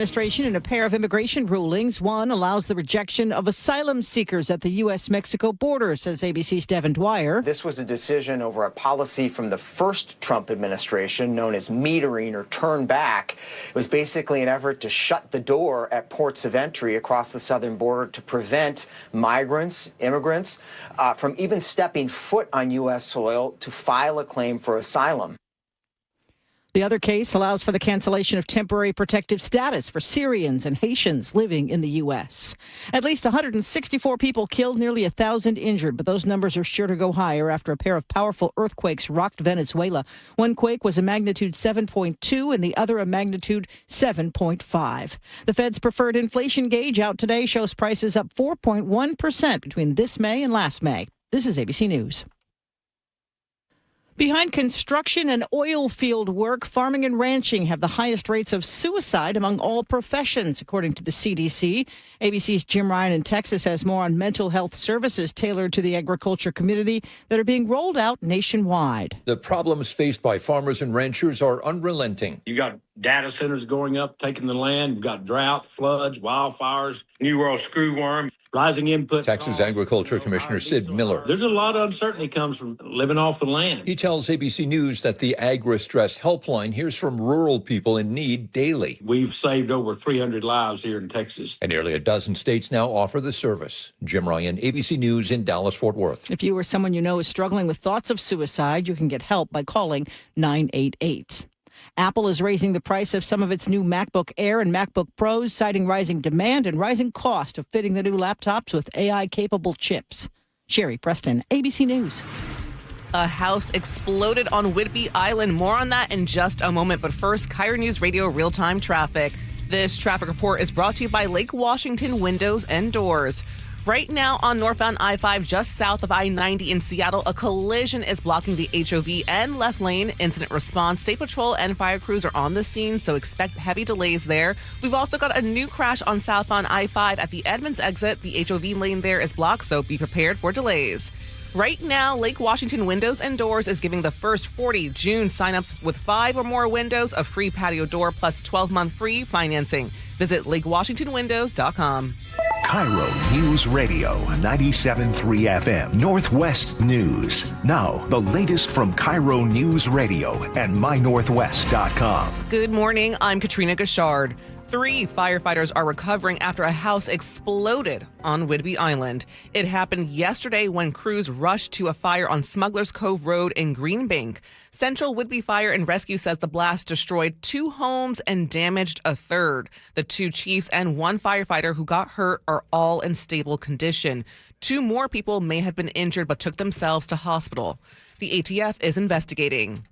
Administration in a pair of immigration rulings. One allows the rejection of asylum seekers at the U.S.-Mexico border, says ABC's Devin Dwyer. This was a decision over a policy from the first Trump administration known as metering or turn back. It was basically an effort to shut the door at ports of entry across the southern border to prevent migrants, immigrants, from even stepping foot on U.S. soil to file a claim for asylum. The other case allows for the cancellation of temporary protective status for Syrians and Haitians living in the U.S. At least 164 people killed, nearly 1,000 injured, but those numbers are sure to go higher after a pair of powerful earthquakes rocked Venezuela. One quake was a magnitude 7.2 and the other a magnitude 7.5. The Fed's preferred inflation gauge out today shows prices up 4.1% between this May and last May. This is ABC News. Behind construction and oil field work, farming and ranching have the highest rates of suicide among all professions, according to the CDC. ABC's Jim Ryan in Texas has more on mental health services tailored to the agriculture community that are being rolled out nationwide. The problems faced by farmers and ranchers are unrelenting. You got data centers going up, taking the land. You've got drought, floods, wildfires, New World screwworm, rising input Texas costs, Agriculture Commissioner Sid Miller. There's a lot of uncertainty comes from living off the land. He tells ABC News that the Agri-Stress Helpline hears from rural people in need daily. We've saved over 300 lives here in Texas. And nearly a dozen states now offer the service. Jim Ryan, ABC News in Dallas-Fort Worth. If you or someone you know is struggling with thoughts of suicide, you can get help by calling 988. Apple is raising the price of some of its new MacBook Air and MacBook Pros, citing rising demand and rising cost of fitting the new laptops with AI-capable chips. Sherry Preston, ABC News. A house exploded on Whidbey Island. More on that in just a moment. But first, KIRO Newsradio real-time traffic. This traffic report is brought to you by Lake Washington Windows and Doors. Right now on northbound I-5, just south of I-90 in Seattle, a collision is blocking the HOV and left lane. Incident response, State Patrol and fire crews are on the scene, so expect heavy delays there. We've also got a new crash on southbound I-5 at the Edmonds exit. The HOV lane there is blocked, so be prepared for delays. Right now, Lake Washington Windows and Doors is giving the first 40 June signups with 5 or more windows a free patio door plus 12-month free financing. Visit LakeWashingtonWindows.com. KIRO News Radio 97.3 FM Northwest News. Now, the latest from KIRO News Radio and MyNorthwest.com. Good morning. I'm Katrina Gashard. 3 firefighters are recovering after a house exploded on Whidbey Island. It happened yesterday when crews rushed to a fire on Smugglers Cove Road in Greenbank. Central Whidbey Fire and Rescue says the blast destroyed 2 homes and damaged a third. The 2 chiefs and 1 firefighter who got hurt are all in stable condition. 2 more people may have been injured but took themselves to hospital. The ATF is investigating.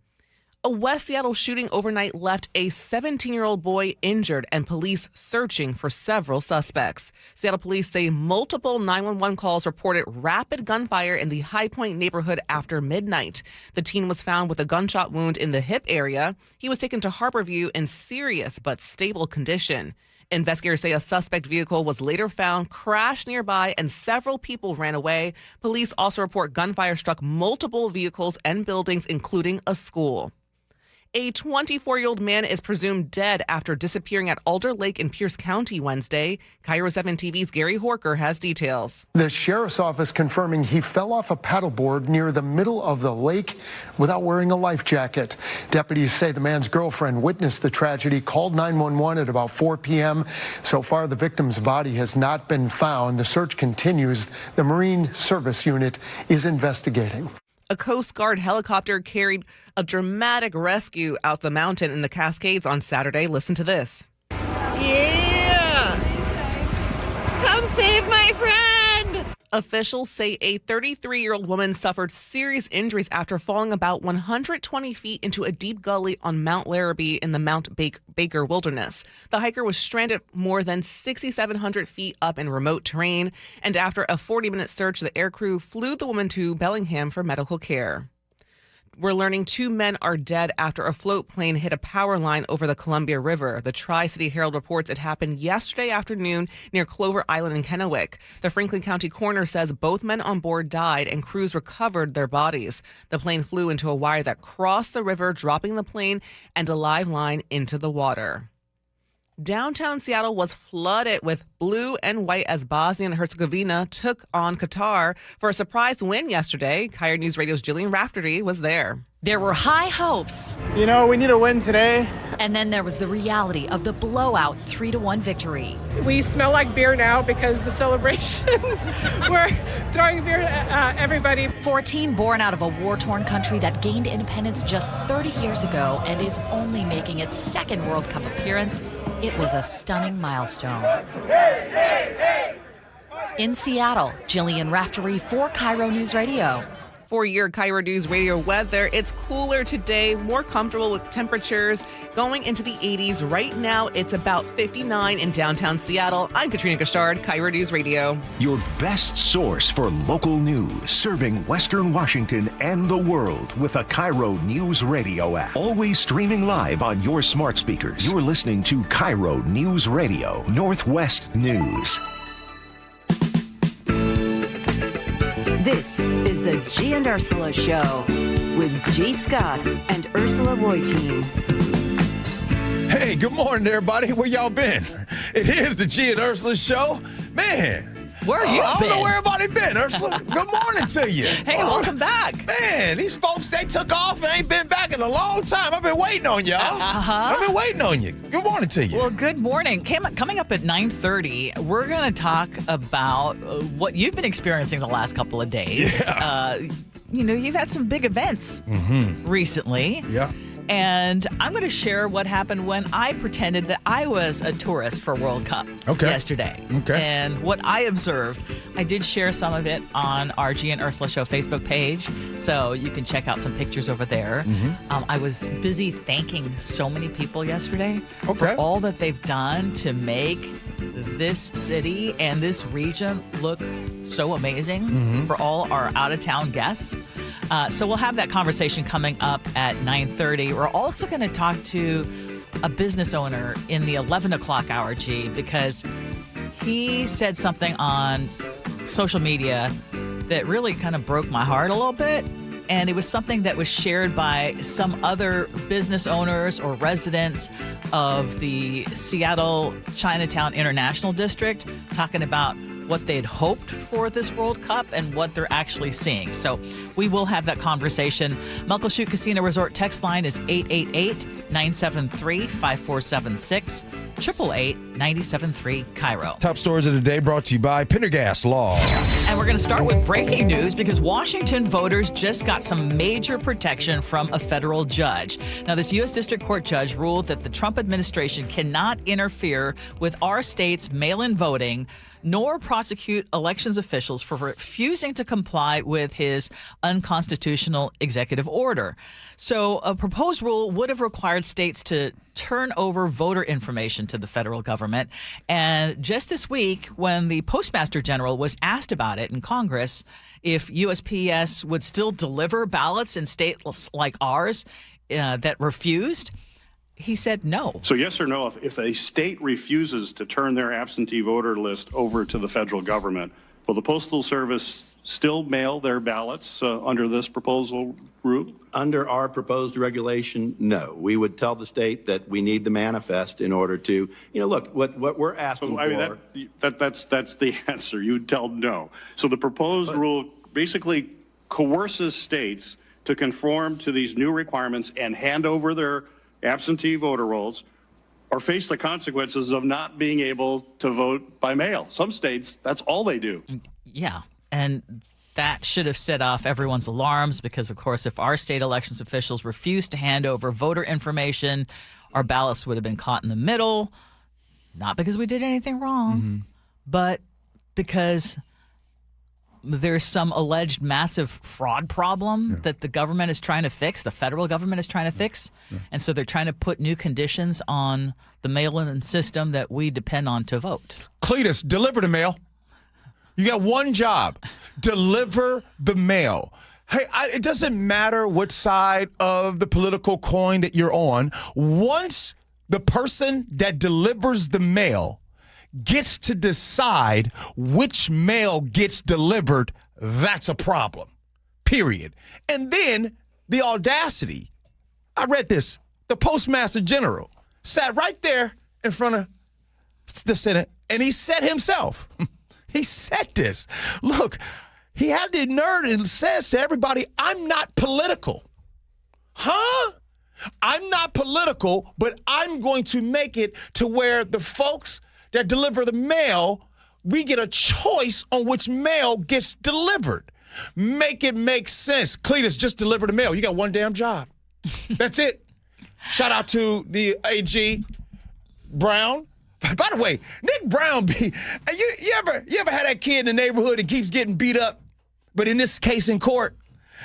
A West Seattle shooting overnight left a 17-year-old boy injured and police searching for several suspects. Seattle police say multiple 911 calls reported rapid gunfire in the High Point neighborhood after midnight. The teen was found with a gunshot wound in the hip area. He was taken to Harborview in serious but stable condition. Investigators say a suspect vehicle was later found, crashed nearby, and several people ran away. Police also report gunfire struck multiple vehicles and buildings, including a school. A 24-year-old man is presumed dead after disappearing at Alder Lake in Pierce County Wednesday. KIRO 7 TV's Gary Horker has details. The sheriff's office confirming he fell off a paddleboard near the middle of the lake without wearing a life jacket. Deputies say the man's girlfriend witnessed the tragedy, called 911 at about 4 p.m. So far, the victim's body has not been found. The search continues. The Marine Service Unit is investigating. A Coast Guard helicopter carried a dramatic rescue out the mountain in the Cascades on Saturday. Listen to this. Yeah! Come save my friend! Officials say a 33-year-old woman suffered serious injuries after falling about 120 feet into a deep gully on Mount Larrabee in the Mount Baker Wilderness. The hiker was stranded more than 6,700 feet up in remote terrain, and after a 40-minute search, the air crew flew the woman to Bellingham for medical care. We're learning 2 men are dead after a float plane hit a power line over the Columbia River. The Tri-City Herald reports it happened yesterday afternoon near Clover Island in Kennewick. The Franklin County coroner says both men on board died and crews recovered their bodies. The plane flew into a wire that crossed the river, dropping the plane and a live line into the water. Downtown Seattle was flooded with blue and white as Bosnia and Herzegovina took on Qatar for a surprise win yesterday. KIRO News Radio's Jillian Raftery was there. There were high hopes. You know, we need a win today. And then there was the reality of the blowout 3-1 victory. We smell like beer now because the celebrations were throwing beer at everybody. For a team born out of a war-torn country that gained independence just 30 years ago and is only making its second World Cup appearance, it was a stunning milestone. In Seattle, Jillian Raftery for KIRO News Radio. For your KIRO News Radio weather, it's cooler today, more comfortable with temperatures going into the 80s. Right now, it's about 59 in downtown Seattle. I'm Katrina Gashard, KIRO News Radio. Your best source for local news, serving Western Washington and the world with a KIRO News Radio app. Always streaming live on your smart speakers. You're listening to KIRO News Radio, Northwest News. This is the Gee and Ursula Show with G. Scott and Ursula Reutin. Hey, good morning, everybody. Where y'all been? It is the Gee and Ursula Show. Man. Where you I been? don't know where everybody been, Ursula. Good morning to you. Hey, welcome back. Man, these folks, they took off and ain't been back in a long time. I've been waiting on y'all. I've been waiting on you. Good morning to you. Well, good morning. Coming up at 9:30, we're going to talk about what you've been experiencing the last couple of days. Yeah. You've had some big events recently. Yeah. And I'm going to share what happened when I pretended that I was a tourist for World Cup yesterday. Okay. And what I observed, I did share some of it on our Gee and Ursula Show Facebook page, so you can check out some pictures over there. I was busy thanking so many people yesterday for all that they've done to make this city and this region look so amazing for all our out-of-town guests. So we'll have that conversation coming up at 9:30. We're also going to talk to a business owner in the 11 o'clock hour, G, because he said something on social media that really kind of broke my heart a little bit. And it was something that was shared by some other business owners or residents of the Seattle Chinatown International District, talking about what they'd hoped for this World Cup and what they're actually seeing. So we will have that conversation. Muckleshoot Casino Resort text line is 888-973-5476, 888-973-KIRO. Top stories of the day brought to you by Pendergast Law. And we're going to start with breaking news because Washington voters just got some major protection from a federal judge. Now, this U.S. District Court judge ruled that the Trump administration cannot interfere with our state's mail-in voting nor prosecute elections officials for refusing to comply with his unconstitutional executive order. So a proposed rule would have required states to turn over voter information to the federal government. And just this week, when the Postmaster General was asked about it in Congress, if USPS would still deliver ballots in states like ours that refused, he said no. So yes or no, if a state refuses to turn their absentee voter list over to the federal government, will the Postal Service still mail their ballots under this proposal route? Under our proposed regulation, no. We would tell the state that we need the manifest in order to, look, what we're asking for. That's the answer. You would tell no. So the proposed rule basically coerces states to conform to these new requirements and hand over their absentee voter rolls or face the consequences of not being able to vote by mail. Some states, that's all they do. Yeah, and that should have set off everyone's alarms because, of course, if our state elections officials refused to hand over voter information, our ballots would have been caught in the middle, not because we did anything wrong, but because there's some alleged massive fraud problem that the government is trying to fix, the federal government is trying to fix. And so they're trying to put new conditions on the mail-in system that we depend on to vote. Cletus, deliver the mail. You got one job. Deliver the mail. Hey, it doesn't matter what side of the political coin that you're on. Once the person that delivers the mail gets to decide which mail gets delivered, that's a problem, period. And then the audacity. I read this. The Postmaster General sat right there in front of the Senate, and he said himself, he said this. Look, he had the nerve and says to everybody, I'm not political. Huh? I'm not political, but I'm going to make it to where the folks that deliver the mail, we get a choice on which mail gets delivered. Make it make sense. Cletus, just deliver the mail. You got one damn job. That's it. Shout out to the AG Brown. By the way, Nick Brown, you ever had that kid in the neighborhood that keeps getting beat up, but in this case in court?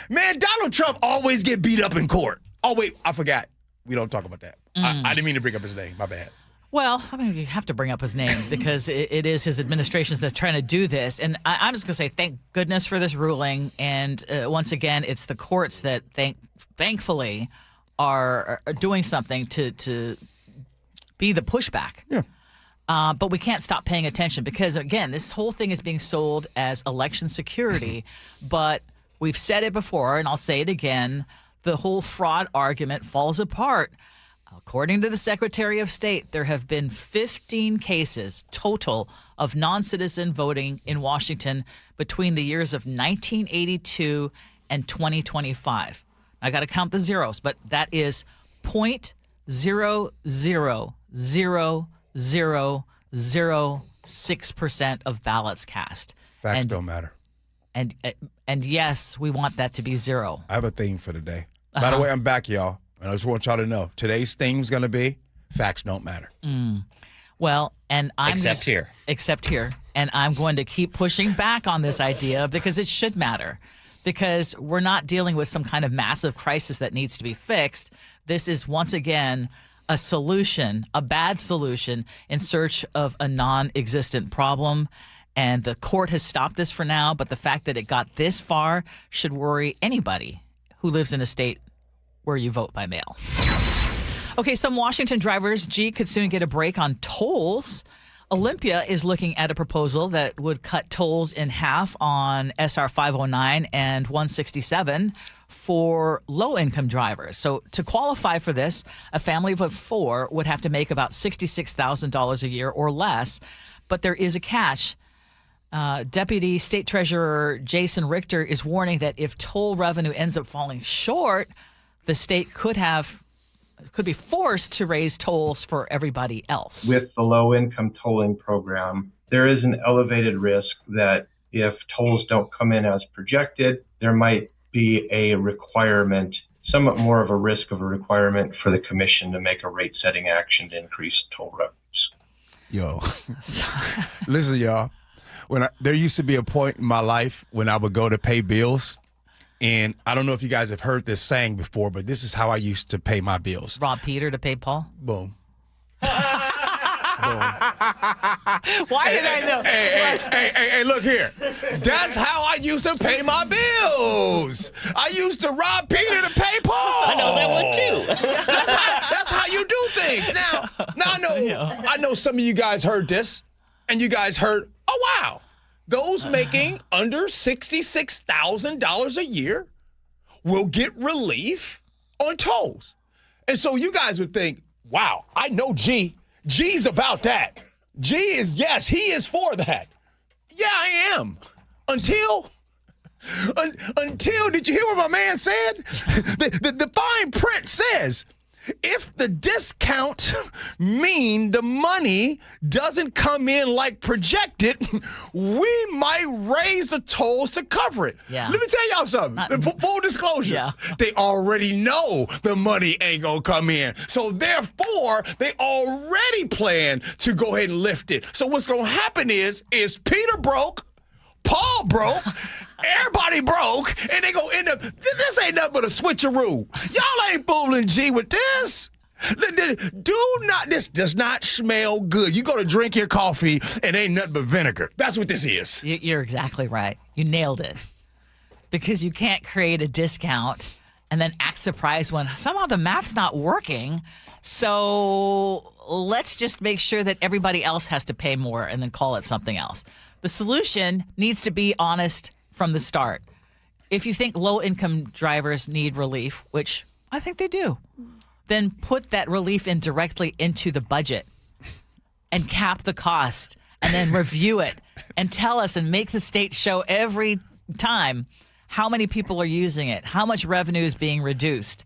Man, Donald Trump always get beat up in court. Oh, wait, I forgot. We don't talk about that. I didn't mean to bring up his name. My bad. Well, I mean, you have to bring up his name because it is his administration that's trying to do this. And I'm just going to say thank goodness for this ruling. And once again, it's the courts that thankfully are doing something to be the pushback. Yeah. But we can't stop paying attention because, again, this whole thing is being sold as election security. But we've said it before, and I'll say it again, the whole fraud argument falls apart. According to the Secretary of State, there have been 15 cases total of non-citizen voting in Washington between the years of 1982 and 2025. I got to count the zeros, but that is 0.00006% of ballots cast. Facts don't matter. And yes, we want that to be zero. I have a theme for today. By the way, I'm back, y'all. And I just want y'all to know, today's theme's going to be facts don't matter. Well, and I'm Except here. And I'm going to keep pushing back on this idea because it should matter. Because we're not dealing with some kind of massive crisis that needs to be fixed. This is, once again, a solution, a bad solution in search of a non-existent problem. And the court has stopped this for now, but the fact that it got this far should worry anybody who lives in a state where you vote by mail. Okay, some Washington drivers, could soon get a break on tolls. Olympia is looking at a proposal that would cut tolls in half on SR 509 and 167 for low-income drivers. So to qualify for this, a family of 4 would have to make about $66,000 a year or less, but there is a catch. Deputy State Treasurer Jason Richter is warning that if toll revenue ends up falling short, the state could be forced to raise tolls for everybody else. With the low-income tolling program, there is an elevated risk that if tolls don't come in as projected, there might be a requirement, somewhat more of a risk of a requirement for the commission to make a rate-setting action to increase toll revenues. Yo, listen, y'all. There used to be a point in my life when I would go to pay bills. And I don't know if you guys have heard this saying before, but this is how I used to pay my bills. Rob Peter to pay Paul? Boom. Why did I know? Hey, look here. That's how I used to pay my bills. I used to rob Peter to pay Paul. I know that one too. That's how you do things. Now I know some of you guys heard this, and you guys heard, oh, wow. Those making under $66,000 a year will get relief on tolls. And so you guys would think, wow, I know G. G's about that. G is, yes, he is for that. Yeah, I am. Until, did you hear what my man said? The fine print says, if the discount mean the money doesn't come in like projected, we might raise the tolls to cover it. Yeah. Let me tell y'all something. Full disclosure. Yeah. They already know the money ain't going to come in. So therefore, they already plan to go ahead and lift it. So what's going to happen is Peter broke, Paul broke, everybody broke, and they gonna end up, this ain't nothing but a switcheroo. Y'all ain't fooling G with this. This does not smell good. You go to drink your coffee and ain't nothing but vinegar. That's what this is. You're exactly right. You nailed it. Because you can't create a discount and then act surprised when somehow the map's not working. So let's just make sure that everybody else has to pay more and then call it something else. The solution needs to be honest from the start. If you think low-income drivers need relief, which I think they do, then put that relief in directly into the budget and cap the cost and then review it and tell us and make the state show every time how many people are using it, how much revenue is being reduced.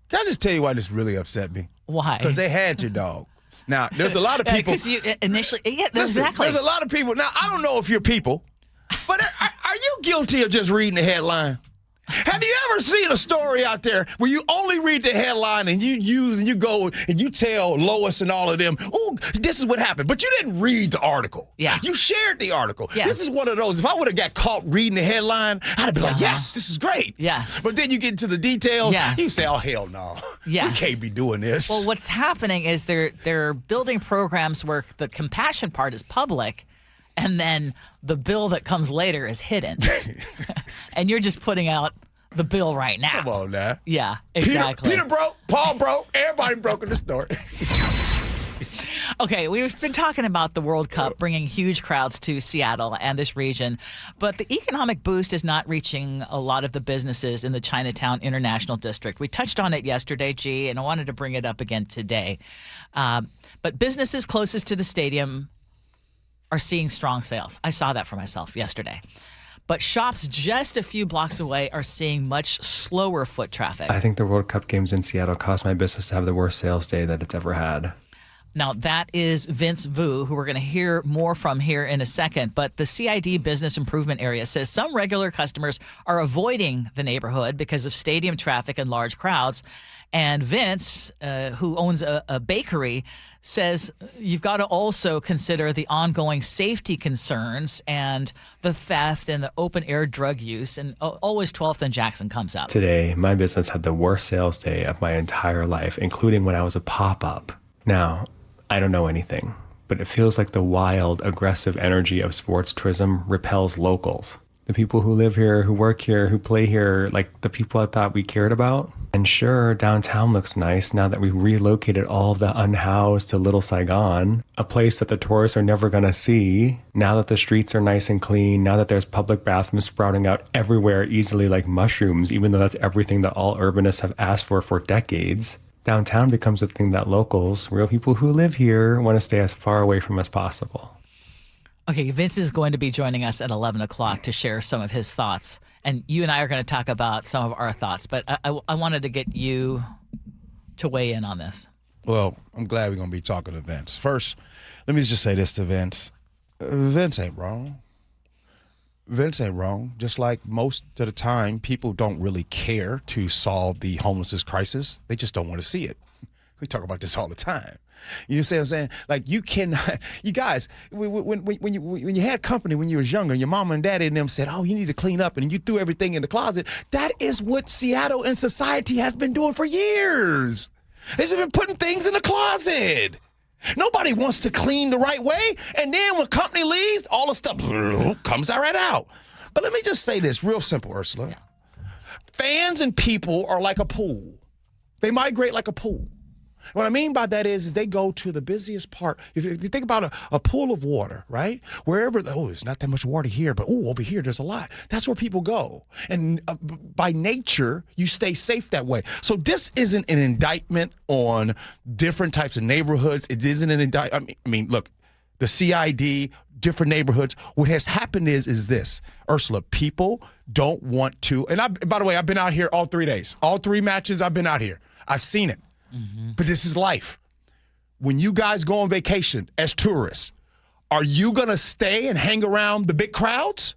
Can I just tell you why this really upset me? Why? Because they had your dog. Now, there's a lot of people. Because you initially, Listen, exactly. There's a lot of people. Now, I don't know if you're people, but are you guilty of just reading the headline? Have you ever seen a story out there where you only read the headline and you go and you tell Lois and all of them, oh, this is what happened, but you didn't read the article. Yeah. You shared the article. Yeah. This is one of those. If I would have got caught reading the headline, I'd have been like, yes, this is great. Yes. But then you get into the details, Yes. you say, oh, hell no. Yes. We can't be doing this. Well, what's happening is they're building programs where the compassion part is public, and then the bill that comes later is hidden. And you're just putting out the bill right now. Come on now. Yeah, exactly. Peter broke, Paul broke, everybody broke in the story. Okay, we've been talking about the World Cup bringing huge crowds to Seattle and this region, but the economic boost is not reaching a lot of the businesses in the Chinatown International District. We touched on it yesterday, G, and I wanted to bring it up again today. But businesses closest to the stadium are seeing strong sales. I saw that for myself yesterday. But shops just a few blocks away are seeing much slower foot traffic. I think the World Cup games in Seattle caused my business to have the worst sales day that it's ever had. Now, that is Vince Vu, who we're going to hear more from here in a second. But the CID Business Improvement Area says some regular customers are avoiding the neighborhood because of stadium traffic and large crowds. And Vince, who owns a bakery, says you've got to also consider the ongoing safety concerns and the theft and the open-air drug use. And always 12th and Jackson comes up. Today, my business had the worst sales day of my entire life, including when I was a pop-up. Now, I don't know anything, but it feels like the wild, aggressive energy of sports tourism repels locals. The people who live here, who work here, who play here, like the people I thought we cared about. And sure, downtown looks nice now that we've relocated all of the unhoused to Little Saigon, a place that the tourists are never going to see. Now that the streets are nice and clean, now that there's public bathrooms sprouting out everywhere easily like mushrooms, even though that's everything that all urbanists have asked for decades. Downtown becomes a thing that locals, real people who live here, want to stay as far away from as possible. Okay, Vince is going to be joining us at 11 o'clock to share some of his thoughts. And you and I are going to talk about some of our thoughts. But I wanted to get you to weigh in on this. Well, I'm glad we're going to be talking to Vince. First, let me just say this to Vince. Vince ain't wrong. Vince ain't wrong. Just like most of the time, people don't really care to solve the homelessness crisis. They just don't want to see it. We talk about this all the time. You see what I'm saying? Like, you cannot, you guys, when you had company when you was younger, your mama and daddy and them said, oh, you need to clean up, and you threw everything in the closet. That is what Seattle and society has been doing for years. They've been putting things in the closet. Nobody wants to clean the right way. And then when company leaves, all the stuff comes right out. But let me just say this real simple, Ursula. Yeah. Fans and people are like a pool. They migrate like a pool. What I mean by that is they go to the busiest part. If you think about a pool of water, right? Wherever, there's not that much water here, but over here there's a lot. That's where people go. And by nature, you stay safe that way. So this isn't an indictment on different types of neighborhoods. It isn't an indictment. I mean, look, the CID, different neighborhoods. What has happened is this, Ursula, people don't want to, and by the way, I've been out here all 3 days. All 3 matches, I've been out here. I've seen it. Mm-hmm. But this is life. When you guys go on vacation as tourists, are you going to stay and hang around the big crowds?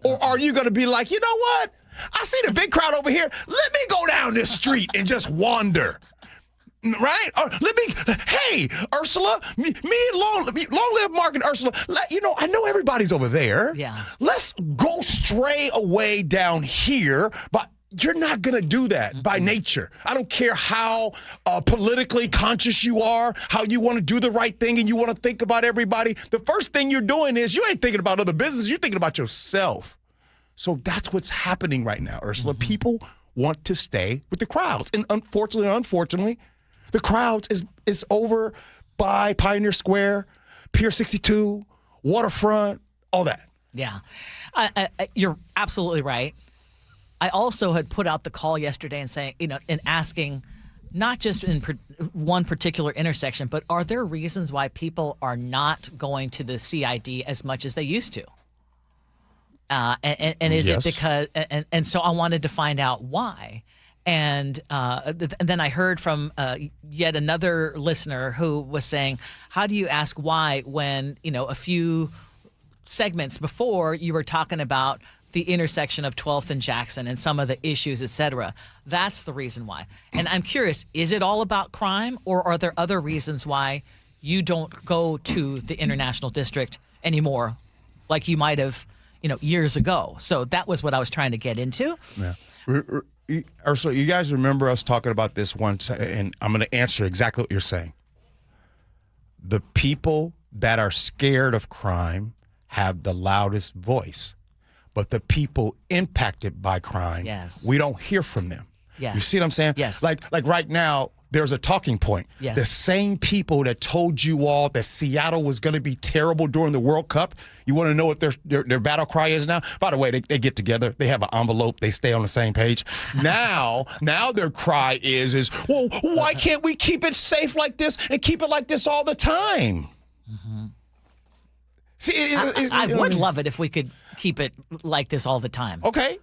Or are you going to be like, you know what? I see the big crowd over here. Let me go down this street and just wander. Right? Or hey, Ursula, me and Long Live Mark and Ursula, I know everybody's over there. Yeah. Let's go stray away down here, but you're not going to do that by nature. I don't care how politically conscious you are, how you want to do the right thing and you want to think about everybody. The first thing you're doing is you ain't thinking about other business. You're thinking about yourself. So that's what's happening right now, Ursula. Mm-hmm. People want to stay with the crowds. And unfortunately, the crowds is over by Pioneer Square, Pier 62, Waterfront, all that. Yeah. You're absolutely right. I also had put out the call yesterday and saying, and asking not just in one particular intersection, but are there reasons why people are not going to the CID as much as they used to? And is it because? And so I wanted to find out why. And then I heard from yet another listener who was saying, "How do you ask why when a few segments before you were talking about the intersection of 12th and Jackson and some of the issues, et cetera?" That's the reason why. And I'm curious, is it all about crime, or are there other reasons why you don't go to the International District anymore, like you might have, years ago? So that was what I was trying to get into. Yeah. Ursula, you guys remember us talking about this once, and I'm going to answer exactly what you're saying. The people that are scared of crime have the loudest voice, but the people impacted by crime, we don't hear from them. Yes. You see what I'm saying? Yes. Like right now, there's a talking point. Yes. The same people that told you all that Seattle was going to be terrible during the World Cup, you want to know what their battle cry is now? By the way, they get together. They have an envelope. They stay on the same page. Now their cry is, well, why can't we keep it safe like this and keep it like this all the time? Mm-hmm. See, I would love it if we could keep it like this all the time. Okay.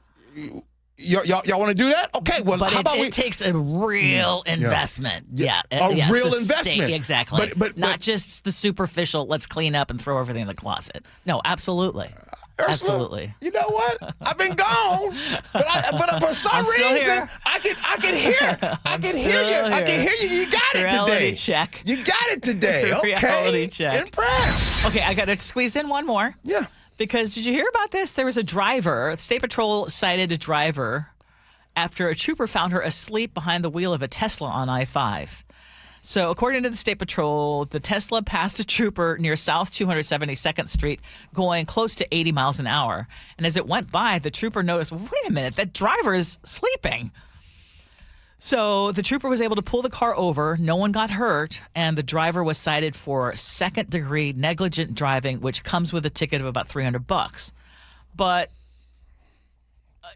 Y'all want to do that? Okay. Well, but how about it takes a real investment. A real investment. Exactly. But not just the superficial, let's clean up and throw everything in the closet. No, absolutely. Ursula, absolutely. You know what? I've been gone, but for some reason I can hear. I can hear you. I can hear you. You got it Reality today. Check. You got it today. Okay. Reality check. Impressed. Okay, I got to squeeze in one more. Yeah. Because did you hear about this? There was a driver. State Patrol cited a driver after a trooper found her asleep behind the wheel of a Tesla on I-5. So according to the State Patrol, the Tesla passed a trooper near South 272nd Street going close to 80 miles an hour. And as it went by, the trooper noticed, wait a minute, that driver is sleeping. So the trooper was able to pull the car over. No one got hurt. And the driver was cited for second-degree negligent driving, which comes with a ticket of about $300. But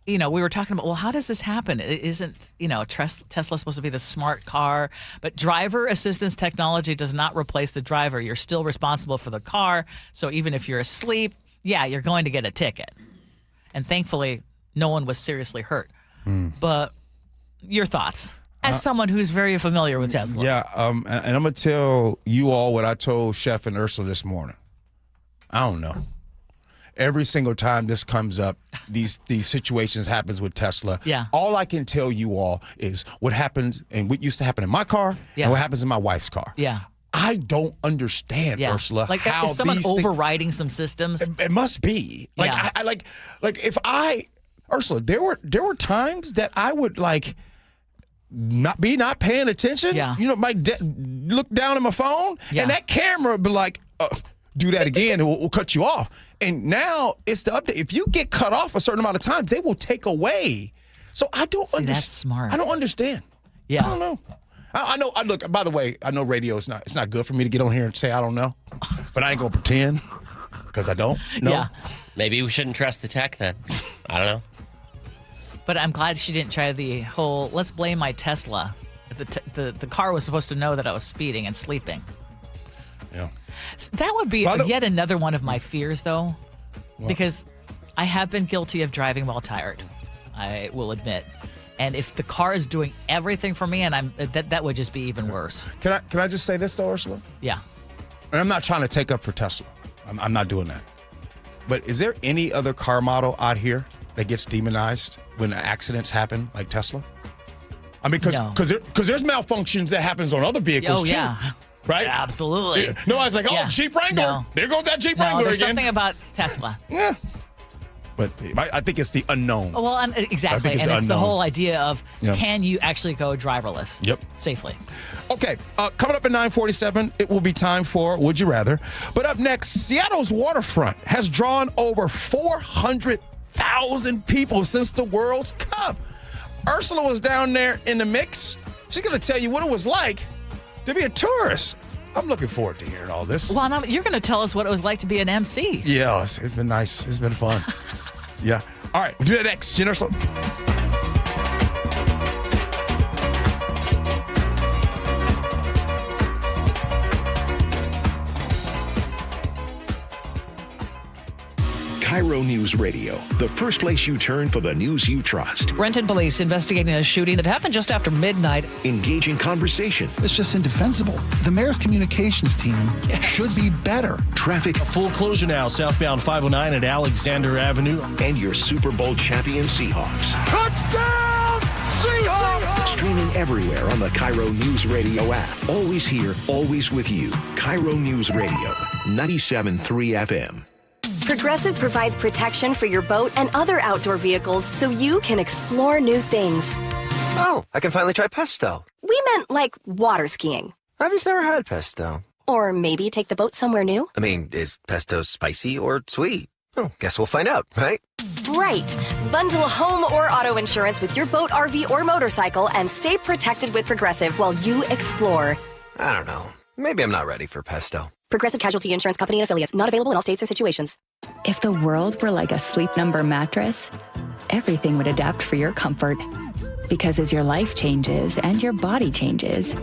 we were talking about, well, how does this happen? Isn't, Tesla supposed to be the smart car? But driver assistance technology does not replace the driver. You're still responsible for the car. So even if you're asleep, you're going to get a ticket. And thankfully, no one was seriously hurt. But your thoughts, as someone who's very familiar with Teslas. Yeah, and I'm going to tell you all what I told Chef and Ursula this morning. I don't know. Every single time this comes up, these situations happens with Tesla. Yeah. All I can tell you all is what happens and what used to happen in my car and what happens in my wife's car. Yeah. I don't understand, Ursula. Like, how is someone these overriding some systems? It must be. Like, yeah. Ursula, there were times that I would not paying attention. Yeah. Look down at my phone, and that camera would be like, do that again, and we'll cut you off. And now it's the update. If you get cut off a certain amount of times, they will take away. So I don't understand. That's smart. I don't understand. Yeah. I don't know. I know. Look. By the way, I know radio is not. It's not good for me to get on here and say I don't know, but I ain't gonna pretend because I don't know. Yeah. Maybe we shouldn't trust the tech then. I don't know. But I'm glad she didn't try the whole, let's blame my Tesla. The car was supposed to know that I was speeding and sleeping. Yeah. That would be yet another one of my fears, though, because I have been guilty of driving while tired, I will admit. And if the car is doing everything for me, and that would just be even worse. Can I just say this, though, Ursula? Yeah. And I'm not trying to take up for Tesla. I'm not doing that. But is there any other car model out here that gets demonized when accidents happen like Tesla? I mean, because there's malfunctions that happens on other vehicles too. Yeah. Right? Yeah, absolutely. Yeah. No, I was like, Jeep Wrangler. No. There goes that Jeep Wrangler there's again. Something about Tesla. Yeah. But I think it's the unknown. Well, exactly. And it's the whole idea of can you actually go driverless safely? Okay. Coming up at 9:47, it will be time for Would You Rather. But up next, Seattle's waterfront has drawn over 400,000 people since the World Cup. Ursula was down there in the mix. She's going to tell you what it was like to be a tourist. I'm looking forward to hearing all this. Well, now you're going to tell us what it was like to be an MC. Yeah, it's been nice. It's been fun. Yeah. All right, we'll do that next. Gee Ursula. KIRO Newsradio, the first place you turn for the news you trust. Renton police investigating a shooting that happened just after midnight. Engaging conversation. It's just indefensible. The mayor's communications team should be better. Traffic. A full closure now, southbound 509 at Alexander Avenue. And your Super Bowl champion Seahawks. Touchdown, Seahawks! Streaming everywhere on the KIRO Newsradio app. Always here, always with you. KIRO Newsradio, 97.3 FM. Progressive provides protection for your boat and other outdoor vehicles so you can explore new things. Oh, I can finally try pesto. We meant like water skiing. I've just never had pesto. Or maybe take the boat somewhere new. I mean, is pesto spicy or sweet? Oh, guess we'll find out, right? Right. Bundle home or auto insurance with your boat, RV, or motorcycle and stay protected with Progressive while you explore. I don't know. Maybe I'm not ready for pesto. Progressive Casualty Insurance Company and Affiliates. Not available in all states or situations. If the world were like a Sleep Number mattress, everything would adapt for your comfort. Because as your life changes and your body changes,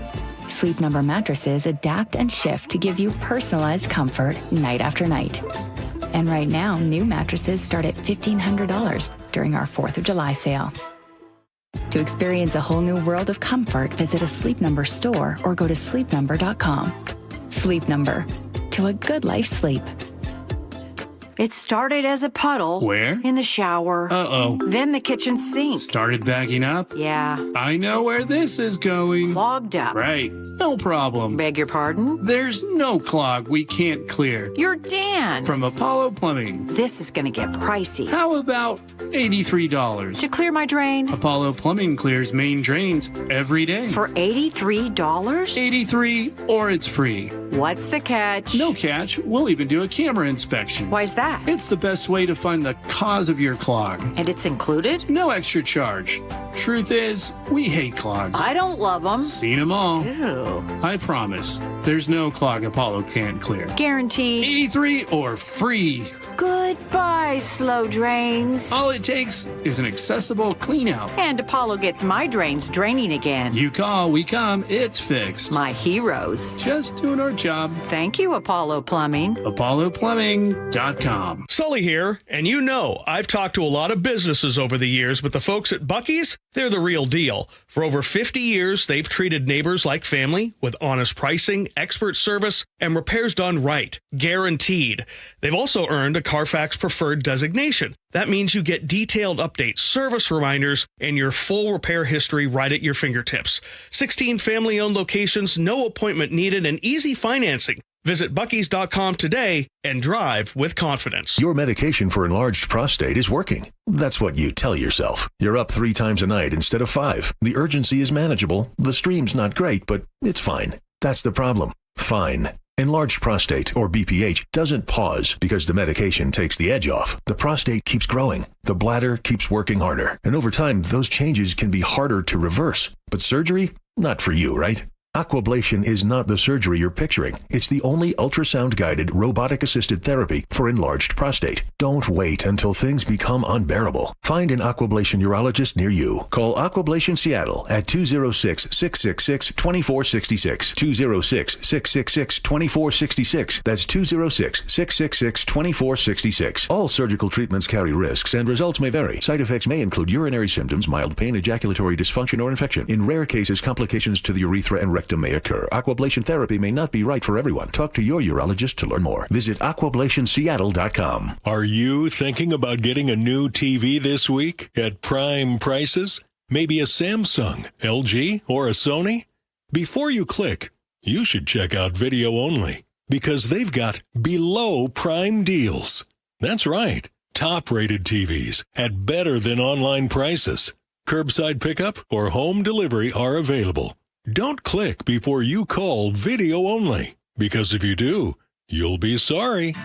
Sleep Number mattresses adapt and shift to give you personalized comfort night after night. And right now, new mattresses start at $1,500 during our 4th of July sale. To experience a whole new world of comfort, visit a Sleep Number store or go to sleepnumber.com. Sleep Number. To a good life sleep. It started as a puddle. Where? In the shower. Uh-oh. Then the kitchen sink. Started backing up? Yeah. I know where this is going. Clogged up. Right. No problem. Beg your pardon? There's no clog we can't clear. You're Dan. From Apollo Plumbing. This is going to get pricey. How about $83? To clear my drain? Apollo Plumbing clears main drains every day. For $83? 83 or it's free. What's the catch? No catch. We'll even do a camera inspection. Why's that? It's the best way to find the cause of your clog. And it's included? No extra charge. Truth is, we hate clogs. I don't love them. Seen them all. Ew. I promise, there's no clog Apollo can't clear. Guaranteed. 83 or free. Goodbye, slow drains. All it takes is an accessible clean out. And Apollo gets my drains draining again. You call, we come, it's fixed. My heroes. Just doing our job. Thank you, Apollo Plumbing. ApolloPlumbing.com. Sully here, and you know I've talked to a lot of businesses over the years, but the folks at Buc-ee's, they're the real deal. For over 50 years, they've treated neighbors like family with honest pricing, expert service, and repairs done right. Guaranteed. They've also earned a Carfax Preferred designation. That means you get detailed updates, service reminders, and your full repair history right at your fingertips. 16 family-owned locations, no appointment needed, and easy financing. Visit Buc-ee's.com today and drive with confidence. Your medication for enlarged prostate is working. That's what you tell yourself. You're up 3 times a night instead of 5. The urgency is manageable. The stream's not great, but it's fine. That's the problem. Fine. Enlarged prostate, or BPH, doesn't pause because the medication takes the edge off. The prostate keeps growing. The bladder keeps working harder. And over time, those changes can be harder to reverse. But surgery? Not for you, right? Aquablation is not the surgery you're picturing. It's the only ultrasound-guided, robotic-assisted therapy for enlarged prostate. Don't wait until things become unbearable. Find an Aquablation urologist near you. Call Aquablation Seattle at 206-666-2466. 206-666-2466. That's 206-666-2466. All surgical treatments carry risks, and results may vary. Side effects may include urinary symptoms, mild pain, ejaculatory dysfunction, or infection. In rare cases, complications to the urethra and rectum may occur. Aquablation therapy may not be right for everyone. Talk to your urologist to learn more. Visit aquablationseattle.com. Are you thinking about getting a new TV this week at prime prices? Maybe a Samsung, LG, or a Sony? Before you click, you should check out Video Only, because they've got below prime deals. That's right. Top-rated TVs at better than online prices. Curbside pickup or home delivery are available. Don't click before you call Video Only, because if you do, you'll be sorry.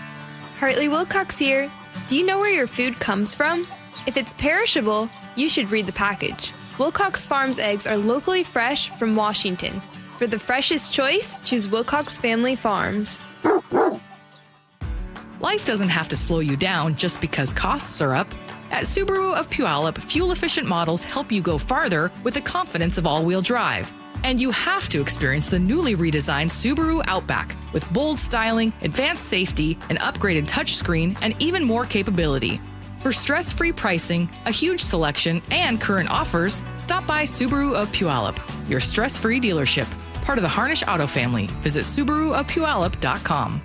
Hartley Wilcox here. Do you know where your food comes from? If it's perishable, you should read the package. Wilcox Farms eggs are locally fresh from Washington. For the freshest choice, choose Wilcox Family Farms. Life doesn't have to slow you down just because costs are up. At Subaru of Puyallup, fuel-efficient models help you go farther with the confidence of all-wheel drive. And you have to experience the newly redesigned Subaru Outback with bold styling, advanced safety, an upgraded touchscreen, and even more capability. For stress-free pricing, a huge selection, and current offers, stop by Subaru of Puyallup, your stress-free dealership, part of the Harnish Auto family. Visit SubaruofPuyallup.com.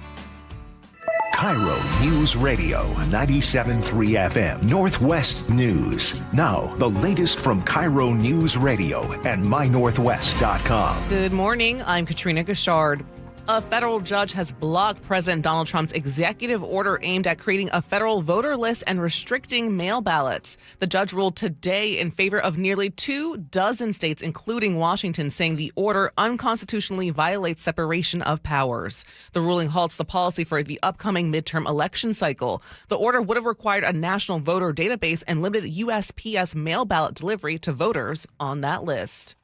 KIRO News Radio 97.3 FM Northwest News. Now, the latest from KIRO News Radio and MyNorthwest.com. Good morning. I'm Katrina Gashard. A federal judge has blocked President Donald Trump's executive order aimed at creating a federal voter list and restricting mail ballots. The judge ruled today in favor of nearly 24 states, including Washington, saying the order unconstitutionally violates separation of powers. The ruling halts the policy for the upcoming midterm election cycle. The order would have required a national voter database and limited USPS mail ballot delivery to voters on that list.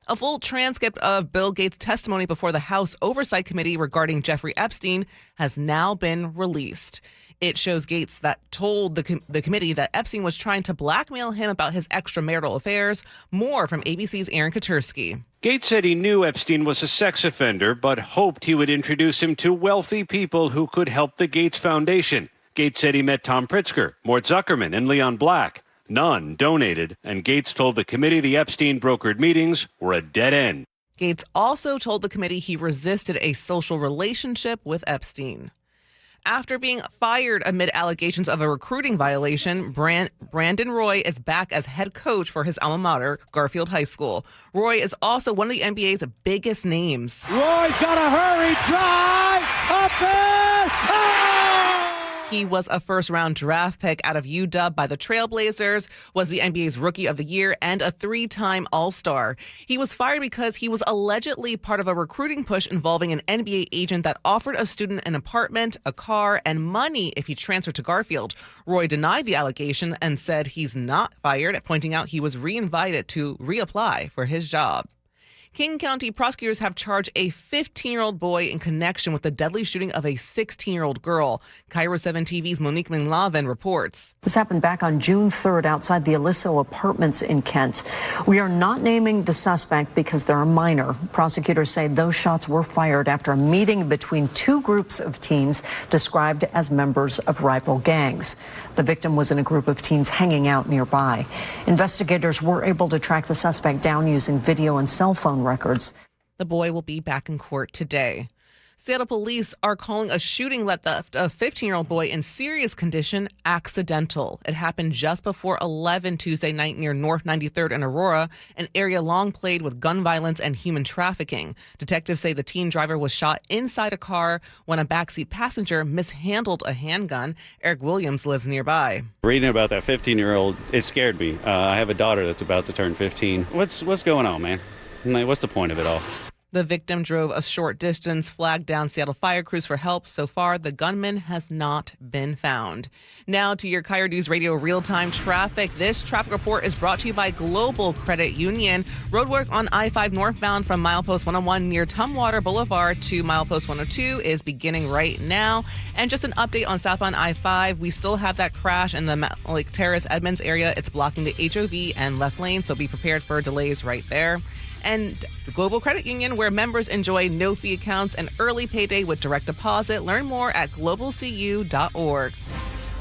A full transcript of Bill Gates' testimony before the House Oversight Committee regarding Jeffrey Epstein has now been released. It shows Gates that told the committee that Epstein was trying to blackmail him about his extramarital affairs. More from ABC's Aaron Katursky. Gates said he knew Epstein was a sex offender, but hoped he would introduce him to wealthy people who could help the Gates Foundation. Gates said he met Tom Pritzker, Mort Zuckerman, and Leon Black. None donated, and Gates told the committee the Epstein brokered meetings were a dead end. Gates also told the committee he resisted a social relationship with Epstein. After being fired amid allegations of a recruiting violation, Brandon Roy is back as head coach for his alma mater, Garfield High School. Roy is also one of the NBA's biggest names. Roy's got a hurry, drive, up there! Oh! He was a first-round draft pick out of UW by the Trailblazers, was the NBA's Rookie of the Year, and a 3-time All-Star. He was fired because he was allegedly part of a recruiting push involving an NBA agent that offered a student an apartment, a car, and money if he transferred to Garfield. Roy denied the allegation and said he's not fired, pointing out he was reinvited to reapply for his job. King County prosecutors have charged a 15-year-old boy in connection with the deadly shooting of a 16-year-old girl. KIRO 7 TV's Monique Minglaven reports. This happened back on June 3rd outside the Aliso Apartments in Kent. We are not naming the suspect because they're a minor. Prosecutors say those shots were fired after a meeting between two groups of teens described as members of rival gangs. The victim was in a group of teens hanging out nearby. Investigators were able to track the suspect down using video and cell phone records. The boy will be back in court today. Seattle police are calling a shooting that left a 15-year-old boy in serious condition accidental. It happened just before 11 Tuesday night near North 93rd and Aurora, an area long plagued with gun violence and human trafficking. Detectives say the teen driver was shot inside a car when a backseat passenger mishandled a handgun. Eric Williams lives nearby. Reading about that 15-year-old, it scared me. I have a daughter that's about to turn 15. What's going on, man? What's the point of it all? The victim drove a short distance, flagged down Seattle fire crews for help. So far, the gunman has not been found. Now to your KIRO News Radio real-time traffic. This traffic report is brought to you by Global Credit Union. Roadwork on I-5 northbound from milepost 101 near Tumwater Boulevard to milepost 102 is beginning right now. And just an update on southbound I-5. We still have that crash in the Lake Terrace Edmonds area. It's blocking the HOV and left lane, so be prepared for delays right there. And the Global Credit Union, where members enjoy no-fee accounts and early payday with direct deposit. Learn more at globalcu.org.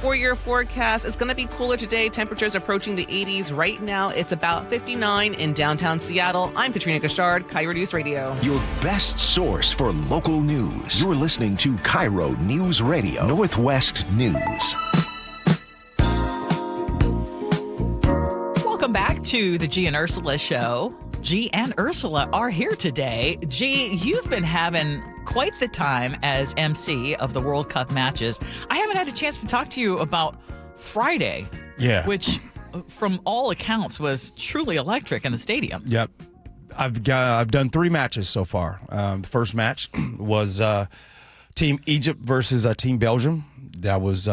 For your forecast, it's going to be cooler today. Temperatures approaching the 80s. Right now, it's about 59 in downtown Seattle. I'm Katrina Gashard, KIRO News Radio. Your best source for local news. You're listening to KIRO News Radio, Northwest News. Welcome back to the Gee and Ursula Show. Gee and Ursula are here today. Gee, you've been having quite the time as MC of the World Cup matches. I haven't had a chance to talk to you about Friday, which from all accounts was truly electric in the stadium. Yep. I've done 3 matches so far. The first match was Team Egypt versus Team Belgium. That was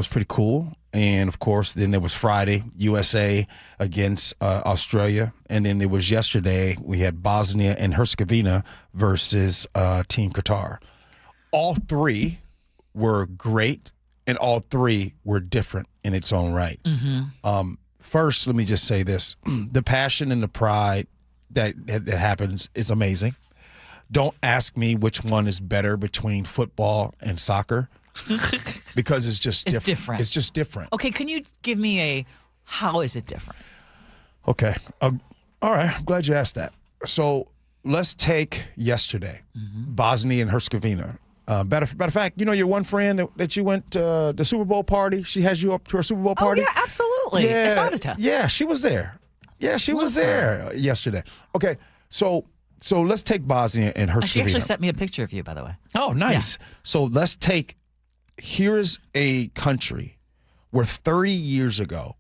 pretty cool. And, of course, then there was Friday, USA against Australia. And then there was yesterday, we had Bosnia and Herzegovina versus Team Qatar. All 3 were great, and all 3 were different in its own right. Mm-hmm. First, let me just say this. The passion and the pride that happens is amazing. Don't ask me which one is better between football and soccer because it's just different. It's just different. Okay, can you give me how is it different? Okay. All right. I'm glad you asked that. So let's take yesterday, Bosnia and Herzegovina. Matter of fact, your one friend that you went to the Super Bowl party, she has you up to her Super Bowl party? Oh, yeah, absolutely. Yeah, yeah, she was there. Yeah, she was there yesterday. Okay, so let's take Bosnia and Herzegovina. She actually sent me a picture of you, by the way. Oh, nice. Yeah. So here's a country where 30 years ago,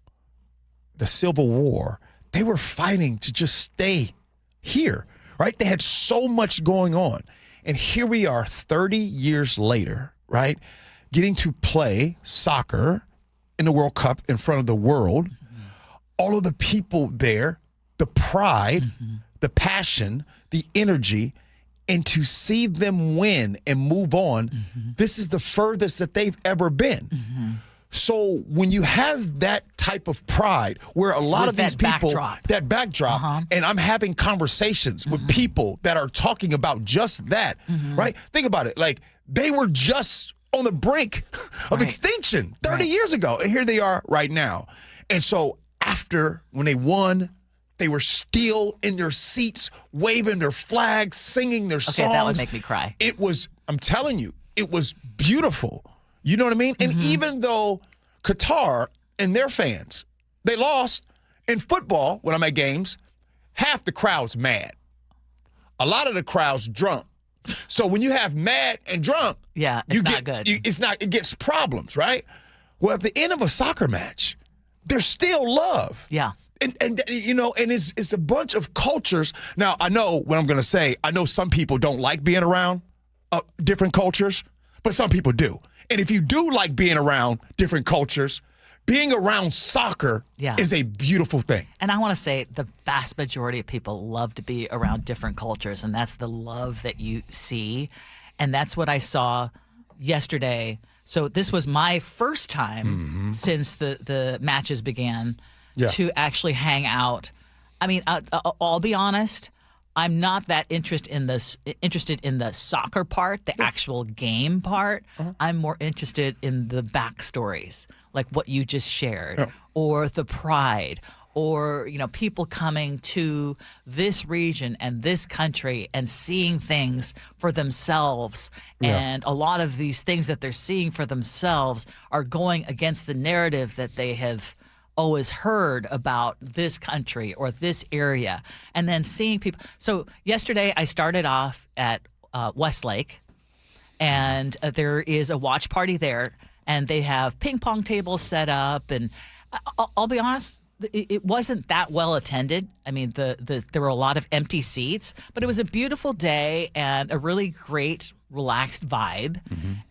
the Civil War, they were fighting to just stay here, right? They had so much going on. And here we are 30 years later, right, getting to play soccer in the World Cup in front of the world. All of the people there, the pride, the passion, the energy, and to see them win and move on, this is the furthest that they've ever been. So when you have that type of pride where a lot of these people, that backdrop, and I'm having conversations with people that are talking about just that, right? Think about it. Like they were just on the brink of extinction 30 years ago. And here they are right now. And so when they won, they were still in their seats, waving their flags, singing their songs. Okay, that would make me cry. I'm telling you, it was beautiful. You know what I mean? And even though Qatar and their fans, they lost in football when I'm at games, half the crowd's mad. A lot of the crowd's drunk. So when you have mad and drunk, it's not good. It gets problems, right? Well, at the end of a soccer match, there's still love. Yeah. And it's a bunch of cultures. Now, I know what I'm going to say. I know some people don't like being around different cultures, but some people do. And if you do like being around different cultures, being around soccer is a beautiful thing. And I want to say the vast majority of people love to be around different cultures, and that's the love that you see. And that's what I saw yesterday. So this was my first time since the matches began to actually hang out. I mean, I'll be honest. I'm not that interested in the soccer part, the actual game part. I'm more interested in the backstories, like what you just shared, or the pride, or people coming to this region and this country and seeing things for themselves. And a lot of these things that they're seeing for themselves are going against the narrative that they have always heard about this country or this area, and then seeing people. So yesterday I started off at Westlake, and there is a watch party there, and they have ping pong tables set up, and I'll be honest, it wasn't that well attended. I mean, there were a lot of empty seats, but it was a beautiful day and a really great relaxed vibe,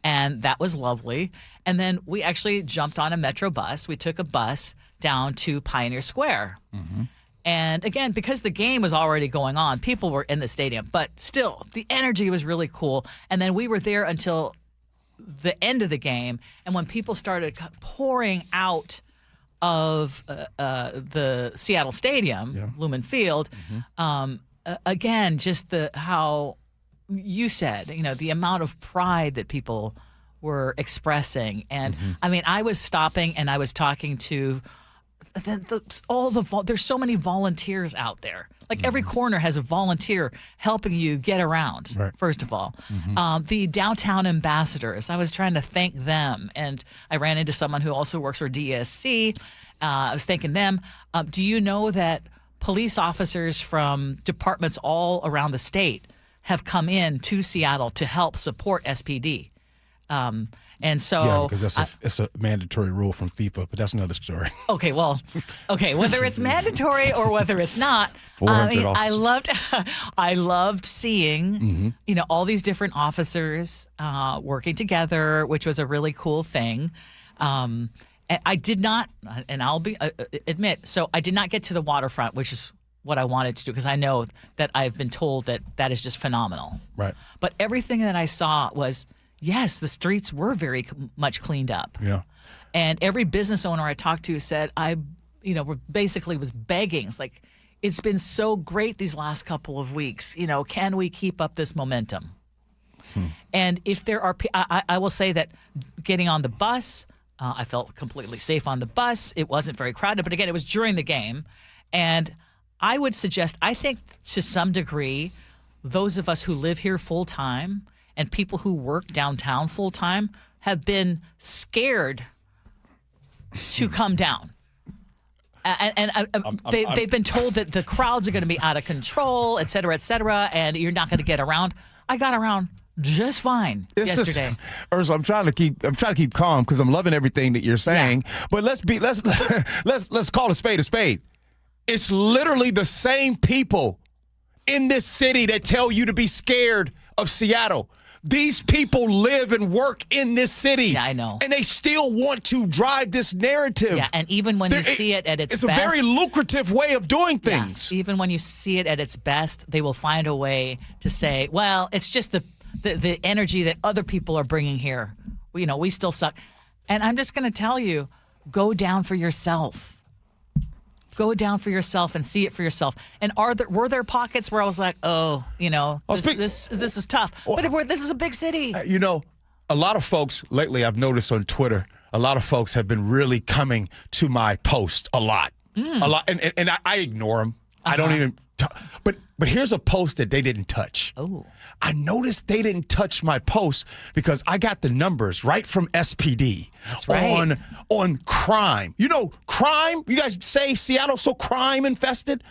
and that was lovely. And then we actually jumped on a Metro bus. We took a bus down to Pioneer Square. And again, because the game was already going on, people were in the stadium, but still, the energy was really cool. And then we were there until the end of the game, and when people started pouring out of the Seattle Stadium, Lumen Field, again, just how you said, the amount of pride that people were expressing. And I mean, I was stopping and I was talking to there's so many volunteers out there. Like every corner has a volunteer helping you get around, first of all. The downtown ambassadors, I was trying to thank them. And I ran into someone who also works for DSC. I was thanking them. Do you know that police officers from departments all around the state have come in to Seattle to help support SPD? And so, because it's a mandatory rule from FIFA, but that's another story. Okay, whether it's mandatory or whether it's not, I mean, I loved seeing all these different officers working together, which was a really cool thing. And I did not, and I'll admit, so I did not get to the waterfront, which is what I wanted to do, because I know that I've been told that is just phenomenal. Right. But everything that I saw was, yes, the streets were very much cleaned up. Yeah. And every business owner I talked to said, basically was begging. It's like, it's been so great these last couple of weeks. You know, can we keep up this momentum? And if there are, I will say that getting on the bus, I felt completely safe on the bus. It wasn't very crowded, but again, it was during the game. And I would suggest, I think to some degree, those of us who live here full time and people who work downtown full time have been scared to come down. And they've been told that the crowds are going to be out of control, et cetera, and you're not going to get around. I got around just fine yesterday. Ursula, I'm trying to keep calm because I'm loving everything that you're saying. Yeah. But let's call a spade a spade. It's literally the same people in this city that tell you to be scared of Seattle. These people live and work in this city. Yeah, I know. And they still want to drive this narrative. Yeah, and even when you see it at its best. It's a very lucrative way of doing things. Yes, even when you see it at its best, they will find a way to say, well, it's just the energy that other people are bringing here. You know, we still suck. And I'm just going to tell you, go down for yourself. Go down for yourself and see it for yourself. And were there pockets where I was like, oh, you know, this is tough. But this is a big city. You know, a lot of folks lately, I've noticed on Twitter, a lot of folks have been really coming to my post a lot. A lot. And I ignore them. I don't even but here's a post that they didn't touch. Oh. I noticed they didn't touch my post because I got the numbers right from SPD. That's right. On crime. You know, crime, you guys say Seattle's so crime infested.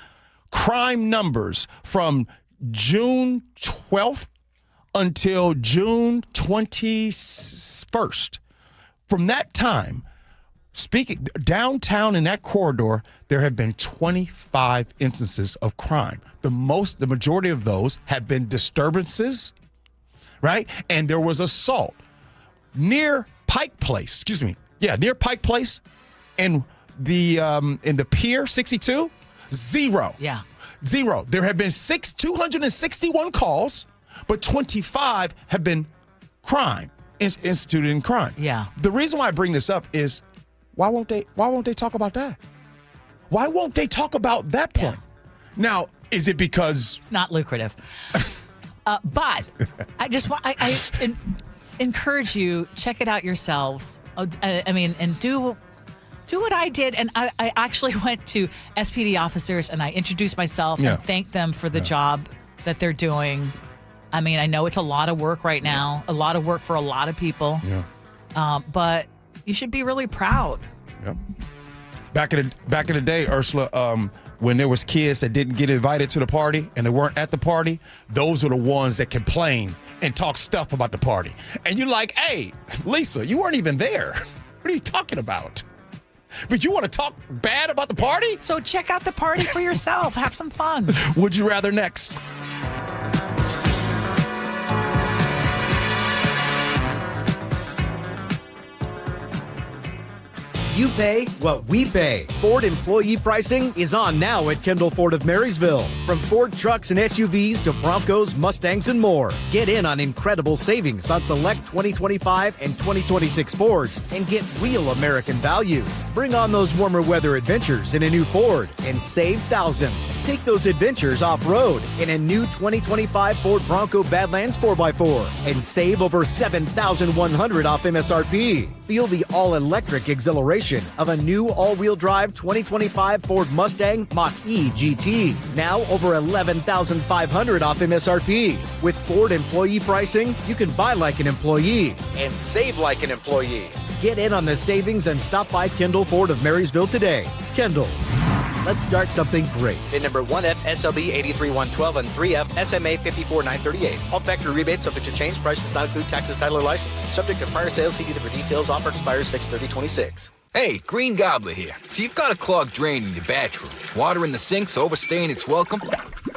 Crime numbers from June 12th until June 21st. From that time, speaking downtown in that corridor, there have been 25 instances of crime. The majority of those have been disturbances, right? And there was assault near Pike Place. Near Pike Place, and in the Pier 62, zero. Yeah, zero. There have been 261 calls, but 25 have been instituted in crime. Yeah. The reason why I bring this up is why won't they talk about that? Why won't they talk about that point? Yeah. Now, is it because it's not lucrative? But I just want I encourage you, check it out yourselves. And do what I did. And I actually went to SPD officers and I introduced myself and thanked them for the job that they're doing. I mean, I know it's a lot of work right now, a lot of work for a lot of people. Yeah. But you should be really proud. Yep. Back in the day, Ursula, when there was kids that didn't get invited to the party and they weren't at the party, those are the ones that complain and talk stuff about the party. And you're like, hey, Lisa, you weren't even there. What are you talking about? But you want to talk bad about the party? So check out the party for yourself. Have some fun. Would you rather next? You pay what we pay. Ford employee pricing is on now at Kendall Ford of Marysville. From Ford trucks and SUVs to Broncos, Mustangs, and more. Get in on incredible savings on select 2025 and 2026 Fords and get real American value. Bring on those warmer weather adventures in a new Ford and save thousands. Take those adventures off-road in a new 2025 Ford Bronco Badlands 4x4 and save over $7,100 off MSRP. Feel the all-electric exhilaration of a new all-wheel drive 2025 Ford Mustang Mach-E GT. Now over $11,500 off MSRP. With Ford employee pricing, you can buy like an employee and save like an employee. Get in on the savings and stop by Kendall Ford of Marysville today. Kendall. Let's start something great. VIN number 1F SLB 83112 and 3F SMA 54938. All factory rebates subject to change. Prices not include taxes, title, or license. Subject to prior sales. See dealer for details. Offer expires 6/30/26. Hey, Green Gobbler here. So you've got a clogged drain in your bathroom. Water in the sink's overstaying its welcome.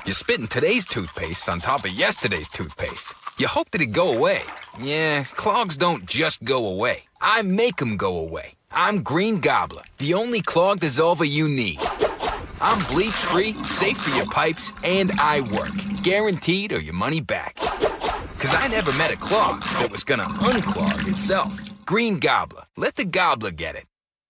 You're spitting today's toothpaste on top of yesterday's toothpaste. You hope that it go away. Yeah, clogs don't just go away. I make them go away. I'm Green Gobbler, the only clog dissolver you need. I'm bleach-free, safe for your pipes, and I work. Guaranteed or your money back. Because I never met a clog that was gonna unclog itself. Green Gobbler. Let the gobbler get it.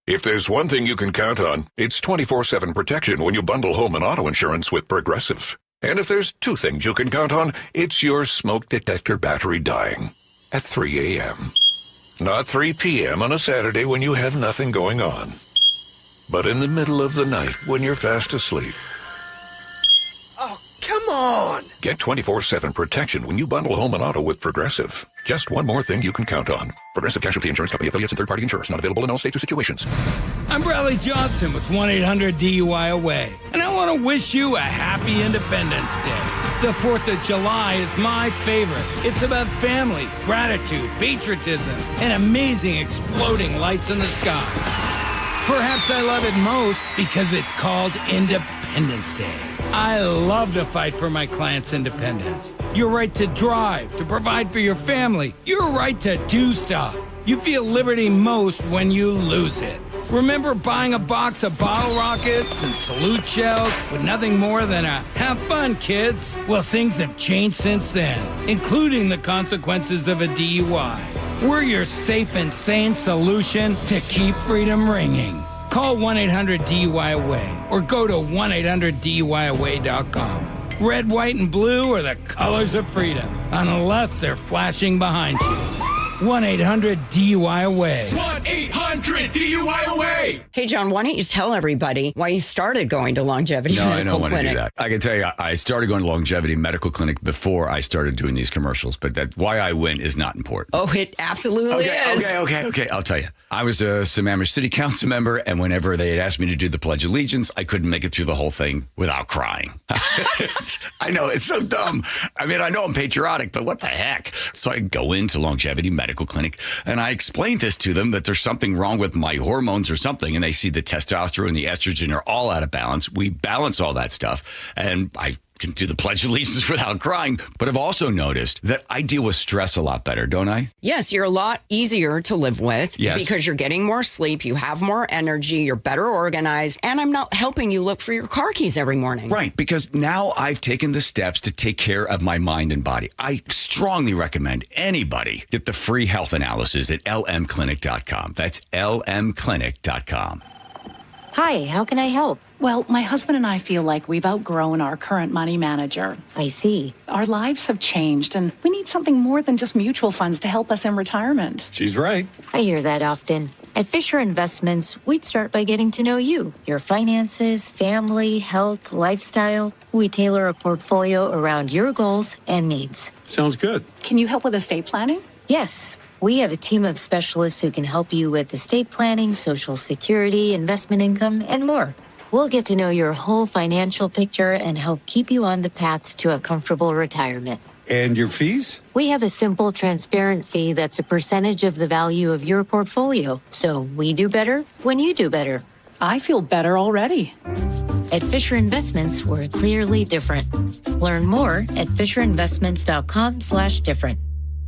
If there's one thing you can count on, it's 24/7 protection when you bundle home and auto insurance with Progressive. And if there's two things you can count on, it's your smoke detector battery dying at 3 a.m. Not 3 p.m. on a Saturday when you have nothing going on, but in the middle of the night when you're fast asleep. Oh, come on! Get 24/7 protection when you bundle home and auto with Progressive. Just one more thing you can count on. Progressive Casualty Insurance Company, affiliates, and third-party insurers. Not available in all states or situations. I'm Bradley Johnson with 1-800-DUI-AWAY, and I want to wish you a happy Independence Day. The 4th of July is my favorite. It's about family, gratitude, patriotism, and amazing exploding lights in the sky. Perhaps I love it most because it's called Independence Day. I love to fight for my clients' independence. Your right to drive, to provide for your family, your right to do stuff. You feel liberty most when you lose it. Remember buying a box of bottle rockets and salute shells with nothing more than a "have fun, kids"? Well, things have changed since then, including the consequences of a DUI. We're your safe and sane solution to keep freedom ringing. Call 1-800-DUI-AWAY or go to 1-800-DUI-AWAY.com. Red, white, and blue are the colors of freedom, unless they're flashing behind you. 1-800-DUI-AWAY. 1-800-DUI-AWAY. Hey, John, why don't you tell everybody why you started going to Longevity Medical Clinic? No, I don't want to do that. I can tell you, I started going to Longevity Medical Clinic before I started doing these commercials, but that why I went is not important. Oh, it absolutely is. Okay. I'll tell you. I was a Sammamish City Council member, and whenever they had asked me to do the Pledge of Allegiance, I couldn't make it through the whole thing without crying. I know, it's so dumb. I mean, I know I'm patriotic, but what the heck? So I go into Longevity Medical Clinic, and I explained this to them, that there's something wrong with my hormones or something, and they see the testosterone and the estrogen are all out of balance. We balance all that stuff, and I can do the Pledge of Allegiance without crying. But I've also noticed that I deal with stress a lot better, don't I? Yes, you're a lot easier to live with because you're getting more sleep, you have more energy, you're better organized, and I'm not helping you look for your car keys every morning. Right, because now I've taken the steps to take care of my mind and body. I strongly recommend anybody get the free health analysis at lmclinic.com. That's lmclinic.com. Hi, how can I help? Well, my husband and I feel like we've outgrown our current money manager. I see. Our lives have changed, and we need something more than just mutual funds to help us in retirement. She's right. I hear that often. At Fisher Investments, we'd start by getting to know you, your finances, family, health, lifestyle. We tailor a portfolio around your goals and needs. Sounds good. Can you help with estate planning? Yes. We have a team of specialists who can help you with estate planning, Social Security, investment income, and more. We'll get to know your whole financial picture and help keep you on the path to a comfortable retirement. And your fees? We have a simple, transparent fee that's a percentage of the value of your portfolio. So we do better when you do better. I feel better already. At Fisher Investments, we're clearly different. Learn more at FisherInvestments.com/different.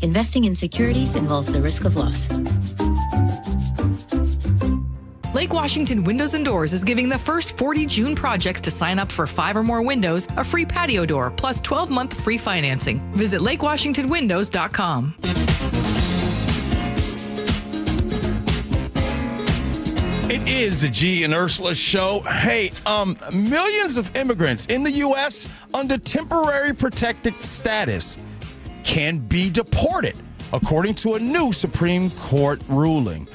Investing in securities involves the risk of loss. Lake Washington Windows and Doors is giving the first 40 June projects to sign up for 5 or more windows a free patio door plus 12-month free financing. Visit lakewashingtonwindows.com. It is the Gee and Ursula Show. Hey, millions of immigrants in the U.S. under temporary protected status can be deported, according to a new Supreme Court ruling.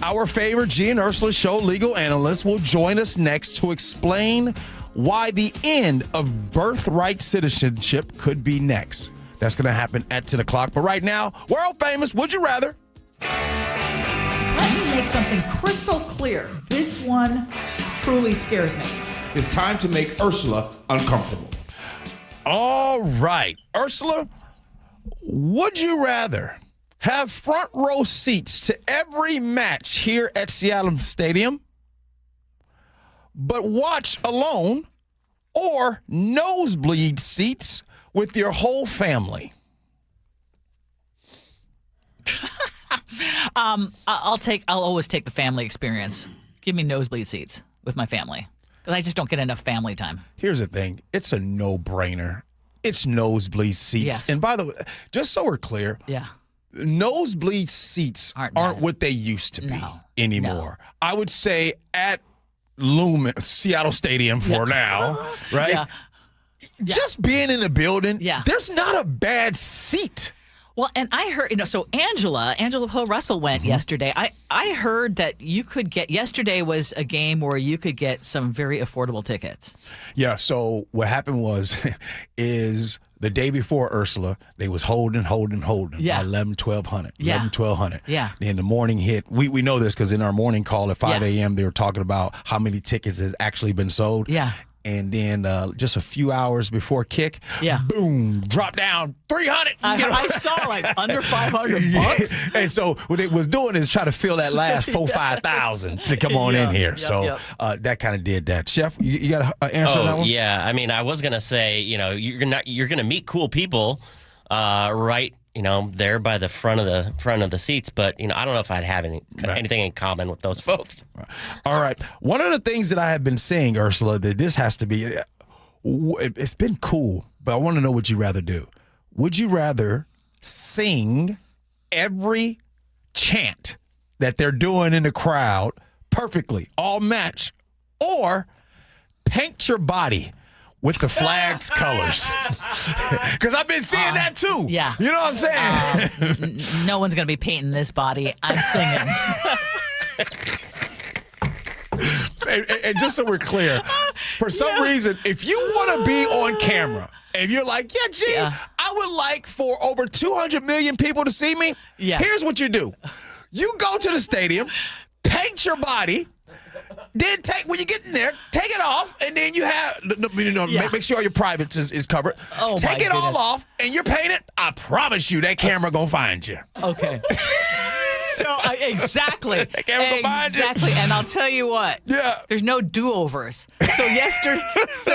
Our favorite Gee and Ursula Show legal analyst will join us next to explain why the end of birthright citizenship could be next. That's going to happen at 10 o'clock. But right now, world famous, would you rather? Let me make something crystal clear. This one truly scares me. It's time to make Ursula uncomfortable. All right. Ursula, would you rather have front row seats to every match here at Seattle Stadium, but watch alone, or nosebleed seats with your whole family? I'll always take the family experience. Give me nosebleed seats with my family, because I just don't get enough family time. Here's the thing. It's a no-brainer. It's nosebleed seats. Yes. And by the way, just so we're clear, nosebleed seats aren't what they used to be anymore. I would say at Seattle Stadium for now, right? Yeah. Just being in the building, there's not a bad seat. Well, and I heard, so Angela Hill Russell went yesterday. I heard that you could get, yesterday was a game where you could get some very affordable tickets. Yeah, so what happened is the day before Ursula, they was holding by 1,100. Yeah. Then the morning hit. We know this because in our morning call at 5 a.m., they were talking about how many tickets has actually been sold. Yeah. And then just a few hours before kick, boom, drop down 300. I saw under $500. And so what it was doing is try to fill that last 5,000 to come on in here. That kind of did that. Chef, you got an answer on that one? Yeah, I mean, I was gonna say, you're gonna meet cool people, right? There by the front of the seats, but I don't know if I'd have anything in common with those folks. All right. One of the things that I have been saying, Ursula, that this has to be, it's been cool, but I want to know what you'd rather do. Would you rather sing every chant that they're doing in the crowd perfectly, all match, or paint your body with the flag's colors? Because I've been seeing that too. Yeah. You know what I'm saying? No one's going to be painting this body. I'm singing. and just so we're clear, for some reason, if you want to be on camera, and you're like, I would like for over 200 million people to see me, here's what you do. You go to the stadium, paint your body, then when you get in there, take it off, and then you have, make sure all your privates is covered. Take it all off, and you're painted. I promise you, that camera gonna find you. Okay. So exactly, and I'll tell you what. Yeah. There's no do-overs. So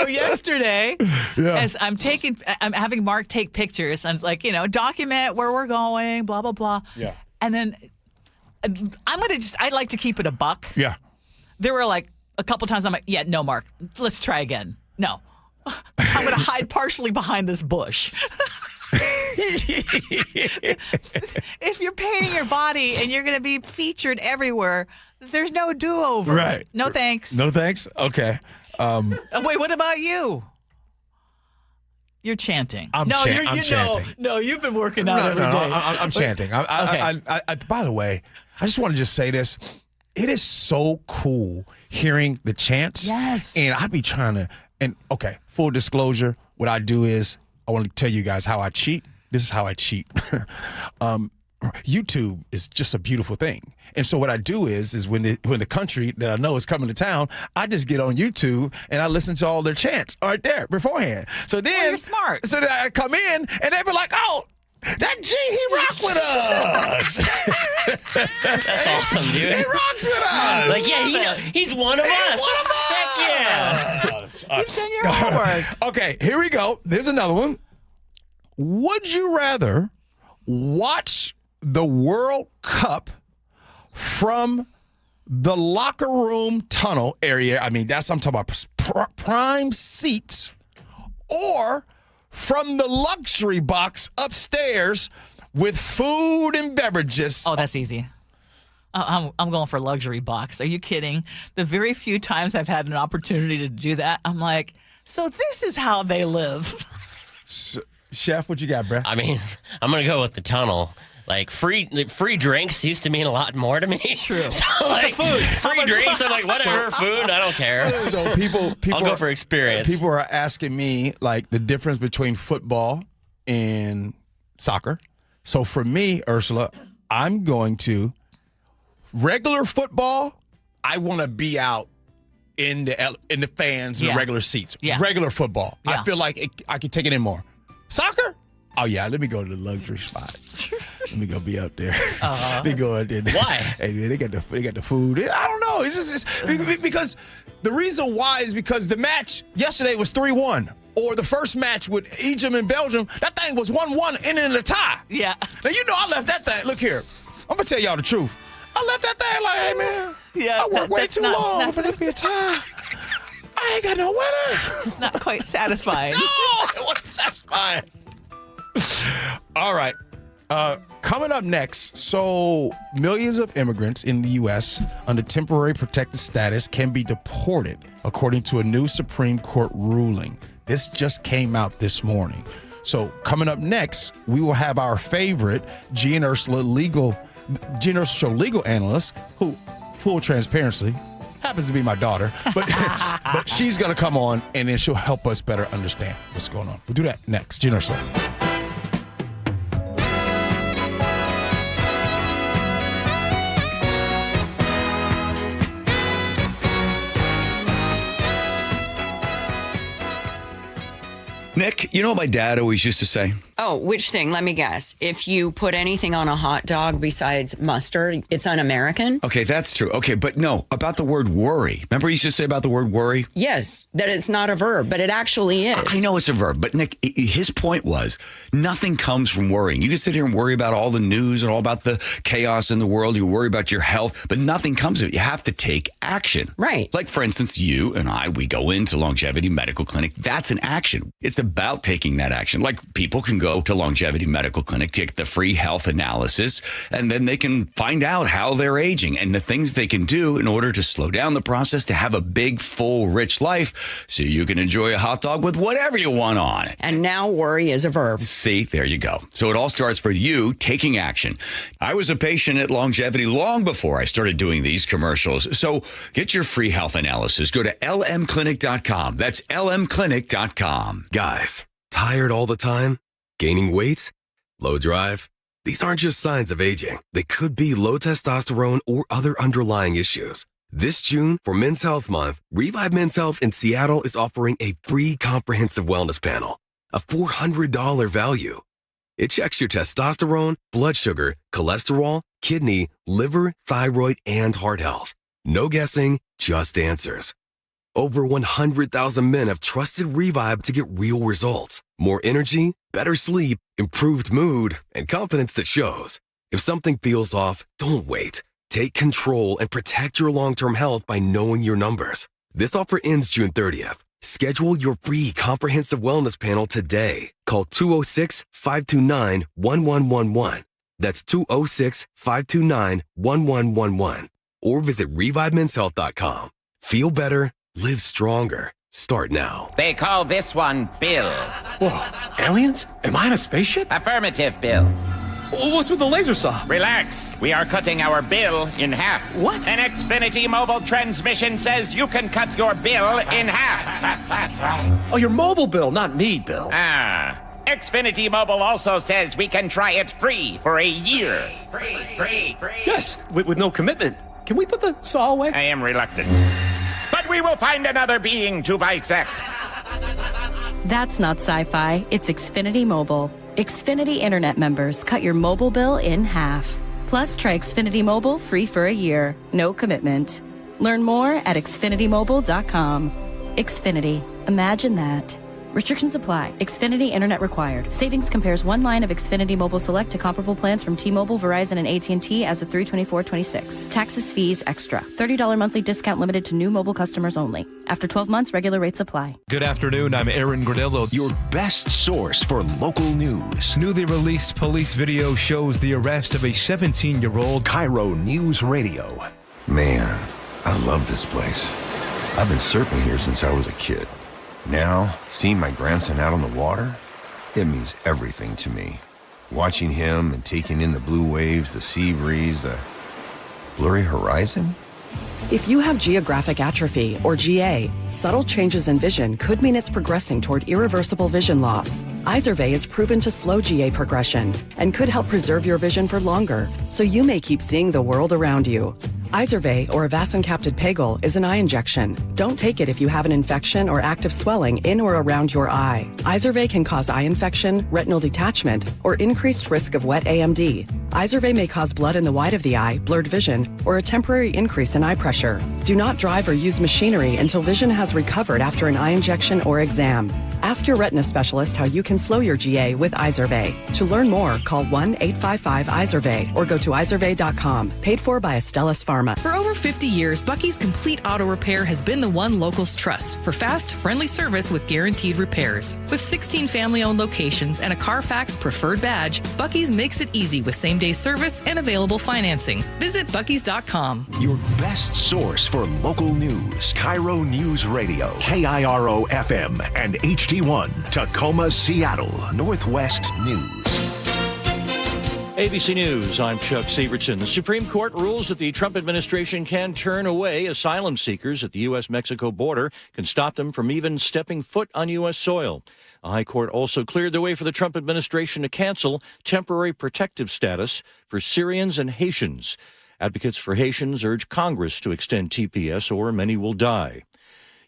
yesterday, as I'm having Mark take pictures. I'm like, document where we're going, blah blah blah. Yeah. And then I'd like to keep it a buck. Yeah. There were a couple times I'm like, no, Mark, let's try again. No. I'm going to hide partially behind this bush. If you're painting your body and you're going to be featured everywhere, there's no do-over. Right. No thanks. No thanks? Okay. Wait, what about you? You're chanting. I'm chanting. No, you've been working out every day. I'm chanting. By the way, I just want to just say this. It is so cool hearing the chants. Yes. And I'd be trying to, full disclosure, what I do is I want to tell you guys how I cheat. This is how I cheat. YouTube is just a beautiful thing. And so what I do is when the country that I know is coming to town, I just get on YouTube and I listen to all their chants right there beforehand. So then you're smart. So then I come in and they be like, oh, that G, he rock with us. That's awesome, dude. He rocks with us. He's one of us. One of us. Heck yeah. You've done your homework. Okay, here we go. There's another one. Would you rather watch the World Cup from the locker room tunnel area? I'm talking about prime seats, or from the luxury box upstairs with food and beverages? Oh, that's easy. I'm going for luxury box. Are you kidding? The very few times I've had an opportunity to do that, I'm like, so this is how they live. So, Chef, what you got, bro? I mean, I'm going to go with the tunnel. Free drinks used to mean a lot more to me. True. So, the food. Free drinks, I'm like, whatever, food, I don't care. So people I'll go for experience. People are asking me, the difference between football and soccer. So for me, Ursula, I'm going to regular football. I want to be out in the fans, in the regular seats. Yeah. Regular football. Yeah. I feel like I could take it in more. Soccer? Oh, yeah, let me go to the luxury spot. Let me go be up there. Let me go out there. Why? Hey, man, they got the food. I don't know. It's just because the reason why is because the match yesterday was 3-1. Or the first match with Egypt and Belgium, that thing was 1-1 ending in a tie. Yeah. Now, I left that thing. Look here. I'm going to tell y'all the truth. I left that thing hey, man. Yeah, I worked way too long for this to be a tie. I ain't got no winner. It's not quite satisfying. No, it wasn't satisfying. All right. Coming up next, so millions of immigrants in the U.S. under temporary protected status can be deported, according to a new Supreme Court ruling. This just came out this morning. So coming up next, we will have our favorite Gee Ursula Show legal analyst, who, full transparency, happens to be my daughter, but she's going to come on and then she'll help us better understand what's going on. We'll do that next. Gee Ursula. Nick, you know what my dad always used to say? Oh, which thing? Let me guess. If you put anything on a hot dog besides mustard, it's un-American? Okay, that's true. Okay, but no, about the word worry. Remember he used to say about the word worry? Yes, that it's not a verb, but it actually is. I know it's a verb, but Nick, his point was nothing comes from worrying. You can sit here and worry about all the news and all about the chaos in the world. You worry about your health, but nothing comes of it. You have to take action. Right. Like, for instance, you and I, we go into Longevity Medical Clinic. That's an action. It's about taking that action. Like, people can go to Longevity Medical Clinic, take the free health analysis, and then they can find out how they're aging and the things they can do in order to slow down the process to have a big, full, rich life so you can enjoy a hot dog with whatever you want on it. And now worry is a verb. See, there you go. So it all starts with you taking action. I was a patient at Longevity long before I started doing these commercials. So get your free health analysis. Go to lmclinic.com. That's lmclinic.com. Guys, tired all the time? Gaining weight? Low drive? These aren't just signs of aging. They could be low testosterone or other underlying issues. This June, for Men's Health Month, Revive Men's Health in Seattle is offering a free comprehensive wellness panel, a $400 value. It checks your testosterone, blood sugar, cholesterol, kidney, liver, thyroid, and heart health. No guessing, just answers. Over 100,000 men have trusted Revive to get real results. More energy, better sleep, improved mood, and confidence that shows. If something feels off, don't wait. Take control and protect your long-term health by knowing your numbers. This offer ends June 30th. Schedule your free comprehensive wellness panel today. Call 206-529-1111. That's 206-529-1111. Or visit ReviveMen'sHealth.com. Feel better. Live stronger. Start now. They call this one Bill. Whoa, aliens? Am I in a spaceship? Affirmative, Bill. What's with the laser saw? Relax. We are cutting our bill in half. What? An Xfinity mobile transmission says you can cut your bill in half. Oh, your mobile bill, not me, Bill. Xfinity Mobile also says we can try it free for a year. Free. Yes, with no commitment. Can we put the saw away? I am reluctant. But we will find another being to bisect. That's not sci-fi. It's Xfinity Mobile. Xfinity Internet members cut your mobile bill in half. Plus, try Xfinity Mobile free for a year. No commitment. Learn more at xfinitymobile.com. Xfinity. Imagine that. Restrictions apply. Xfinity Internet required. Savings compares one line of Xfinity Mobile Select to comparable plans from T-Mobile, Verizon, and AT&T as of 3/24/26. Taxes, fees, extra. $30 monthly discount limited to new mobile customers only. After 12 months, regular rates apply. Good afternoon. I'm Aaron Granillo. Your best source for local news. Newly released police video shows the arrest of a 17-year-old. KIRO Newsradio. Man, I love this place. I've been surfing here since I was a kid. Now, seeing my grandson out on the water, it means everything to me. Watching him and taking in the blue waves, the sea breeze, the blurry horizon. If you have geographic atrophy, or GA, subtle changes in vision could mean it's progressing toward irreversible vision loss. Izervay is proven to slow GA progression and could help preserve your vision for longer, so you may keep seeing the world around you. Izervay, or avacincaptad pegol, is an eye injection. Don't take it if you have an infection or active swelling in or around your eye. Izervay can cause eye infection, retinal detachment, or increased risk of wet AMD. Izervay may cause blood in the white of the eye, blurred vision, or a temporary increase in eye pressure. Do not drive or use machinery until vision has recovered after an eye injection or exam. Ask your retina specialist how you can slow your GA with Izervay. To learn more, call 1-855-IZERVAY or go to izervay.com. Paid for by Astellas Pharma. For over 50 years, Bucky's Complete Auto Repair has been the one locals trust for fast, friendly service with guaranteed repairs. With 16 family-owned locations and a Carfax preferred badge, Bucky's makes it easy with same-day service and available financing. Visit buckys.com. Your best source for local news. KIRO News Radio, KIRO FM and HD1, Tacoma, Seattle, Northwest News. ABC News, I'm Chuck Severson. The Supreme Court rules that the Trump administration can turn away asylum seekers at the U.S.-Mexico border, can stop them from even stepping foot on U.S. soil. The High Court also cleared the way for the Trump administration to cancel temporary protective status for Syrians and Haitians. Advocates for Haitians urge Congress to extend TPS or many will die.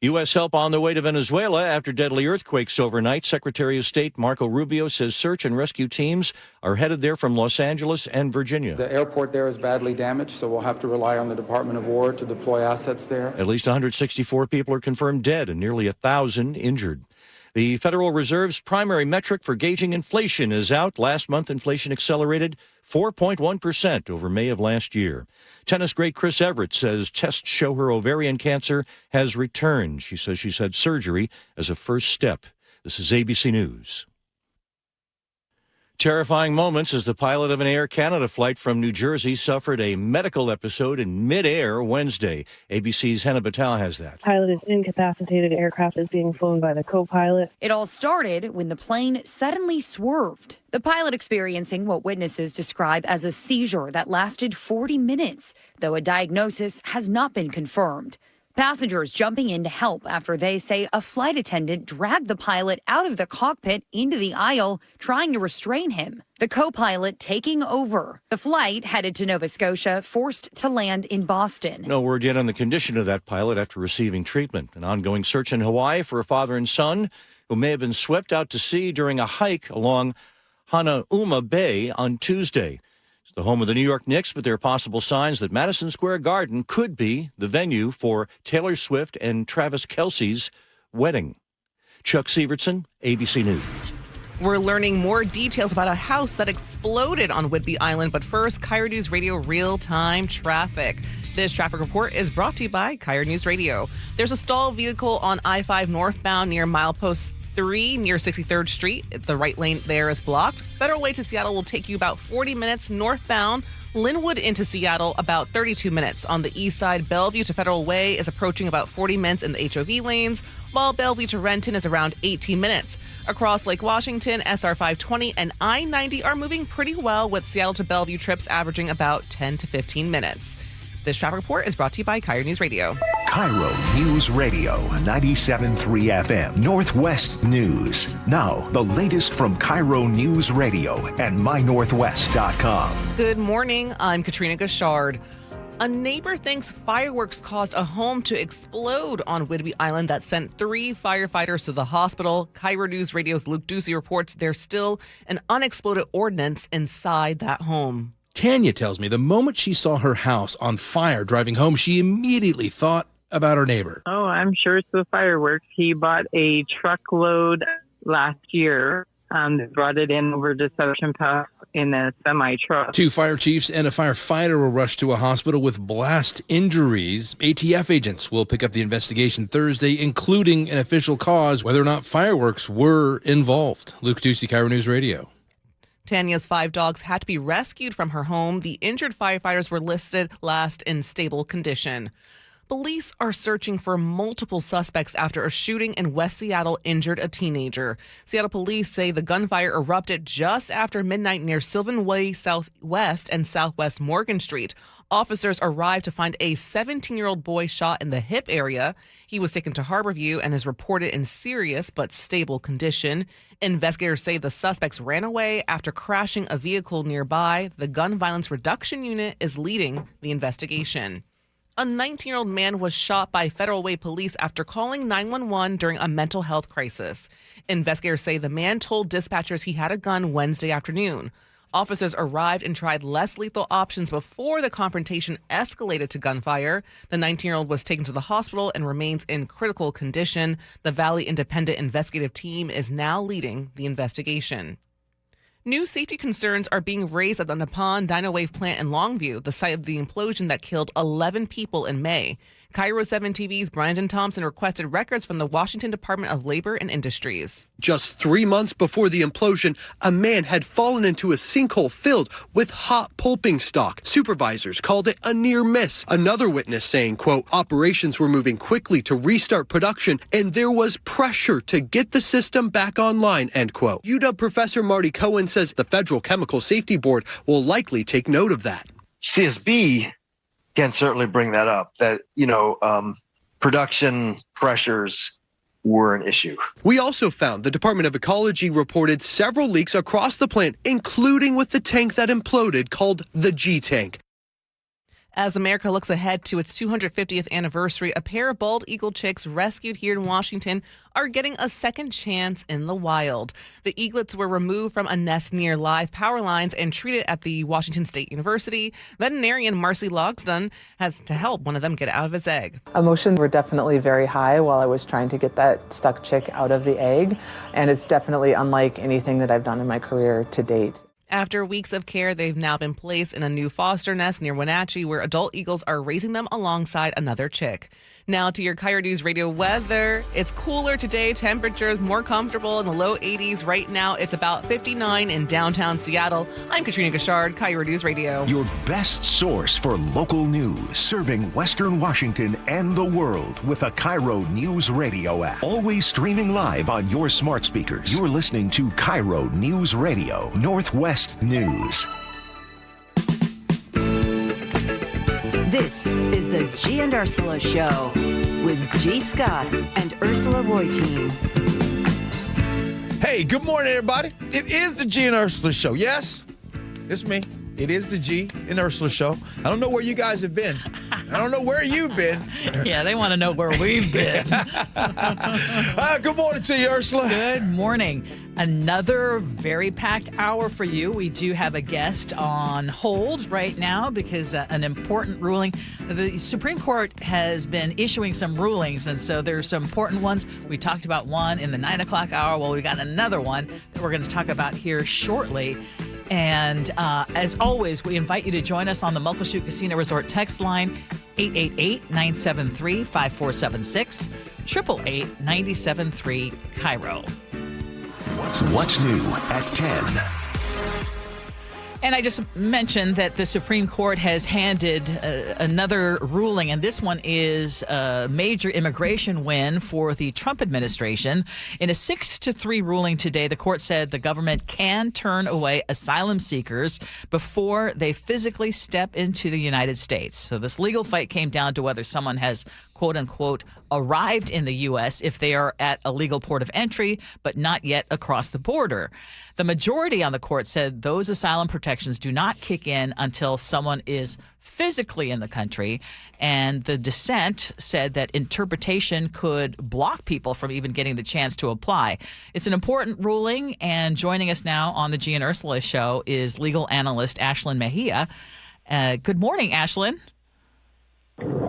U.S. help on the way to Venezuela after deadly earthquakes overnight. Secretary of State Marco Rubio says search and rescue teams are headed there from Los Angeles and Virginia. The airport there is badly damaged, so we'll have to rely on the Department of War to deploy assets there. At least 164 people are confirmed dead and nearly 1,000 injured. The Federal Reserve's primary metric for gauging inflation is out. Last month, inflation accelerated 4.1% over May of last year. Tennis great Chris Evert says tests show her ovarian cancer has returned. She says she's had surgery as a first step. This is ABC News. Terrifying moments as the pilot of an Air Canada flight from New Jersey suffered a medical episode in midair Wednesday. ABC's Hannah Batal has that. Pilot is incapacitated. Aircraft is being flown by the co-pilot. It all started when the plane suddenly swerved. The pilot experiencing what witnesses describe as a seizure that lasted 40 minutes, though a diagnosis has not been confirmed. Passengers jumping in to help after they say a flight attendant dragged the pilot out of the cockpit into the aisle, trying to restrain him. The co-pilot taking over. The flight, headed to Nova Scotia, forced to land in Boston. No word yet on the condition of that pilot after receiving treatment. An ongoing search in Hawaii for a father and son who may have been swept out to sea during a hike along Hanauma Bay on Tuesday. It's the home of the New York Knicks, but there are possible signs that Madison Square Garden could be the venue for Taylor Swift and Travis Kelce's wedding. Chuck Severson, ABC News. We're learning more details about a house that exploded on Whidbey Island, but first, KIRO News Radio real-time traffic. This traffic report is brought to you by KIRO News Radio. There's a stalled vehicle on I-5 northbound near milepost 3 near 63rd Street. The right lane there is blocked. Federal Way to Seattle will take you about 40 minutes northbound. Linwood into Seattle, about 32 minutes. On the east side, Bellevue to Federal Way is approaching about 40 minutes in the HOV lanes, while Bellevue to Renton is around 18 minutes. Across Lake Washington, SR 520 and I-90 are moving pretty well, with Seattle to Bellevue trips averaging about 10 to 15 minutes. This traffic report is brought to you by KIRO News Radio. KIRO News Radio, 97.3 FM, Northwest News. Now, the latest from KIRO News Radio and mynorthwest.com. Good morning. I'm Katrina Gashard. A neighbor thinks fireworks caused a home to explode on Whidbey Island that sent 3 firefighters to the hospital. KIRO News Radio's Luke Ducey reports there's still an unexploded ordnance inside that home. Tanya tells me the moment she saw her house on fire driving home, she immediately thought about her neighbor. Oh, I'm sure it's the fireworks. He bought a truckload last year, brought it in over to Ocean Pass in a semi-truck. 2 fire chiefs and a firefighter were rushed to a hospital with blast injuries. ATF agents will pick up the investigation Thursday, including an official cause, whether or not fireworks were involved. Luke Ducey, KIRO News Radio. Tanya's 5 dogs had to be rescued from her home. The injured firefighters were listed last in stable condition. Police are searching for multiple suspects after a shooting in West Seattle injured a teenager. Seattle police say the gunfire erupted just after midnight near Sylvan Way Southwest and Southwest Morgan Street. Officers arrived to find a 17-year-old boy shot in the hip area. He was taken to Harborview and is reported in serious but stable condition. Investigators say the suspects ran away after crashing a vehicle nearby. The Gun Violence Reduction Unit is leading the investigation. A 19-year-old man was shot by Federal Way police after calling 911 during a mental health crisis. Investigators say the man told dispatchers he had a gun Wednesday afternoon. Officers arrived and tried less lethal options before the confrontation escalated to gunfire. The 19-year-old was taken to the hospital and remains in critical condition. The Valley Independent Investigative Team is now leading the investigation. New safety concerns are being raised at the Nippon Dynawave plant in Longview, the site of the implosion that killed 11 people in May. KIRO 7 TV's Brandon Thompson requested records from the Washington Department of Labor and Industries. Just 3 months before the implosion, a man had fallen into a sinkhole filled with hot pulping stock. Supervisors called it a near miss. Another witness saying, quote, operations were moving quickly to restart production and there was pressure to get the system back online, end quote. UW professor Marty Cohen says the Federal Chemical Safety Board will likely take note of that. CSB can certainly bring that up, that, production pressures were an issue. We also found the Department of Ecology reported several leaks across the plant, including with the tank that imploded called the G tank. As America looks ahead to its 250th anniversary, a pair of bald eagle chicks rescued here in Washington are getting a second chance in the wild. The eaglets were removed from a nest near live power lines and treated at the Washington State University. Veterinarian Marcy Logsdon has to help one of them get out of its egg. Emotions were definitely very high while I was trying to get that stuck chick out of the egg, and it's definitely unlike anything that I've done in my career to date. After weeks of care, they've now been placed in a new foster nest near Wenatchee, where adult eagles are raising them alongside another chick. Now to your KIRO News Radio weather. It's cooler today. Temperatures more comfortable in the low 80s. Right now, it's about 59 in downtown Seattle. I'm Katrina Gashard, KIRO News Radio. Your best source for local news, serving Western Washington and the world with a KIRO Newsradio app. Always streaming live on your smart speakers. You're listening to KIRO Newsradio, Northwest News. This is the Gee and Ursula Show with G. Scott and Ursula Reutin. Hey, good morning, everybody. It is the Gee and Ursula Show. Yes, it's me. It is the Gee and Ursula Show. I don't know where you guys have been. I don't know where you've been. Yeah, they want to know where we've been. Good morning to you, Ursula. Good morning. Another very packed hour for you. We do have a guest on hold right now because an important ruling. The Supreme Court has been issuing some rulings, and so there's some important ones. We talked about one in the 9 o'clock hour. Well, we got another one that we're going to talk about here shortly. And as always, we invite you to join us on the Muckleshoot Casino Resort text line, 888-973-5476, 888-973-KIRO. What's new at 10? And I just mentioned that the Supreme Court has handed another ruling, and this one is a major immigration win for the Trump administration. In a 6-3 ruling today, the court said the government can turn away asylum seekers before they physically step into the United States. So this legal fight came down to whether someone has, quote unquote, arrived in the U.S. if they are at a legal port of entry, but not yet across the border. The majority on the court said those asylum protections do not kick in until someone is physically in the country. And the dissent said that interpretation could block people from even getting the chance to apply. It's an important ruling. And joining us now on the Gee and Ursula Show is legal analyst Ashlyn Mejia. Good morning, Ashlyn.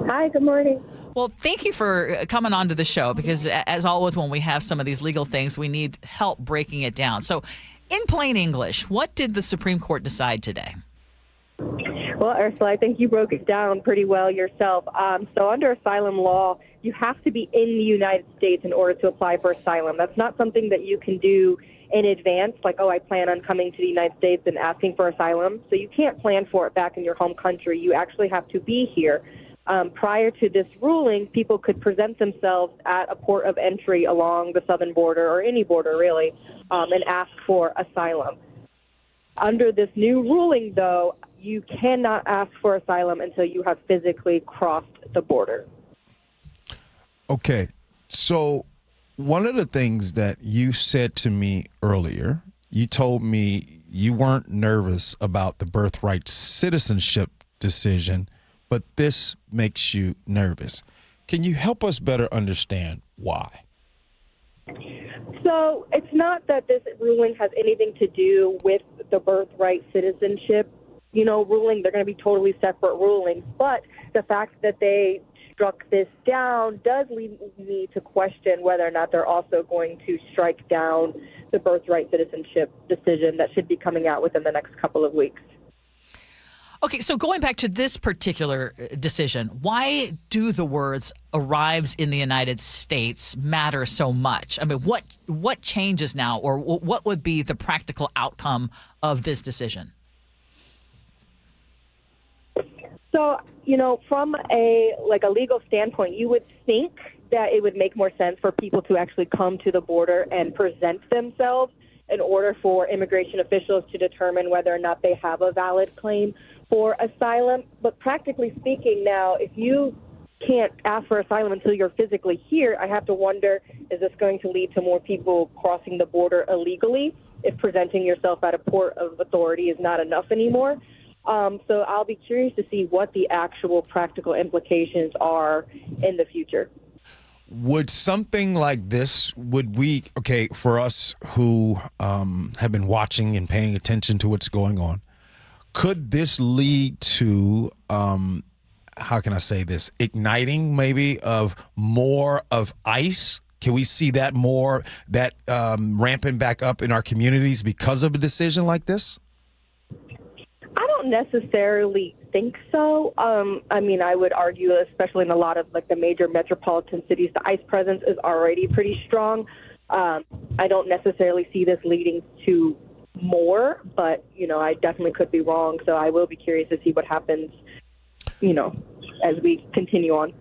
Hi, good morning. Well, thank you for coming on to the show because, as always, when we have some of these legal things, we need help breaking it down. So, in plain English, what did the Supreme Court decide today? Well, Ursula, I think you broke it down pretty well yourself. So under asylum law, you have to be in the United States in order to apply for asylum. That's not something that you can do in advance, like, oh, I plan on coming to the United States and asking for asylum. So you can't plan for it back in your home country. You actually have to be here. Prior to this ruling, people could present themselves at a port of entry along the southern border, or any border really, and ask for asylum. Under this new ruling, though, you cannot ask for asylum until you have physically crossed the border. Okay, so one of the things that you said to me earlier, you told me you weren't nervous about the birthright citizenship decision, but this makes you nervous. Can you help us better understand why? So it's not that this ruling has anything to do with the birthright citizenship, ruling. They're going to be totally separate rulings. But the fact that they struck this down does lead me to question whether or not they're also going to strike down the birthright citizenship decision that should be coming out within the next couple of weeks. Okay, so going back to this particular decision, why do the words "arrives in the United States" matter so much? I mean, what changes now, or what would be the practical outcome of this decision? So, from a legal standpoint, you would think that it would make more sense for people to actually come to the border and present themselves in order for immigration officials to determine whether or not they have a valid claim for asylum. But practically speaking now, if you can't ask for asylum until you're physically here, I have to wonder, is this going to lead to more people crossing the border illegally if presenting yourself at a port of authority is not enough anymore? So I'll be curious to see what the actual practical implications are in the future. Would something like this, for us who have been watching and paying attention to what's going on, could this lead to, how can I say this, igniting maybe of more of ICE? Can we see that ramping back up in our communities because of a decision like this? I don't necessarily think so. I would argue, especially in a lot of the major metropolitan cities, the ICE presence is already pretty strong. I don't necessarily see this leading to more, but I definitely could be wrong. So I will be curious to see what happens, as we continue on.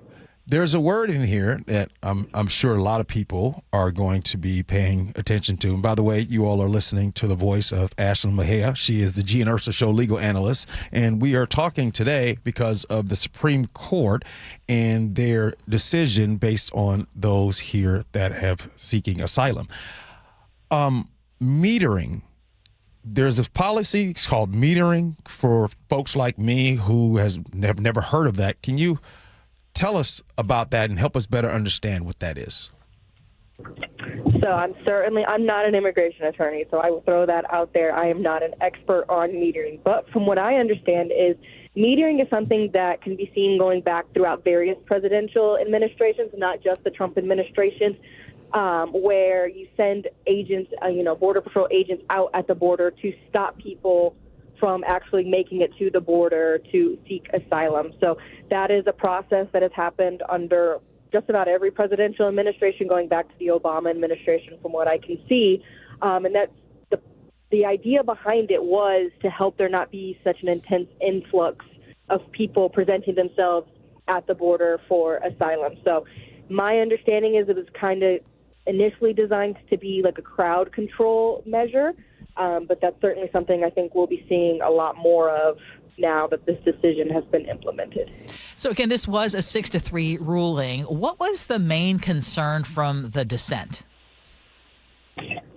There's a word in here that I'm sure a lot of people are going to be paying attention to. And by the way, you all are listening to the voice of Ashlyn Mejia. She is the Gee and Ursula Show legal analyst. And we are talking today because of the Supreme Court and their decision based on those here that have seeking asylum. Metering. There's a policy, it's called metering, for folks like me who have never heard of that. Can you tell us about that and help us better understand what that is? So I'm not an immigration attorney, so I will throw that out there. I am not an expert on metering. But from what I understand is metering is something that can be seen going back throughout various presidential administrations, not just the Trump administration, where you send agents, Border Patrol agents out at the border to stop people from actually making it to the border to seek asylum. So that is a process that has happened under just about every presidential administration going back to the Obama administration, from what I can see. And that's the idea behind it was to help there not be such an intense influx of people presenting themselves at the border for asylum. So my understanding is it was kind of initially designed to be like a crowd control measure. But that's certainly something I think we'll be seeing a lot more of now that this decision has been implemented. So again, this was a 6-3 ruling. What was the main concern from the dissent?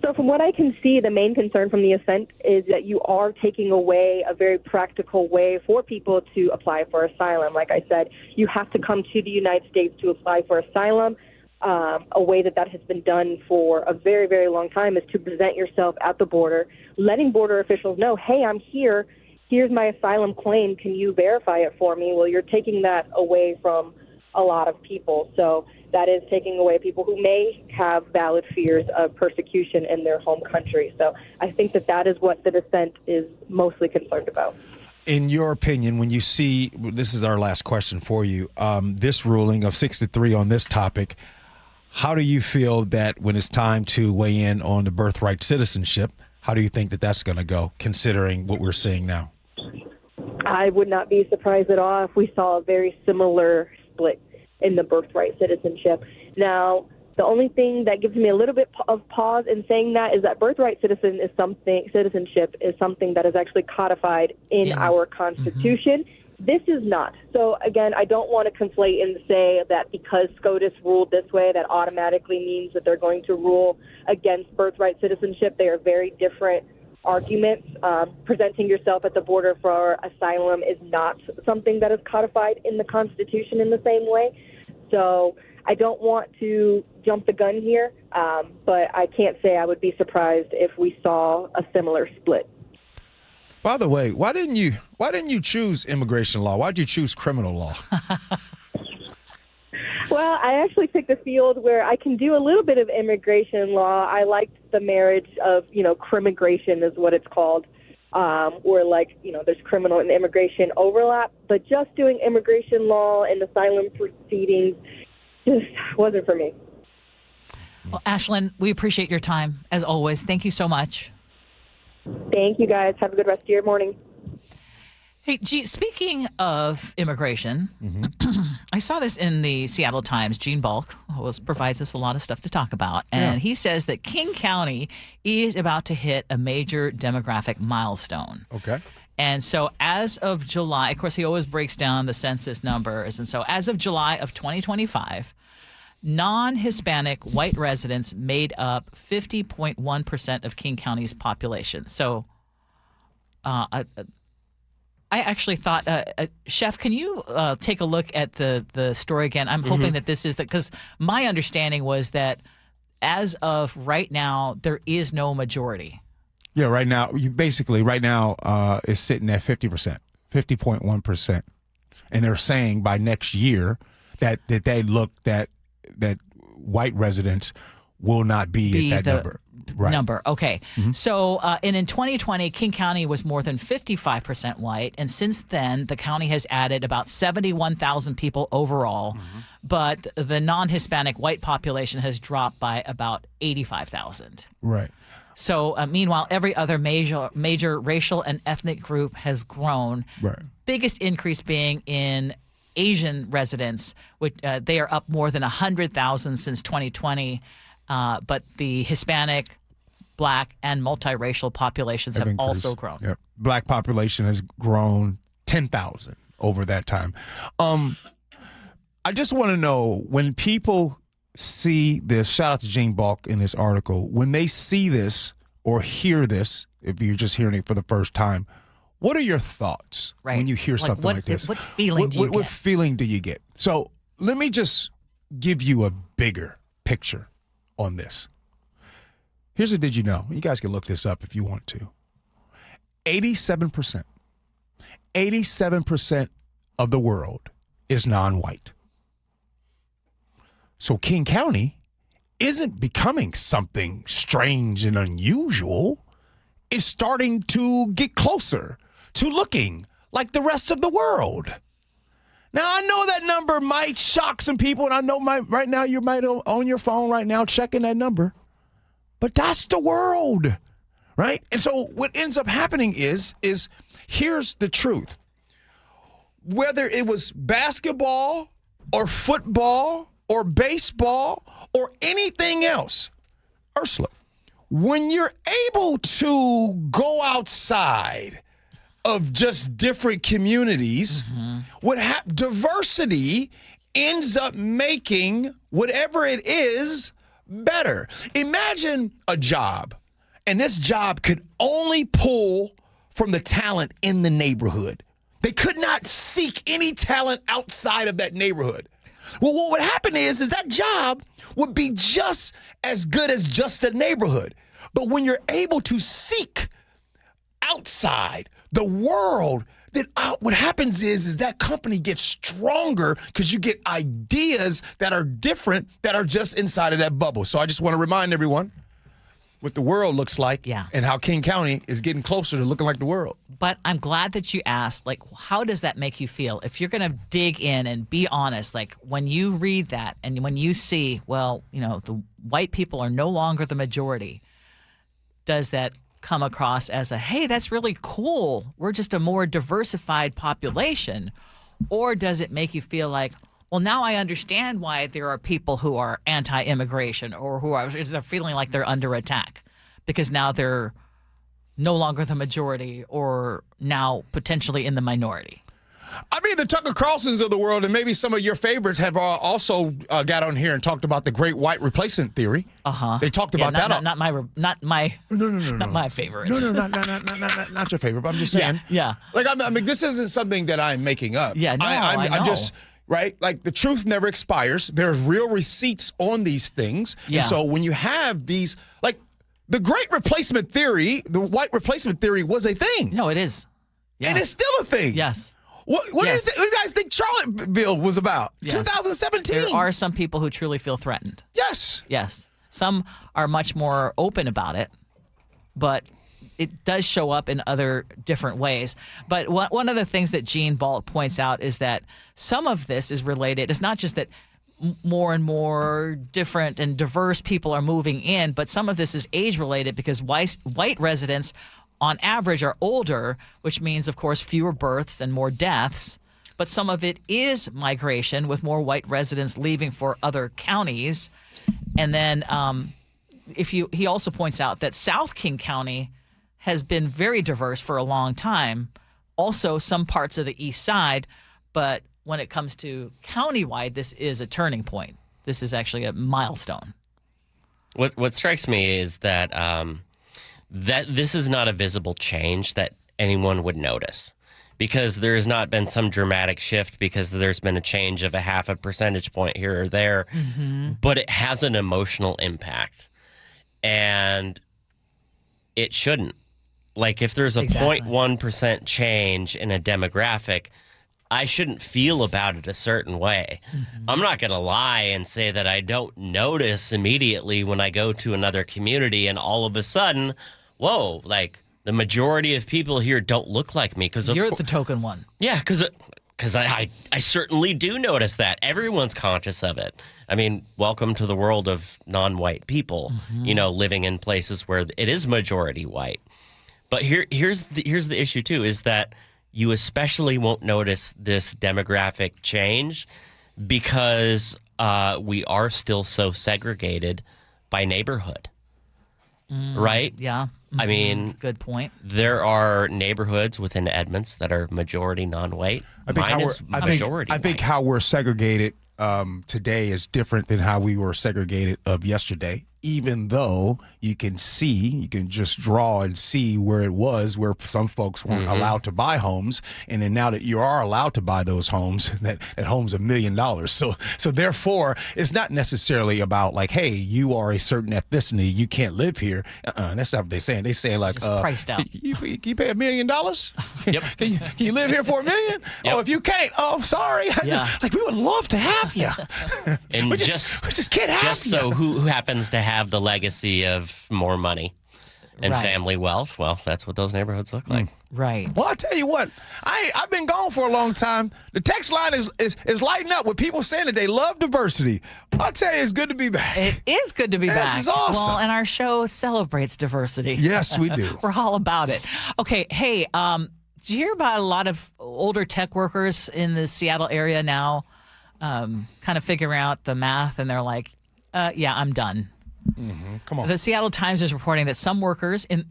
So from what I can see, the main concern from the dissent is that you are taking away a very practical way for people to apply for asylum. Like I said, you have to come to the United States to apply for asylum. A way that has been done for a very, very long time is to present yourself at the border, letting border officials know, hey, I'm here. Here's my asylum claim. Can you verify it for me? Well, you're taking that away from a lot of people. So that is taking away people who may have valid fears of persecution in their home country. So I think that is what the dissent is mostly concerned about. In your opinion, when you see, this is our last question for you, this ruling of 6-3 on this topic, how do you feel that when it's time to weigh in on the birthright citizenship, how do you think that that's going to go, considering what we're seeing now? I would not be surprised at all if we saw a very similar split in the birthright citizenship. Now, the only thing that gives me a little bit of pause in saying that is that birthright citizenship is something that is actually codified in our Constitution. Mm-hmm. This is not. So, again, I don't want to conflate and say that because SCOTUS ruled this way, that automatically means that they're going to rule against birthright citizenship. They are very different arguments. Presenting yourself at the border for asylum is not something that is codified in the Constitution in the same way. So I don't want to jump the gun here, but I can't say I would be surprised if we saw a similar split. By the way, why didn't you choose immigration law? Why did you choose criminal law? Well, I actually picked a field where I can do a little bit of immigration law. I liked the marriage of, crimmigration is what it's called, where there's criminal and immigration overlap. But just doing immigration law and asylum proceedings just wasn't for me. Well, Ashlyn, we appreciate your time, as always. Thank you so much. Thank you, guys. Have a good rest of your morning. Hey, Gee, speaking of immigration, I saw this in the Seattle Times. Gene Bulk provides us a lot of stuff to talk about. And he says that King County is about to hit a major demographic milestone. Okay. And so as of July, of course, he always breaks down the census numbers. And so as of July of 2025, non-Hispanic white residents made up 50.1% of King County's population. So I actually thought, Chef, can you take a look at the story again? I'm hoping that this is because my understanding was that as of right now, there is no majority. Yeah, right now, it's sitting at 50%, 50.1%. And they're saying by next year that they look that white residents will not be at that number. Right. Number. Okay. So in 2020, King County was more than 55% white. And since then, the county has added about 71,000 people overall. But the non-Hispanic white population has dropped by about 85,000. Right. So meanwhile, every other major racial and ethnic group has grown. Right. Biggest increase being in Asian residents, which they are up more than 100,000 since 2020. But the Hispanic, Black, and multiracial populations have also grown. Yep. Black population has grown 10,000 over that time. I just want to know, when people see this, shout out to Gene Bulk in this article, when they see this or hear this, if you're just hearing it for the first time, what are your thoughts when you hear something like this? What feeling do you get? What feeling do you get? So let me just give you a bigger picture on this. Here's a did you know. You guys can look this up if you want to. 87% of the world is non-white. So King County isn't becoming something strange and unusual. It's starting to get closer to looking like the rest of the world. Now, I know that number might shock some people, and I know right now you might on your phone right now checking that number. But that's the world, right? And so what ends up happening is here's the truth. Whether it was basketball or football or baseball or anything else, Ursula, when you're able to go outside of just different communities, diversity ends up making whatever it is better. Imagine a job, and this job could only pull from the talent in the neighborhood. They could not seek any talent outside of that neighborhood. Well, what would happen is that job would be just as good as just a neighborhood. But when you're able to seek outside the world, then what happens is that company gets stronger because you get ideas that are different, that are just inside of that bubble. So I just want to remind everyone what the world looks like and how King County is getting closer to looking like the world. But I'm glad that you asked, how does that make you feel? If you're going to dig in and be honest, when you read that and when you see, the white people are no longer the majority, does that come across as hey, that's really cool, we're just a more diversified population? Or does it make you feel like, well, now I understand why there are people who are anti-immigration or they're feeling like they're under attack because now they're no longer the majority or now potentially in the minority? I mean, the Tucker Carlsons of the world and maybe some of your favorites have also got on here and talked about the great white replacement theory. They talked about that. Not my favorite. Not your favorite. But I'm just saying. Yeah. I mean, this isn't something that I'm making up. Yeah. No, I know. I'm just right? Like the truth never expires. There's real receipts on these things. Yeah. And so when you have these, like the great replacement theory, the white replacement theory was a thing. No, it is. Yes. And it's still a thing. Yes. What do you guys think Charlottesville was about? Yes. 2017. There are some people who truly feel threatened. Yes. Yes. Some are much more open about it, but it does show up in other different ways. But one of the things that Gene Balk points out is that some of this is related. It's not just that more and more different and diverse people are moving in, but some of this is age related because white residents on average are older, which means, of course, fewer births and more deaths. But some of it is migration with more white residents leaving for other counties. And then he also points out that South King County has been very diverse for a long time. Also, some parts of the east side. But when it comes to countywide, this is a turning point. This is actually a milestone. What strikes me is that that this is not a visible change that anyone would notice, because there has not been some dramatic shift because there's been a change of a 0.5 percentage point here or there, but it has an emotional impact, and it shouldn't. Like if there's a 0.1% change in a demographic, I shouldn't feel about it a certain way. I'm not going to lie and say that I don't notice immediately when I go to another community and all of a sudden, whoa, like the majority of people here don't look like me. Because you're the token one. Yeah, because I certainly do notice that. Everyone's conscious of it. I mean, welcome to the world of non-white people, living in places where it is majority white. But here's the issue, too, is that you especially won't notice this demographic change because we are still so segregated by neighborhood, right? Yeah. I mean, good point. There are neighborhoods within Edmonds that are majority non-white. I think how we're segregated today is different than how we were segregated of yesterday. Even though you can just draw and see where it was, where some folks weren't allowed to buy homes, and then now that you are allowed to buy those homes, that home's $1 million. So therefore, it's not necessarily about like, hey, you are a certain ethnicity, you can't live here. That's not what they're saying. They say like, priced out. You pay $1 million? Yep. Can you live here for $1 million? Yep. Oh, if you can't, oh, sorry. Like we would love to have you. And we just can't have just you. So who happens to have the legacy of more money and family wealth? Well, that's what those neighborhoods look like. Right. Well, I'll tell you what, I've been gone for a long time. The text line is lighting up with people saying that they love diversity. I'll tell you, it's good to be back. It is good to be back. This is awesome. Well, and our show celebrates diversity. Yes, we do. We're all about it. Okay, hey, did you hear about a lot of older tech workers in the Seattle area now kind of figuring out the math, and they're like, yeah, I'm done. Come on. The Seattle Times is reporting that some workers and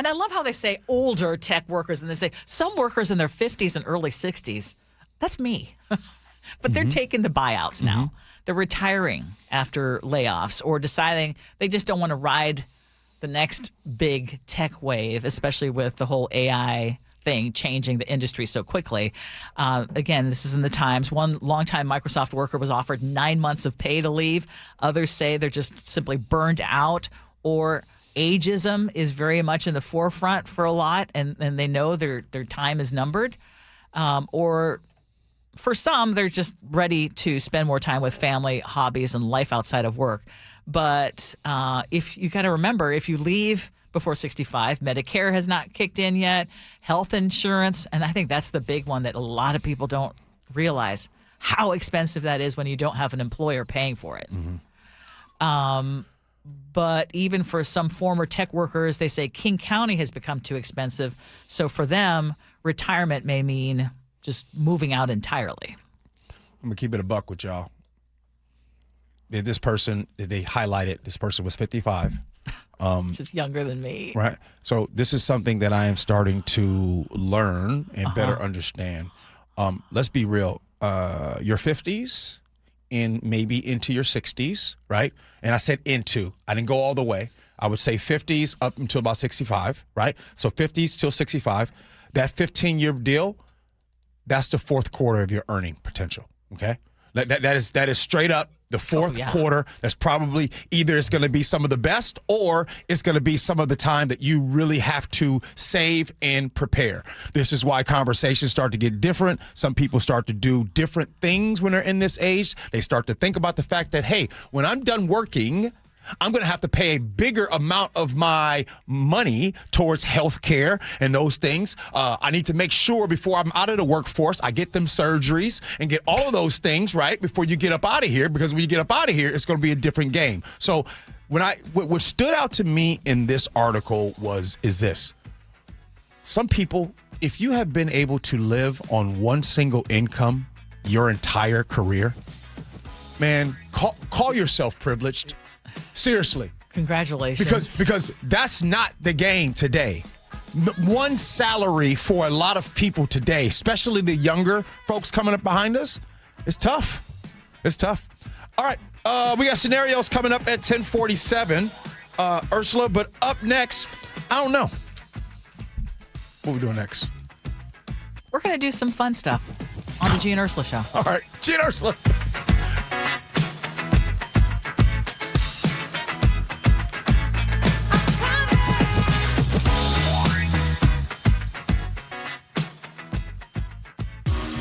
I love how they say older tech workers, and they say some workers in their 50s and early 60s. That's me. But they're taking the buyouts now. They're retiring after layoffs or deciding they just don't want to ride the next big tech wave, especially with the whole AI thing changing the industry so quickly. Again, this is in the Times. One longtime Microsoft worker was offered 9 months of pay to leave. Others say they're just simply burned out, or ageism is very much in the forefront for a lot, and they know their time is numbered. Or for some, they're just ready to spend more time with family, hobbies, and life outside of work. But if you got to remember, if you leave before 65, Medicare has not kicked in yet, health insurance, and I think that's the big one that a lot of people don't realize how expensive that is when you don't have an employer paying for it. But even for some former tech workers, they say King County has become too expensive. So for them, retirement may mean just moving out entirely. I'm going to keep it a buck with y'all. This person, they highlighted, this person was 55. Just younger than me. Right. So this is something that I am starting to learn and better understand. Let's be real. Your 50s and maybe into your 60s, right? And I said into. I didn't go all the way. I would say 50s up until about 65, right? So 50s till 65. That 15-year deal, that's the fourth quarter of your earning potential. Okay? That is straight up the fourth quarter. That's probably either it's going to be some of the best or it's going to be some of the time that you really have to save and prepare. This is why conversations start to get different. Some people start to do different things when they're in this age. They start to think about the fact that, hey, when I'm done working, I'm going to have to pay a bigger amount of my money towards health care and those things. I need to make sure before I'm out of the workforce, I get them surgeries and get all of those things right before you get up out of here, because when you get up out of here, it's going to be a different game. So what stood out to me in this article is this. Some people, if you have been able to live on one single income your entire career, man, call yourself privileged. Seriously. Congratulations. Because that's not the game today. One salary for a lot of people today, especially the younger folks coming up behind us, it's tough. It's tough. All right. We got scenarios coming up at 10:47, Ursula. But up next, I don't know. What are we doing next? We're going to do some fun stuff on the Gee and Ursula Show. All right. Gee and Ursula.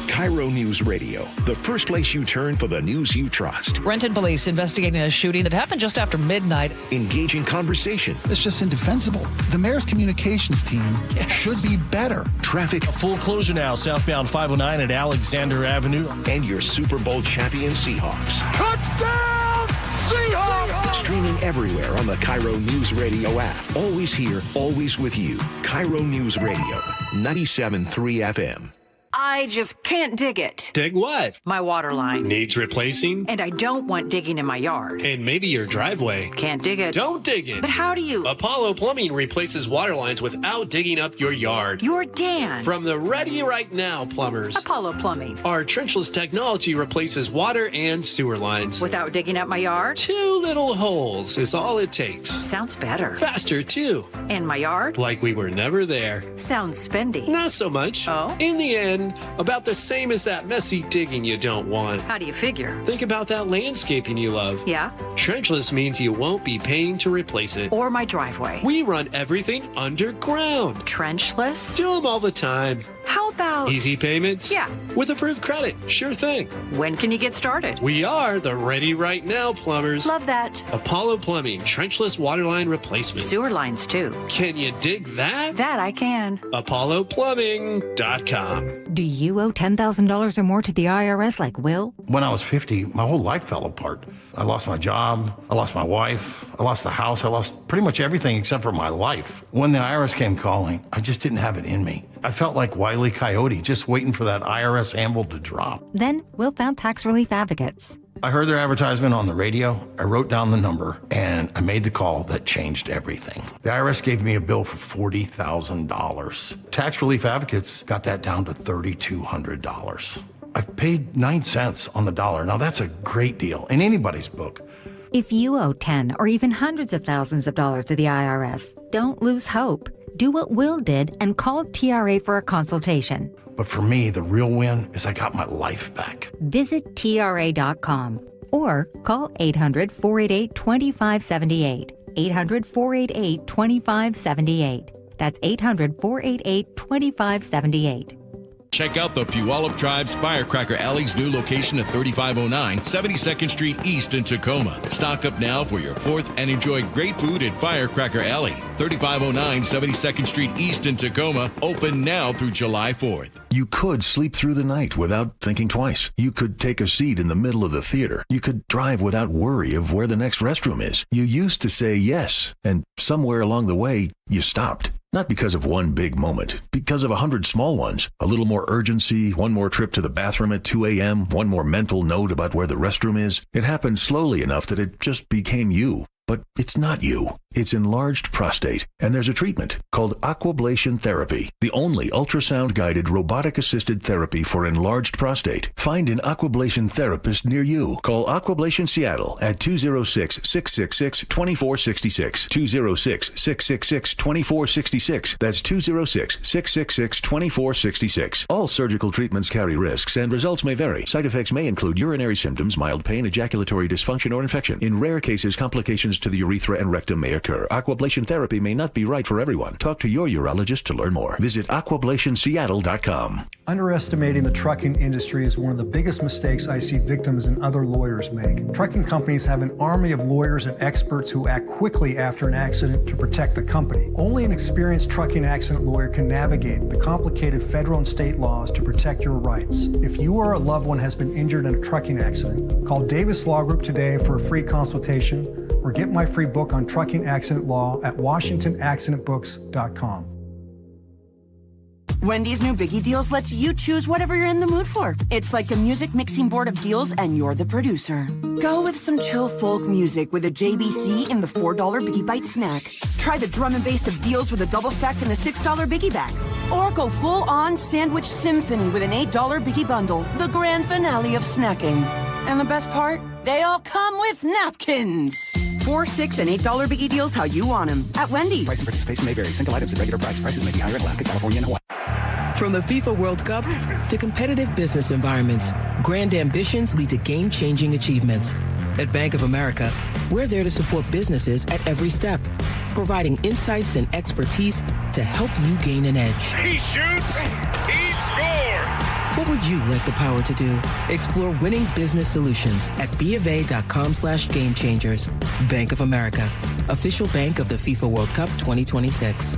KIRO Newsradio, the first place you turn for the news you trust. Renton police investigating a shooting that happened just after midnight. Engaging conversation. It's just indefensible. The mayor's communications team should be better. Traffic. A full closure now, southbound 509 at Alexander Avenue. And your Super Bowl champion Seahawks. Touchdown, Seahawks! Streaming everywhere on the KIRO Newsradio app. Always here, always with you. KIRO Newsradio, 97.3 FM. I just can't dig it. Dig what? My water line. Needs replacing? And I don't want digging in my yard. And maybe your driveway. Can't dig it. Don't dig it. But how do you? Apollo Plumbing replaces water lines without digging up your yard. You're Dan. From the Ready Right Now plumbers. Apollo Plumbing. Our trenchless technology replaces water and sewer lines. Without digging up my yard? 2 little holes is all it takes. Sounds better. Faster, too. And my yard? Like we were never there. Sounds spendy. Not so much. Oh? In the end, about the same as that messy digging you don't want. How do you figure? Think about that landscaping you love. Yeah? Trenchless means you won't be paying to replace it. Or my driveway. We run everything underground. Trenchless? Do them all the time. How about... Easy payments? Yeah. With approved credit. Sure thing. When can you get started? We are the Ready Right Now plumbers. Love that. Apollo Plumbing, trenchless waterline replacement. Sewer lines, too. Can you dig that? That I can. ApolloPlumbing.com. Do you owe $10,000 or more to the IRS like Will? When I was 50, my whole life fell apart. I lost my job, I lost my wife, I lost the house, I lost pretty much everything except for my life. When the IRS came calling, I just didn't have it in me. I felt like Wile E. Coyote, just waiting for that IRS anvil to drop. Then Will found tax relief advocates. I heard their advertisement on the radio, I wrote down the number, and I made the call that changed everything. The IRS gave me a bill for $40,000. Tax relief advocates got that down to $3,200. I've paid 9 cents on the dollar. Now that's a great deal in anybody's book. If you owe 10 or even hundreds of thousands of dollars to the IRS, don't lose hope. Do what Will did and call TRA for a consultation. But for me, the real win is I got my life back. Visit TRA.com or call 800-488-2578. 800-488-2578. That's 800-488-2578. Check out the Puyallup Tribe's Firecracker Alley's new location at 3509 72nd Street East in Tacoma. Stock up now for your 4th and enjoy great food at Firecracker Alley. 3509 72nd Street East in Tacoma. Open now through July 4th. You could sleep through the night without thinking twice. You could take a seat in the middle of the theater. You could drive without worry of where the next restroom is. You used to say yes, and somewhere along the way, you stopped. Not because of one big moment, because of 100 small ones. A little more urgency, one more trip to the bathroom at 2 a.m., one more mental note about where the restroom is. It happened slowly enough that it just became you. But it's not you. It's enlarged prostate, and there's a treatment called aquablation therapy, the only ultrasound-guided robotic-assisted therapy for enlarged prostate. Find an aquablation therapist near you. Call Aquablation Seattle at 206-666-2466. 206-666-2466. That's 206-666-2466. All surgical treatments carry risks, and results may vary. Side effects may include urinary symptoms, mild pain, ejaculatory dysfunction, or infection. In rare cases, complications to the urethra and rectum may occur. Aquablation therapy may not be right for everyone. Talk to your urologist to learn more. Visit aquablationseattle.com. Underestimating the trucking industry is one of the biggest mistakes I see victims and other lawyers make. Trucking companies have an army of lawyers and experts who act quickly after an accident to protect the company. Only an experienced trucking accident lawyer can navigate the complicated federal and state laws to protect your rights. If you or a loved one has been injured in a trucking accident, call Davis Law Group today for a free consultation, or get my free book on trucking accident law at washingtonaccidentbooks.com. Wendy's new Biggie Deals lets you choose whatever you're in the mood for. It's like a music mixing board of deals, and you're the producer. Go with some chill folk music with a JBC in the $4 Biggie Bite snack. Try the drum and bass of deals with a double stack in the $6 Biggie Bag. Or go full-on sandwich symphony with an $8 Biggie Bundle, the grand finale of snacking. And the best part? They all come with napkins. $4, $6, and $8 Biggie Deals how you want them at Wendy's. Price and participation may vary. Single items at regular price. Prices may be higher in Alaska, California, and Hawaii. From the FIFA World Cup to competitive business environments, grand ambitions lead to game-changing achievements. At Bank of America, we're there to support businesses at every step, providing insights and expertise to help you gain an edge. He shoots, he scores! What would you like the power to do? Explore winning business solutions at BofA.com/gamechangers. Bank of America, official bank of the FIFA World Cup 2026.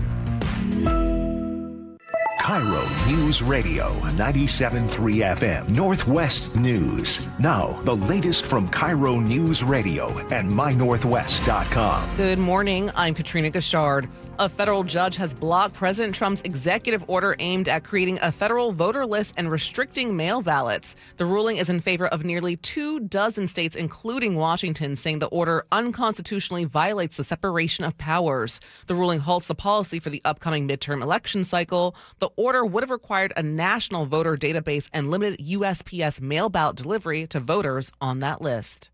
KIRO News Radio 97.3 FM, Northwest News. Now, the latest from KIRO News Radio and mynorthwest.com. Good morning. I'm Katrina Gashard. A federal judge has blocked President Trump's executive order aimed at creating a federal voter list and restricting mail ballots. The ruling is in favor of nearly 24 states, including Washington, saying the order unconstitutionally violates the separation of powers. The ruling halts the policy for the upcoming midterm election cycle. The order would have required a national voter database and limited USPS mail ballot delivery to voters on that list.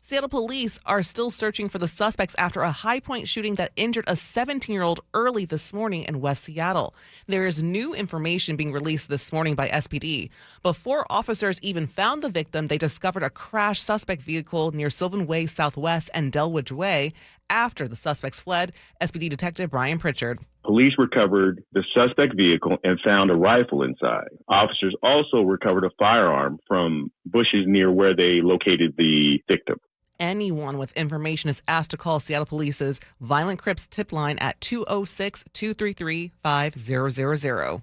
Seattle police are still searching for the suspects after a High Point shooting that injured a 17-year-old early this morning in West Seattle. There is new information being released this morning by SPD. Before officers even found the victim, they discovered a crashed suspect vehicle near Sylvan Way Southwest and Delwood Way. After the suspects fled, SPD Detective Brian Pritchard. Police recovered the suspect vehicle and found a rifle inside. Officers also recovered a firearm from bushes near where they located the victim. Anyone with information is asked to call Seattle Police's Violent Crips tip line at 206-233-5000.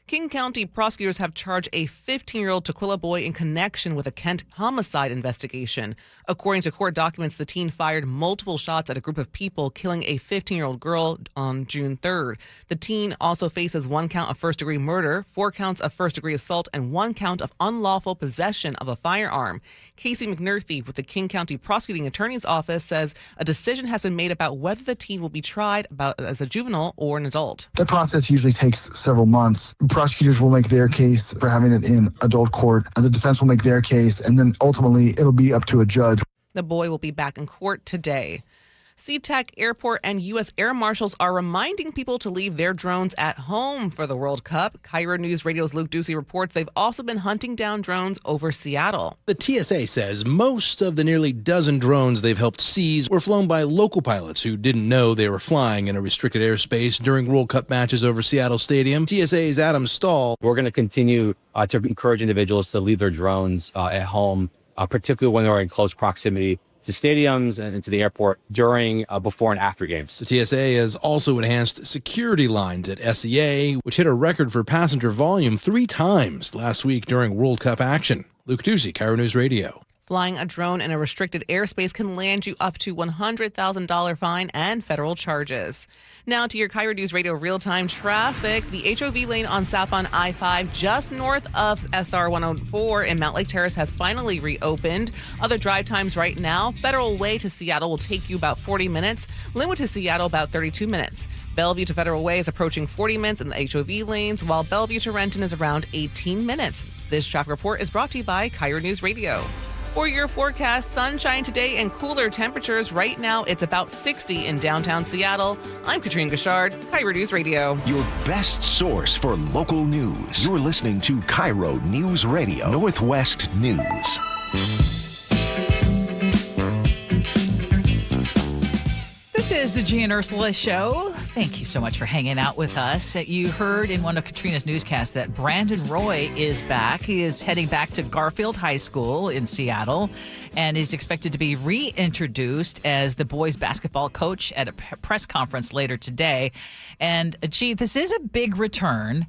King County prosecutors have charged a 15-year-old Tukwila boy in connection with a Kent homicide investigation. According to court documents, the teen fired multiple shots at a group of people, killing a 15-year-old girl on June 3rd. The teen also faces 1 count of first-degree murder, 4 counts of first-degree assault, and 1 count of unlawful possession of a firearm. Casey McNerthy with the King County Prosecuting Attorney's Office says a decision has been made about whether the teen will be tried as a juvenile or an adult. That process usually takes several months. Prosecutors will make their case for having it in adult court, and the defense will make their case, and then ultimately it'll be up to a judge. The boy will be back in court today. SeaTac Airport and U.S. Air Marshals are reminding people to leave their drones at home for the World Cup. KIRO News Radio's Luke Ducey reports they've also been hunting down drones over Seattle. The TSA says most of the nearly dozen drones they've helped seize were flown by local pilots who didn't know they were flying in a restricted airspace during World Cup matches over Seattle Stadium. TSA's Adam Stahl. We're going to continue to encourage individuals to leave their drones at home, particularly when they're in close proximity to stadiums and to the airport during, before, and after games. The TSA has also enhanced security lines at SEA, which hit a record for passenger volume 3 times last week during World Cup action. Luke Ducey, KIRO News Radio. Flying a drone in a restricted airspace can land you up to $100,000 fine and federal charges. Now to your KIRO News Radio real-time traffic. The HOV lane on southbound I-5 just north of SR 104 in Mount Lake Terrace has finally reopened. Other drive times right now, Federal Way to Seattle will take you about 40 minutes. Linwood to Seattle about 32 minutes. Bellevue to Federal Way is approaching 40 minutes in the HOV lanes, while Bellevue to Renton is around 18 minutes. This traffic report is brought to you by KIRO News Radio. For your forecast, sunshine today and cooler temperatures. Right now, it's about 60 in downtown Seattle. I'm Katrine Gashard, KIRO News Radio. Your best source for local news. You're listening to KIRO News Radio, Northwest News. This is the Gee and Ursula Show. Thank you so much for hanging out with us. You heard in one of Katrina's newscasts that Brandon Roy is back. He is heading back to Garfield High School in Seattle and is expected to be reintroduced as the boys basketball coach at a press conference later today. And Gee, this is a big return.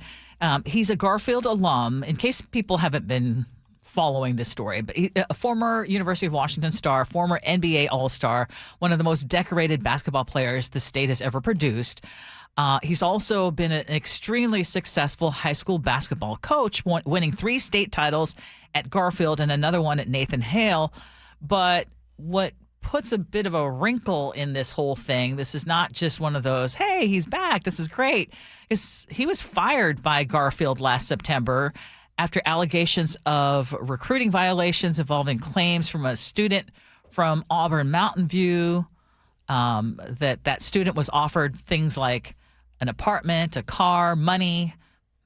He's a Garfield alum. In case people haven't been following this story, but a former University of Washington star, former NBA All-Star, one of the most decorated basketball players the state has ever produced. He's also been an extremely successful high school basketball coach, winning 3 state titles at Garfield and another one at Nathan Hale. But what puts a bit of a wrinkle in this whole thing, this is not just one of those, hey, he's back, this is great. He was fired by Garfield last September after allegations of recruiting violations involving claims from a student from Auburn Mountain View, that student was offered things like an apartment, a car, money,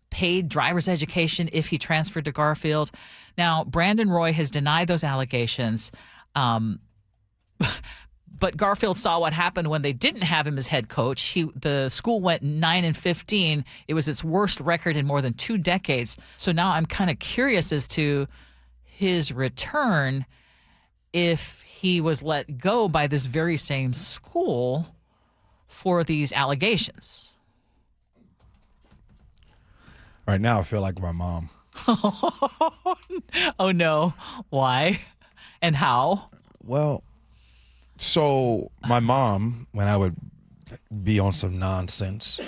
paid driver's education if he transferred to Garfield. Now, Brandon Roy has denied those allegations, but Garfield saw what happened when they didn't have him as head coach. The school went 9-15. It was its worst record in more than 2 decades. So now I'm kind of curious as to his return if he was let go by this very same school for these allegations. Right now, I feel like my mom. Oh, no. Why? And how? Well, so my mom, when I would be on some nonsense,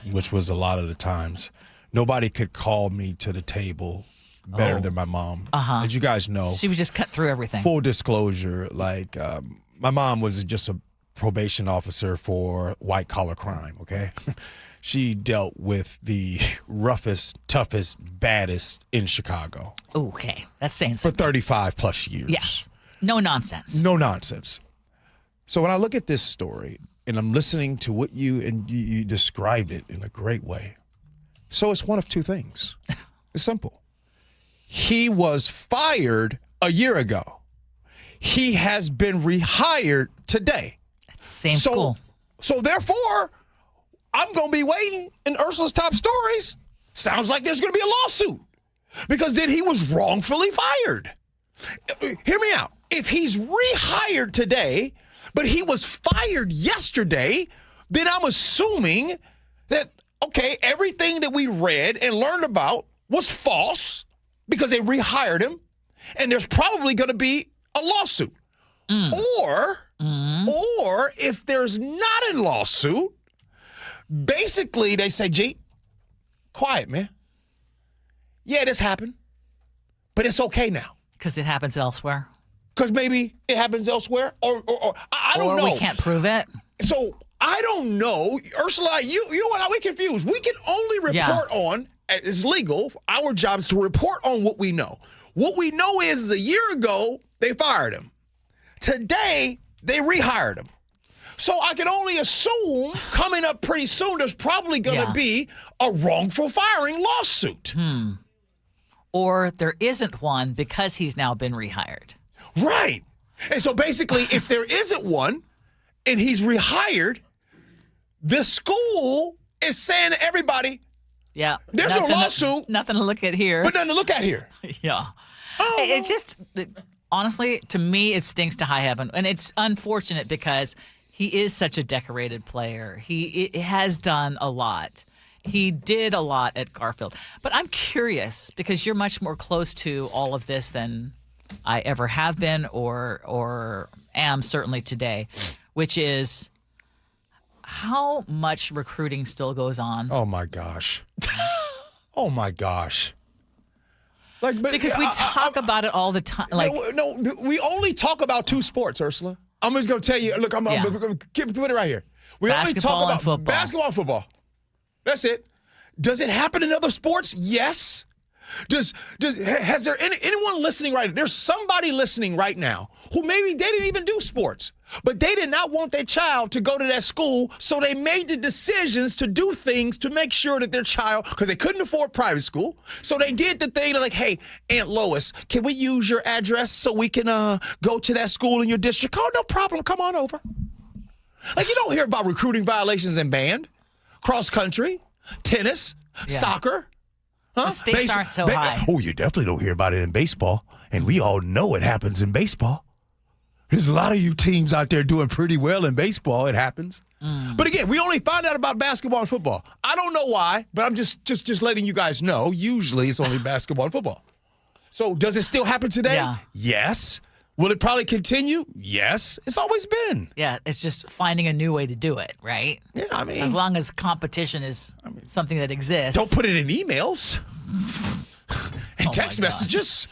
which was a lot of the times, nobody could call me to the table better than my mom. As you guys know, she would just cut through everything. Full disclosure, like my mom was just a probation officer for white collar crime. Okay, she dealt with the roughest, toughest, baddest in Chicago. Okay, that's saying something. For 35 plus years. Yes. No nonsense. No nonsense. So when I look at this story and I'm listening to what you described it in a great way. So it's one of 2 things. It's simple. He was fired a year ago. He has been rehired today. Same school. So therefore, I'm going to be waiting in Ursula's top stories. Sounds like there's going to be a lawsuit because then he was wrongfully fired. Hear me out. If he's rehired today, but he was fired yesterday, then I'm assuming that, okay, everything that we read and learned about was false because they rehired him, and there's probably going to be a lawsuit. Or if there's not a lawsuit, basically they say, Gee, quiet, man. Yeah, this happened, but it's okay now. Because it happens elsewhere. Because maybe it happens elsewhere, or I don't know. Or we can't prove it. So I don't know. Ursula, you and I, we confused. We can only report on, it's legal, our job is to report on what we know. What we know is a year ago, they fired him. Today, they rehired him. So I can only assume coming up pretty soon, there's probably going to be a wrongful firing lawsuit. Or there isn't one because he's now been rehired. Right. And so basically, if there isn't one and he's rehired, the school is saying to everybody, there's no lawsuit. Nothing to look at here. But nothing to look at here. Yeah. It just, honestly, to me, it stinks to high heaven. And it's unfortunate because he is such a decorated player. He has done a lot. He did a lot at Garfield. But I'm curious because you're much more close to all of this than I ever have been or am certainly today, which is how much recruiting still goes on. Oh my gosh. Oh my gosh. Like, because we talk about it all the time. Like, no, we only talk about two sports, Ursula. I'm just going to tell you. Look, I'm going to put it right here. We only talk about football. Basketball and football. That's it. Does it happen in other sports? Yes. Has there anyone listening right now? There's somebody listening right now who maybe they didn't even do sports, but they did not want their child to go to that school, so they made the decisions to do things to make sure that their child, because they couldn't afford private school, so they did the thing like, hey, Aunt Lois, can we use your address so we can go to that school in your district? Oh, no problem. Come on over. Like, you don't hear about recruiting violations in band, cross country, tennis, soccer. The stakes aren't so high. Oh, you definitely don't hear about it in baseball, and we all know it happens in baseball. There's a lot of you teams out there doing pretty well in baseball. It happens. But again, we only find out about basketball and football. I don't know why, but I'm just letting you guys know. Usually it's only basketball and football. So does it still happen today? Yeah. Yes. Will it probably continue? Yes. It's always been. Yeah, it's just finding a new way to do it, right? Yeah, I mean, as long as competition is something that exists. Don't put it in emails and text messages.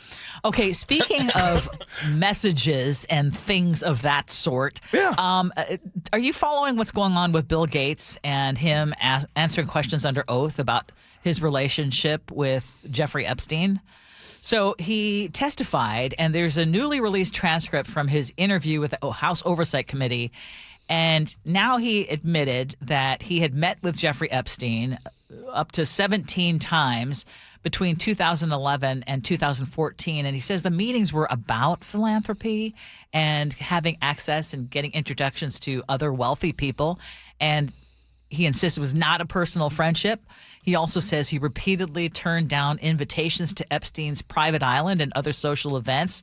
Okay, speaking of messages and things of that sort, are you following what's going on with Bill Gates and him answering questions under oath about his relationship with Jeffrey Epstein? So he testified, and there's a newly released transcript from his interview with the House Oversight Committee. And now he admitted that he had met with Jeffrey Epstein up to 17 times between 2011 and 2014. And he says the meetings were about philanthropy and having access and getting introductions to other wealthy people. And he insists it was not a personal friendship. He also says he repeatedly turned down invitations to Epstein's private island and other social events.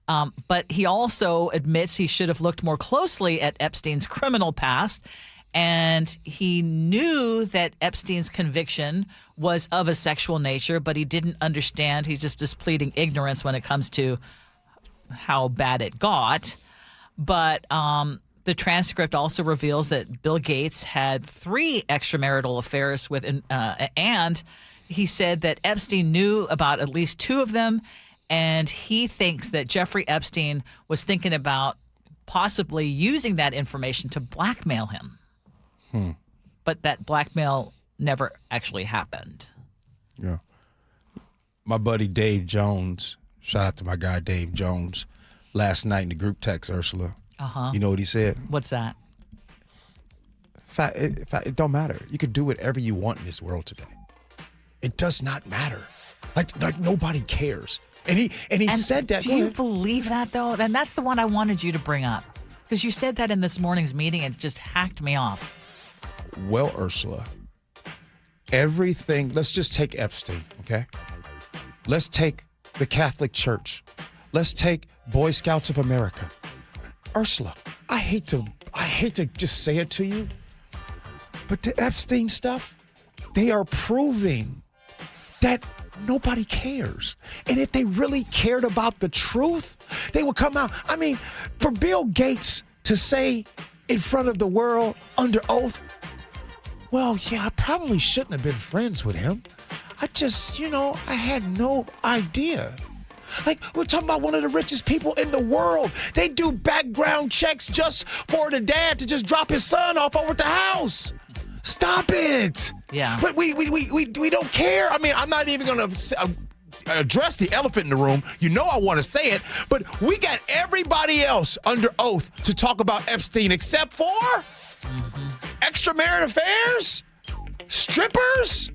But he also admits he should have looked more closely at Epstein's criminal past. And he knew that Epstein's conviction was of a sexual nature, but he didn't understand. He's just displeading ignorance when it comes to how bad it got. But the transcript also reveals that Bill Gates had 3 extramarital affairs with, and he said that Epstein knew about at least 2 of them, and he thinks that Jeffrey Epstein was thinking about possibly using that information to blackmail him. But that blackmail never actually happened. Yeah. My buddy Dave Jones, shout out to my guy Dave Jones, last night in the group text, Ursula. You know what he said? What's that? It don't matter. You can do whatever you want in this world today. It does not matter. Like nobody cares. And he said that. Do you believe that though? And that's the one I wanted you to bring up, because you said that in this morning's meeting and it just hacked me off. Well, Ursula, everything. Let's just take Epstein, okay? Let's take the Catholic Church. Let's take Boy Scouts of America. Ursula, I hate to just say it to you, but the Epstein stuff, they are proving that nobody cares. And if they really cared about the truth, they would come out. I mean, for Bill Gates to say in front of the world under oath, well, yeah, I probably shouldn't have been friends with him. I had no idea. Like, we're talking about one of the richest people in the world. They do background checks just for the dad to just drop his son off over at the house. Stop it. Yeah. But we don't care. I mean, I'm not even going to address the elephant in the room. You know I want to say it, but we got everybody else under oath to talk about Epstein except for extramarital affairs, strippers.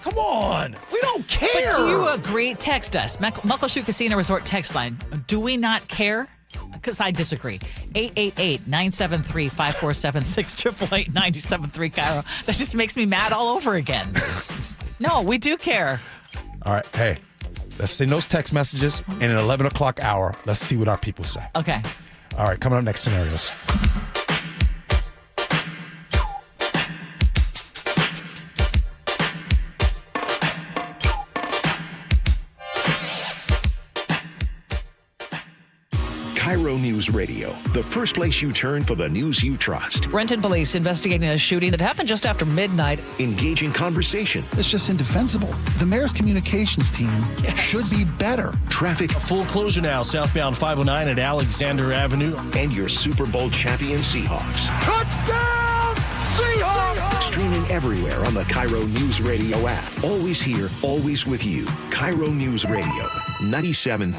Come on. We don't care. But do you agree? Text us. Muckleshoot Casino Resort text line. Do we not care? Because I disagree. 888-973-5476, 888-973 KIRO. That just makes me mad all over again. No, we do care. All right. Hey, let's send those text messages in an 11 o'clock hour. Let's see what our people say. Okay. All right. Coming up next, scenarios. KIRO News Radio, the first place you turn for the news you trust. Renton police investigating a shooting that happened just after midnight. Engaging conversation. It's just indefensible. The mayor's communications team should be better. Traffic. A full closure now, southbound 509 at Alexander Avenue. And your Super Bowl champion Seahawks. Touchdown, Seahawks! Streaming everywhere on the KIRO Newsradio app. Always here, always with you. KIRO News Radio, 97.3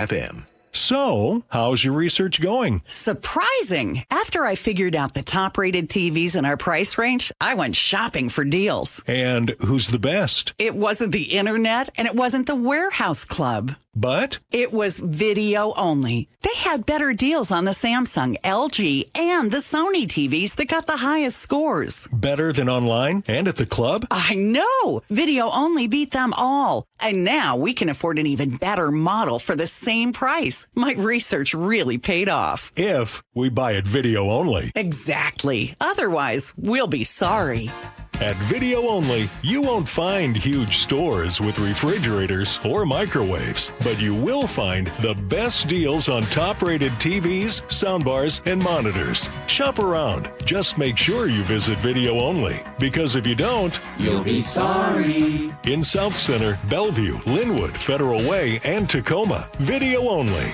FM. So, how's your research going? Surprising. After I figured out the top-rated TVs in our price range, I went shopping for deals. And who's the best? It wasn't the internet, and it wasn't the warehouse club. But? It was video only. They had better deals on the Samsung, LG, and the Sony TVs that got the highest scores. Better than online and at the club? I know! Video only beat them all. And now we can afford an even better model for the same price. My research really paid off. If we buy it video only. Exactly. Otherwise, we'll be sorry. At Video Only, you won't find huge stores with refrigerators or microwaves, but you will find the best deals on top-rated TVs, soundbars, and monitors. Shop around. Just make sure you visit Video Only, because if you don't, you'll be sorry. In South Center, Bellevue, Linwood, Federal Way, and Tacoma, Video Only.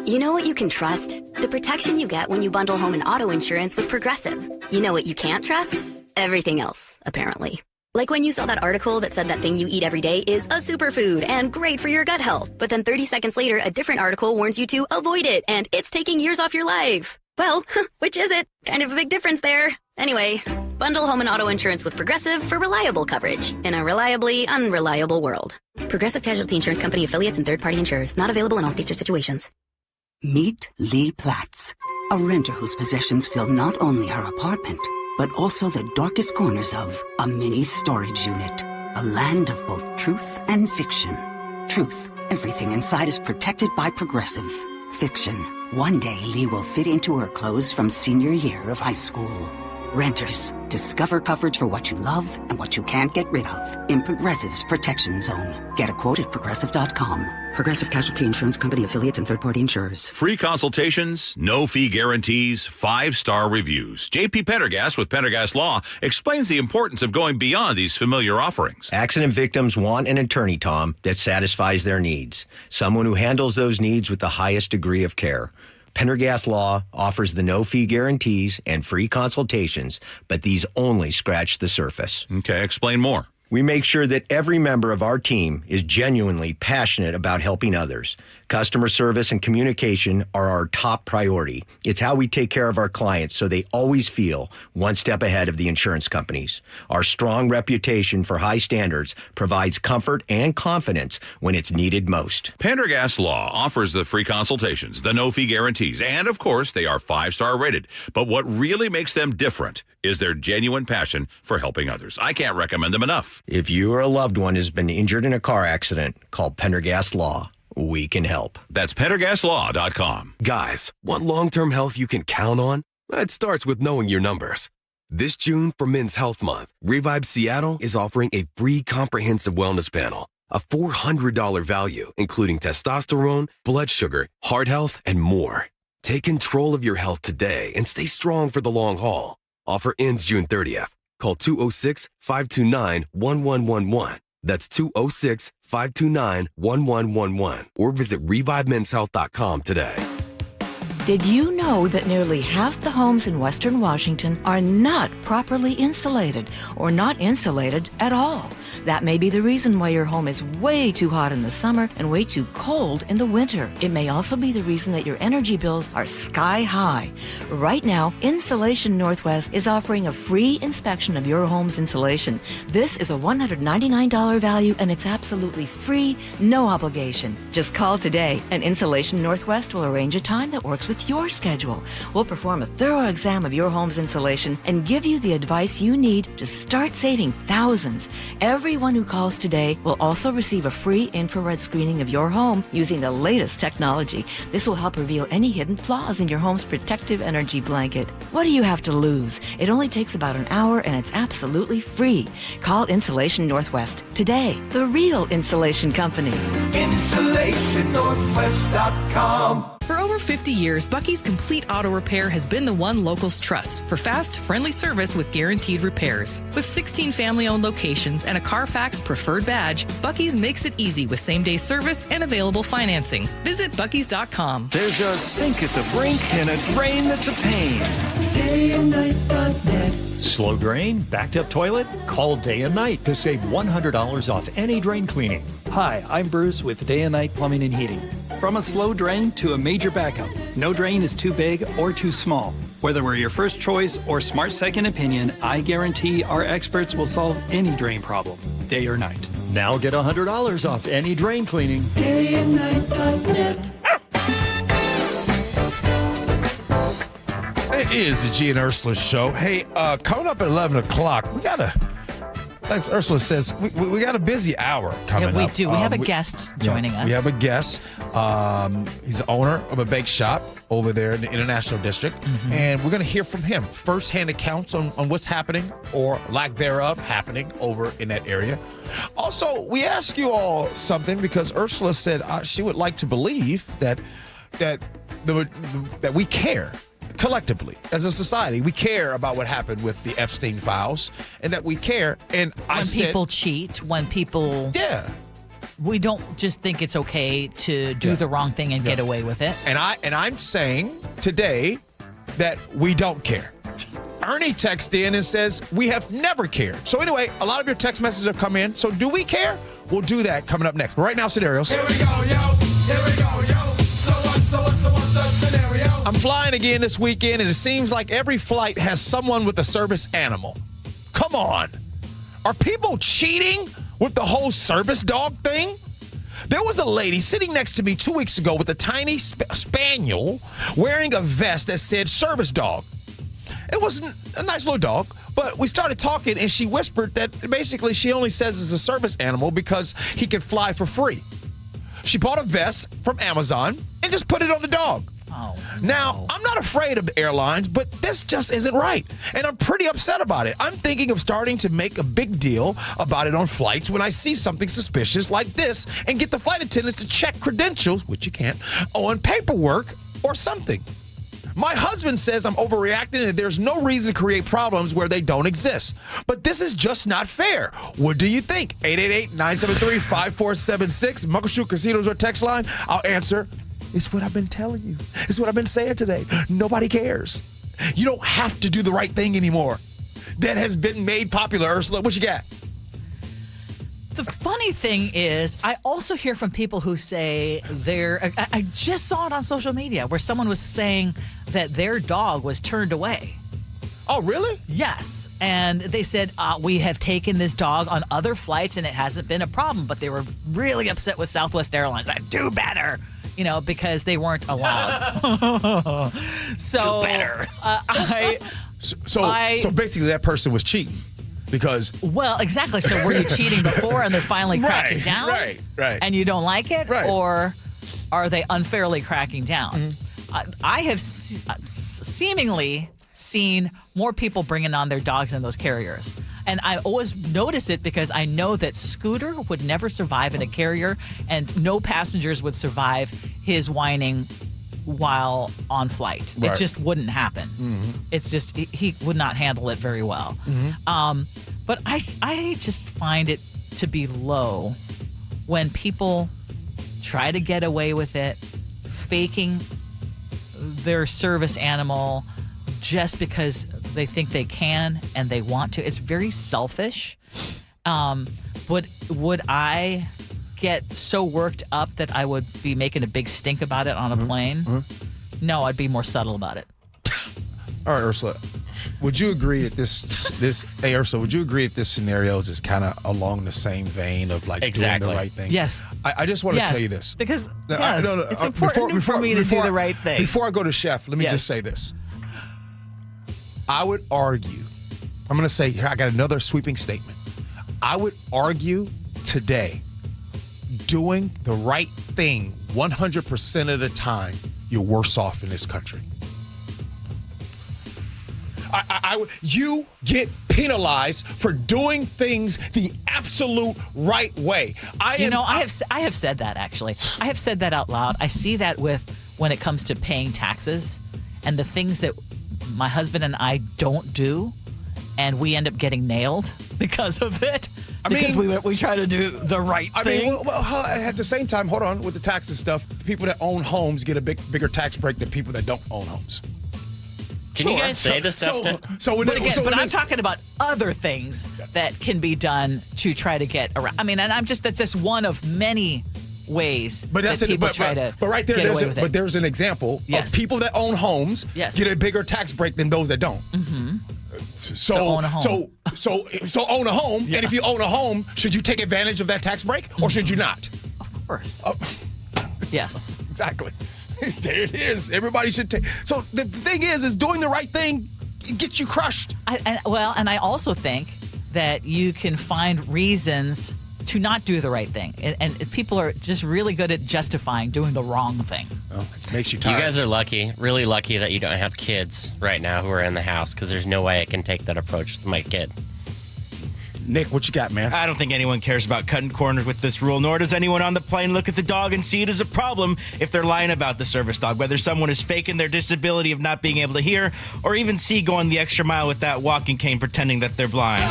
You know what you can trust? The protection you get when you bundle home and auto insurance with Progressive. You know what you can't trust? Everything else, apparently. Like when you saw that article that said that thing you eat every day is a superfood and great for your gut health, but then 30 seconds later, a different article warns you to avoid it and it's taking years off your life. Well, which is it? Kind of a big difference there. Anyway, bundle home and auto insurance with Progressive for reliable coverage in a reliably unreliable world. Progressive Casualty Insurance Company affiliates and third-party insurers. Not available in all states or situations. Meet Lee Platts, a renter whose possessions fill not only her apartment, but also the darkest corners of a mini storage unit. A land of both truth and fiction. Truth, everything inside is protected by Progressive. Fiction, one day Lee will fit into her clothes from senior year of high school. Renters, discover coverage for what you love and what you can't get rid of in Progressive's Protection Zone. Get a quote at Progressive.com. Progressive Casualty Insurance Company affiliates and third-party insurers. Free consultations, no-fee guarantees, 5-star reviews. J.P. Pendergast with Pendergast Law explains the importance of going beyond these familiar offerings. Accident victims want an attorney, Tom, that satisfies their needs. Someone who handles those needs with the highest degree of care. Pendergast Law offers the no-fee guarantees and free consultations, but these only scratch the surface. Okay, explain more. We make sure that every member of our team is genuinely passionate about helping others. Customer service and communication are our top priority. It's how we take care of our clients so they always feel one step ahead of the insurance companies. Our strong reputation for high standards provides comfort and confidence when it's needed most. Pendergast Law offers the free consultations, the no-fee guarantees, and of course, they are 5-star rated. But what really makes them different is their genuine passion for helping others. I can't recommend them enough. If you or a loved one has been injured in a car accident, call Pendergast Law. We can help. That's PendergastLaw.com. Guys, want long-term health you can count on? It starts with knowing your numbers. This June for Men's Health Month, Revive Seattle is offering a free comprehensive wellness panel, a $400 value, including testosterone, blood sugar, heart health, and more. Take control of your health today and stay strong for the long haul. Offer ends June 30th. Call 206-529-1111. That's 206-529-1111. Or visit ReviveMen'sHealth.com today. Did you know that nearly half the homes in Western Washington are not properly insulated or not insulated at all? That may be the reason why your home is way too hot in the summer and way too cold in the winter. It may also be the reason that your energy bills are sky high. Right now, Insulation Northwest is offering a free inspection of your home's insulation. This is a $199 value and it's absolutely free, no obligation. Just call today and Insulation Northwest will arrange a time that works with your schedule. We'll perform a thorough exam of your home's insulation and give you the advice you need to start saving thousands. Everyone who calls today will also receive a free infrared screening of your home using the latest technology. This will help reveal any hidden flaws in your home's protective energy blanket. What do you have to lose? It only takes about an hour and it's absolutely free. Call Insulation Northwest today, the real insulation company. InsulationNorthwest.com. For over 50 years, Bucky's Complete Auto Repair has been the one locals trust for fast, friendly service with guaranteed repairs. With 16 family-owned locations and a Carfax preferred badge, Bucky's makes it easy with same-day service and available financing. Visit buckys.com. There's a sink at the brink and a drain that's a pain. DayandNight.net. Slow drain? Backed up toilet? Call Day and Night to save $100 off any drain cleaning. Hi, I'm Bruce with Day and Night Plumbing and Heating. From a slow drain to a major backup, no drain is too big or too small. Whether we're your first choice or smart second opinion, I guarantee our experts will solve any drain problem, day or night. Now get $100 off any drain cleaning. DayandNight.net. It is the Gee and Ursula Show. Hey, coming up at 11 o'clock, we got as Ursula says, we got a busy hour coming up. Yeah, we do. We have a guest joining us. We have a guest. He's the owner of a bake shop over there in the International District. Mm-hmm. And we're going to hear from him firsthand accounts on what's happening or lack thereof happening over in that area. Also, we ask you all something because Ursula said she would like to believe that we care. Collectively, as a society, we care about what happened with the Epstein files and that we care. And when people cheat, when people... Yeah. We don't just think it's okay to do the wrong thing and get away with it. And I'm saying today that we don't care. Ernie texted in and says, we have never cared. So anyway, a lot of your text messages have come in. So do we care? We'll do that coming up next. But right now, scenarios. Here we go, yo. Here we go, yo. So what's the scenario? I'm flying again this weekend, and it seems like every flight has someone with a service animal. Come on. Are people cheating with the whole service dog thing? There was a lady sitting next to me 2 weeks ago with a tiny spaniel wearing a vest that said service dog. It was a nice little dog, but we started talking, and she whispered that basically she only says it's a service animal because he can fly for free. She bought a vest from Amazon and just put it on the dog. Oh, now, I'm not afraid of the airlines, but this just isn't right. And I'm pretty upset about it. I'm thinking of starting to make a big deal about it on flights when I see something suspicious like this and get the flight attendants to check credentials, which you can't, on paperwork or something. My husband says I'm overreacting and there's no reason to create problems where they don't exist. But this is just not fair. What do you think? 888-973-5476. Muckleshoot Casinos or text line. I'll answer. It's what I've been telling you. It's what I've been saying today. Nobody cares. You don't have to do the right thing anymore. That has been made popular. Ursula, what you got? The funny thing is, I also hear from people who say I just saw it on social media where someone was saying that their dog was turned away. Oh, really? Yes. And they said, we have taken this dog on other flights and it hasn't been a problem, but they were really upset with Southwest Airlines. Like, do better. Because they weren't allowed. So, do better. So basically that person was cheating. Because well, exactly. So were you cheating before and they're finally cracking down? Right. And you don't like it? Right. Or are they unfairly cracking down? Mm-hmm. I have seemingly seen more people bringing on their dogs in those carriers. And I always notice it because I know that Scooter would never survive in a carrier and no passengers would survive his whining while on flight. Right. It just wouldn't happen. Mm-hmm. It's just, he would not handle it very well. Mm-hmm. But I just find it to be low when people try to get away with it, faking their service animal just because they think they can and they want to. It's very selfish. Would I get so worked up that I would be making a big stink about it on a plane? Mm-hmm. No, I'd be more subtle about it. All right, Ursula, would you agree that hey, Ursula, would you agree that this scenario is kind of along the same vein of like doing the right thing? Yes. I just want to tell you this. Because it's important for me to do the right thing. Before I go to Chef, let me just say this. I would argue, I'm going to say, here, I got another sweeping statement. I would argue today, doing the right thing 100% of the time, you're worse off in this country. You get penalized for doing things the absolute right way. I have said that, actually. I have said that out loud. I see that with when it comes to paying taxes and the things that my husband and I don't do, and we end up getting nailed because of it. Because we try to do the right thing. At the same time, hold on, with the taxes stuff, people that own homes get a bigger tax break than people that don't own homes. Can you guys say this stuff? But I'm talking about other things that can be done to try to get around. I mean, and that's just one of many ways that people try to get away with it. There's an example of people that own homes get a bigger tax break than those that don't. Mm-hmm. So own a home. So own a home, and if you own a home, should you take advantage of that tax break, or should you not? Of course. Yes. Exactly. There it is. Everybody should take. So the thing is doing the right thing gets you crushed. And I also think that you can find reasons to not do the right thing. And people are just really good at justifying doing the wrong thing. Well, it makes you tired. You guys are lucky, really lucky that you don't have kids right now who are in the house, because there's no way I can take that approach with my kid. Nick, what you got, man? I don't think anyone cares about cutting corners with this rule, nor does anyone on the plane look at the dog and see it as a problem if they're lying about the service dog, whether someone is faking their disability of not being able to hear, or even see going the extra mile with that walking cane pretending that they're blind.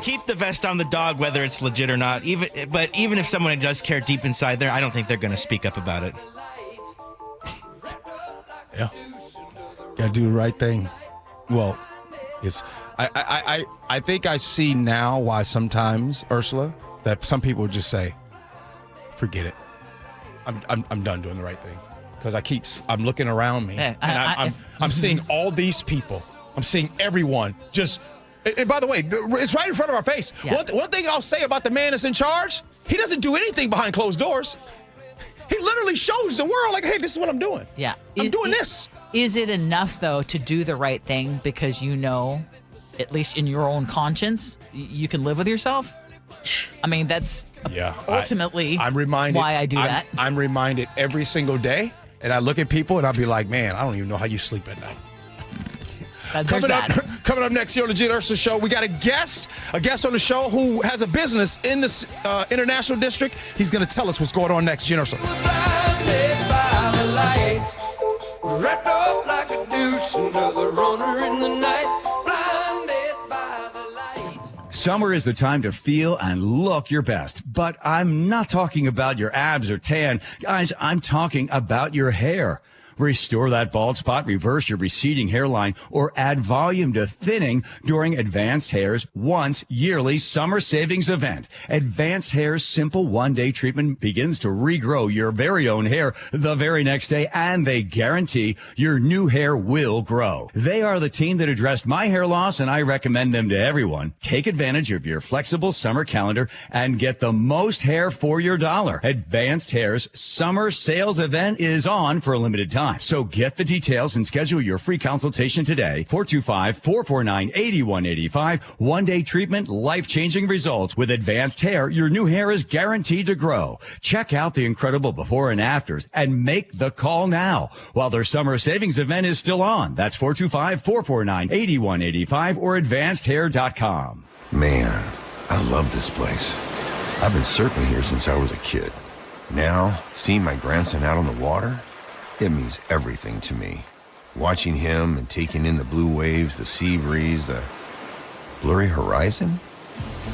Keep the vest on the dog, whether it's legit or not. But even if someone does care deep inside there, I don't think they're going to speak up about it. Yeah. Gotta do the right thing. Well, it's... I think I see now why sometimes, Ursula, that some people just say, forget it. I'm done doing the right thing. Because I'm looking around me, and I'm seeing all these people. I'm seeing everyone just, and by the way, it's right in front of our face. Yeah. One thing I'll say about the man that's in charge, he doesn't do anything behind closed doors. He literally shows the world, like, hey, this is what I'm doing. Yeah. I'm doing this. Is it enough, though, to do the right thing because you know, at least in your own conscience, you can live with yourself? I mean, that's ultimately why I do that. I'm reminded every single day, and I look at people and I'll be like, man, I don't even know how you sleep at night. Coming up next here on the Gee and Ursula Show, we got a guest on the show who has a business in this international district. He's going to tell us what's going on next. Gee and Ursula. Wrapped up like a douche, another runner in the night, blinded by the light. Summer is the time to feel and look your best, but I'm not talking about your abs or tan. Guys, I'm talking about your hair. Restore that bald spot, reverse your receding hairline, or add volume to thinning during Advanced Hair's once yearly summer savings event. Advanced Hair's simple one-day treatment begins to regrow your very own hair the very next day, and they guarantee your new hair will grow. They are the team that addressed my hair loss, and I recommend them to everyone. Take advantage of your flexible summer calendar and get the most hair for your dollar. Advanced Hair's summer sales event is on for a limited time. So get the details and schedule your free consultation today. 425-449-8185. One-day treatment, life-changing results. With Advanced Hair, your new hair is guaranteed to grow. Check out the incredible before and afters and make the call now while their summer savings event is still on. That's 425-449-8185 or advancedhair.com. Man, I love this place. I've been surfing here since I was a kid. Now, seeing my grandson out on the water, it means everything to me. Watching him and taking in the blue waves, the sea breeze, the blurry horizon.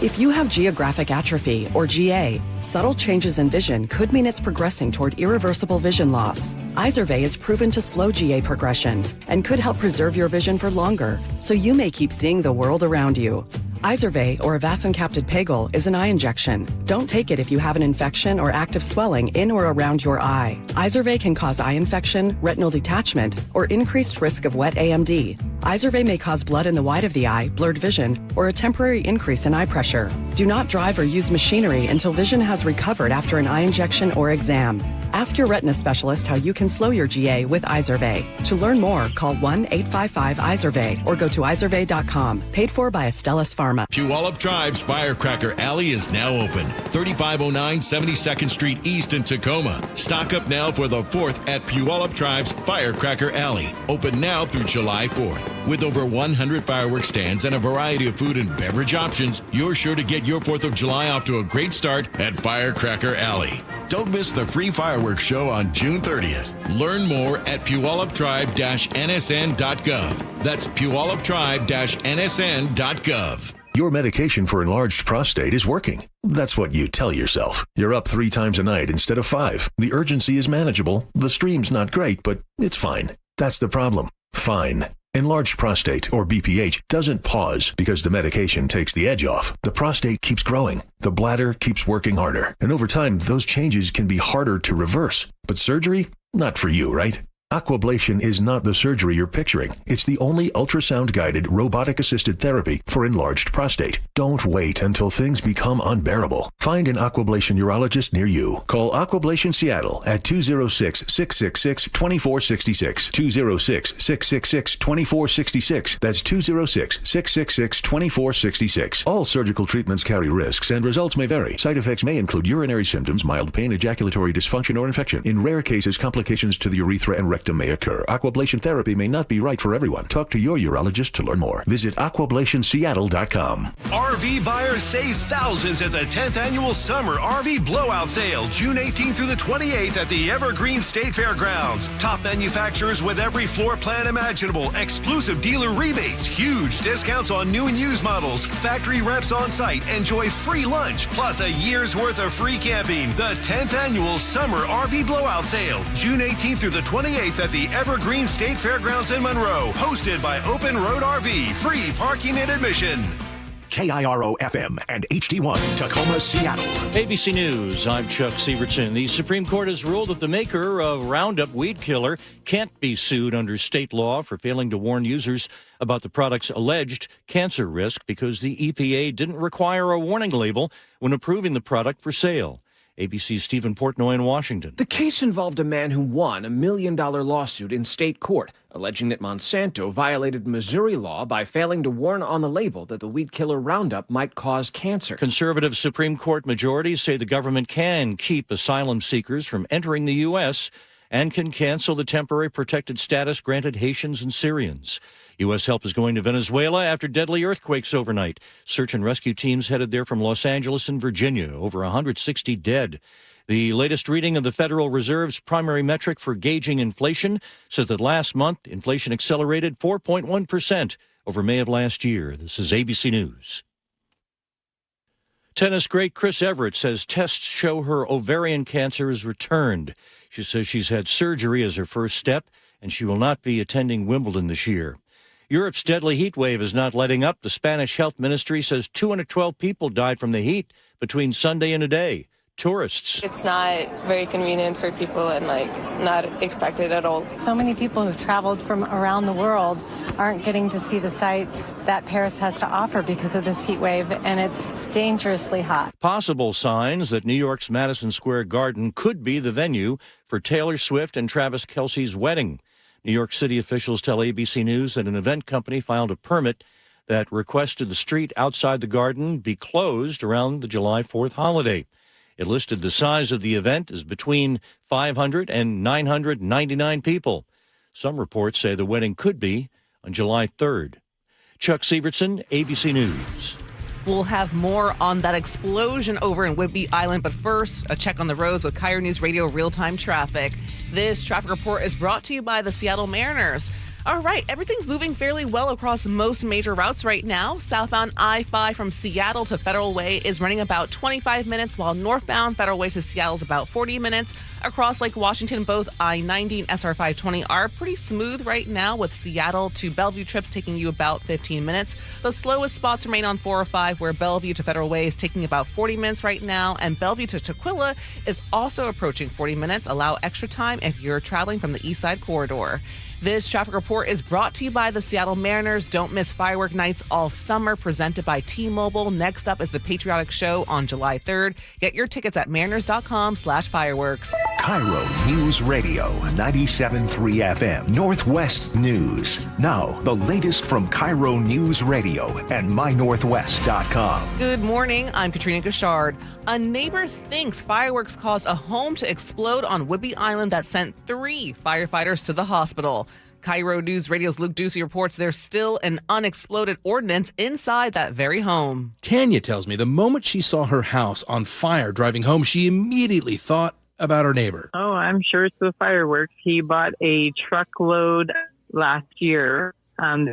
If you have geographic atrophy, or GA, subtle changes in vision could mean it's progressing toward irreversible vision loss. Izervay is proven to slow GA progression and could help preserve your vision for longer, so you may keep seeing the world around you. Izervay, or avacincaptad pegol, is an eye injection. Don't take it if you have an infection or active swelling in or around your eye. Izervay can cause eye infection, retinal detachment, or increased risk of wet AMD. Izervay may cause blood in the white of the eye, blurred vision, or a temporary increase in eye pressure. Do not drive or use machinery until vision has recovered after an eye injection or exam. Ask your retina specialist how you can slow your GA with Izervay. To learn more, call 1-855-IZERVAY or go to izervay.com. Paid for by Astellas Pharma. Puyallup Tribe's Firecracker Alley is now open. 3509 72nd Street East in Tacoma. Stock up now for the 4th at Puyallup Tribe's Firecracker Alley. Open now through July 4th. With over 100 fireworks stands and a variety of food and beverage options, you're sure to get your 4th of July off to a great start at Firecracker Alley. Don't miss the free fireworks show on June 30th. Learn more at puyalluptribe-nsn.gov. That's puyalluptribe-nsn.gov. Your medication for enlarged prostate is working. That's what you tell yourself. You're up 3 times a night instead of 5. The urgency is manageable. The stream's not great, but it's fine. That's the problem. Fine. Enlarged prostate, or BPH, doesn't pause because the medication takes the edge off. The prostate keeps growing. The bladder keeps working harder. And over time, those changes can be harder to reverse. But surgery? Not for you, right? Aquablation is not the surgery you're picturing. It's the only ultrasound-guided, robotic-assisted therapy for enlarged prostate. Don't wait until things become unbearable. Find an Aquablation urologist near you. Call Aquablation Seattle at 206-666-2466. 206-666-2466. That's 206-666-2466. All surgical treatments carry risks and results may vary. Side effects may include urinary symptoms, mild pain, ejaculatory dysfunction, or infection. In rare cases, complications to the urethra and rectum may occur. Aquablation therapy may not be right for everyone. Talk to your urologist to learn more. Visit aquablationseattle.com. RV buyers save thousands at the 10th Annual Summer RV Blowout Sale, June 18th through the 28th at the Evergreen State Fairgrounds. Top manufacturers with every floor plan imaginable, exclusive dealer rebates, huge discounts on new and used models, factory reps on site, enjoy free lunch, plus a year's worth of free camping. The 10th Annual Summer RV Blowout Sale, June 18th through the 28th at the Evergreen State Fairgrounds in Monroe, hosted by Open Road RV, free parking and admission. KIRO FM and HD1 Tacoma, Seattle. ABC News, I'm Chuck Sievertson. The Supreme Court has ruled that the maker of Roundup weed killer can't be sued under state law for failing to warn users about the product's alleged cancer risk because the EPA didn't require a warning label when approving the product for sale. ABC's Stephen Portnoy in Washington. The case involved a man who won a $1 million lawsuit in state court, alleging that Monsanto violated Missouri law by failing to warn on the label that the weed killer Roundup might cause cancer. Conservative Supreme Court majorities say the government can keep asylum seekers from entering the U.S. and can cancel the temporary protected status granted Haitians and Syrians. U.S. help is going to Venezuela after deadly earthquakes overnight. Search and rescue teams headed there from Los Angeles and Virginia, over 160 dead. The latest reading of the Federal Reserve's primary metric for gauging inflation says that last month, inflation accelerated 4.1% over May of last year. This is ABC News. Tennis great Chris Everett says tests show her ovarian cancer has returned. She says she's had surgery as her first step, and she will not be attending Wimbledon this year. Europe's deadly heat wave is not letting up. The Spanish health ministry says 212 people died from the heat between Sunday and today. Tourists. It's not very convenient for people and not expected at all. So many people who've traveled from around the world aren't getting to see the sights that Paris has to offer because of this heat wave, and it's dangerously hot. Possible signs that New York's Madison Square Garden could be the venue for Taylor Swift and Travis Kelce's wedding. New York City officials tell ABC News that an event company filed a permit that requested the street outside the garden be closed around the July 4th holiday. It listed the size of the event as between 500 and 999 people. Some reports say the wedding could be on July 3rd. Chuck Sievertson, ABC News. We'll have more on that explosion over in Whidbey Island, but first, a check on the roads with KIRO Newsradio real-time traffic. This traffic report is brought to you by the Seattle Mariners. All right, everything's moving fairly well across most major routes right now. Southbound I-5 from Seattle to Federal Way is running about 25 minutes, while northbound Federal Way to Seattle is about 40 minutes. Across Lake Washington, both I-90 and SR 520 are pretty smooth right now, with Seattle to Bellevue trips taking you about 15 minutes. The slowest spots remain on 405, where Bellevue to Federal Way is taking about 40 minutes right now, and Bellevue to Tukwila is also approaching 40 minutes. Allow extra time if you're traveling from the East Side Corridor. This traffic report is brought to you by the Seattle Mariners. Don't miss firework nights all summer, presented by T-Mobile. Next up is the Patriotic Show on July 3rd. Get your tickets at mariners.com/fireworks. KIRO News Radio 97.3 FM, Northwest News. Now, the latest from KIRO News Radio and mynorthwest.com. Good morning. I'm Katrina Gashard. A neighbor thinks fireworks caused a home to explode on Whidbey Island that sent 3 firefighters to the hospital. KIRO News Radio's Luke Ducey reports there's still an unexploded ordnance inside that very home. Tanya tells me the moment she saw her house on fire driving home, she immediately thought about our neighbor? Oh, I'm sure it's the fireworks. He bought a truckload last year.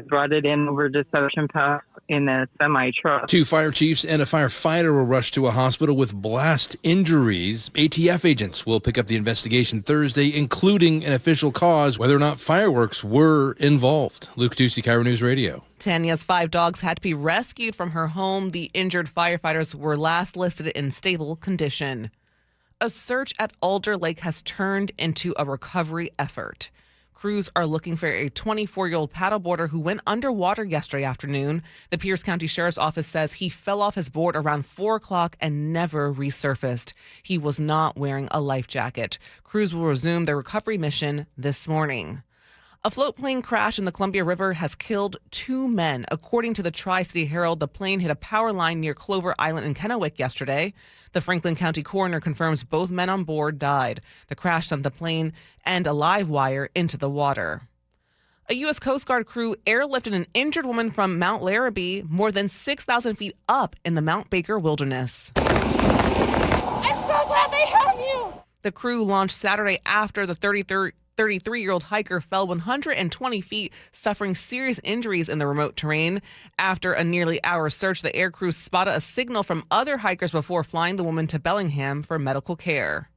Brought it in over to Assumption Pass in a semi-truck. 2 fire chiefs and a firefighter were rushed to a hospital with blast injuries. ATF agents will pick up the investigation Thursday, including an official cause, whether or not fireworks were involved. Luke Ducey, KIRO News Radio. Tanya's 5 dogs had to be rescued from her home. The injured firefighters were last listed in stable condition. A search at Alder Lake has turned into a recovery effort. Crews are looking for a 24-year-old paddleboarder who went underwater yesterday afternoon. The Pierce County Sheriff's Office says he fell off his board around 4 o'clock and never resurfaced. He was not wearing a life jacket. Crews will resume their recovery mission this morning. A float plane crash in the Columbia River has killed 2 men. According to the Tri-City Herald, the plane hit a power line near Clover Island in Kennewick yesterday. The Franklin County coroner confirms both men on board died. The crash sent the plane and a live wire into the water. A U.S. Coast Guard crew airlifted an injured woman from Mount Larrabee more than 6,000 feet up in the Mount Baker wilderness. I'm so glad they have you! The crew launched Saturday after the 33-year-old hiker fell 120 feet, suffering serious injuries in the remote terrain. After a nearly hour search, the air crew spotted a signal from other hikers before flying the woman to Bellingham for medical care.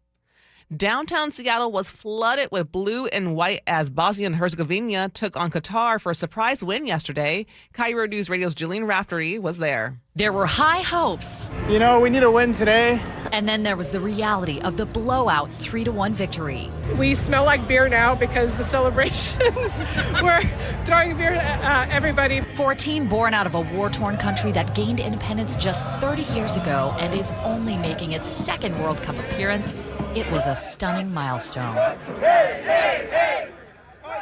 Downtown Seattle was flooded with blue and white as Bosnia and Herzegovina took on Qatar for a surprise win yesterday. KIRO News Radio's Jillian Raftery was there. There were high hopes. You know, we need a win today. And then there was the reality of the blowout 3-1 victory. We smell like beer now because the celebrations were throwing beer at everybody. For a team born out of a war-torn country that gained independence just 30 years ago and is only making its second World Cup appearance, it was a stunning milestone.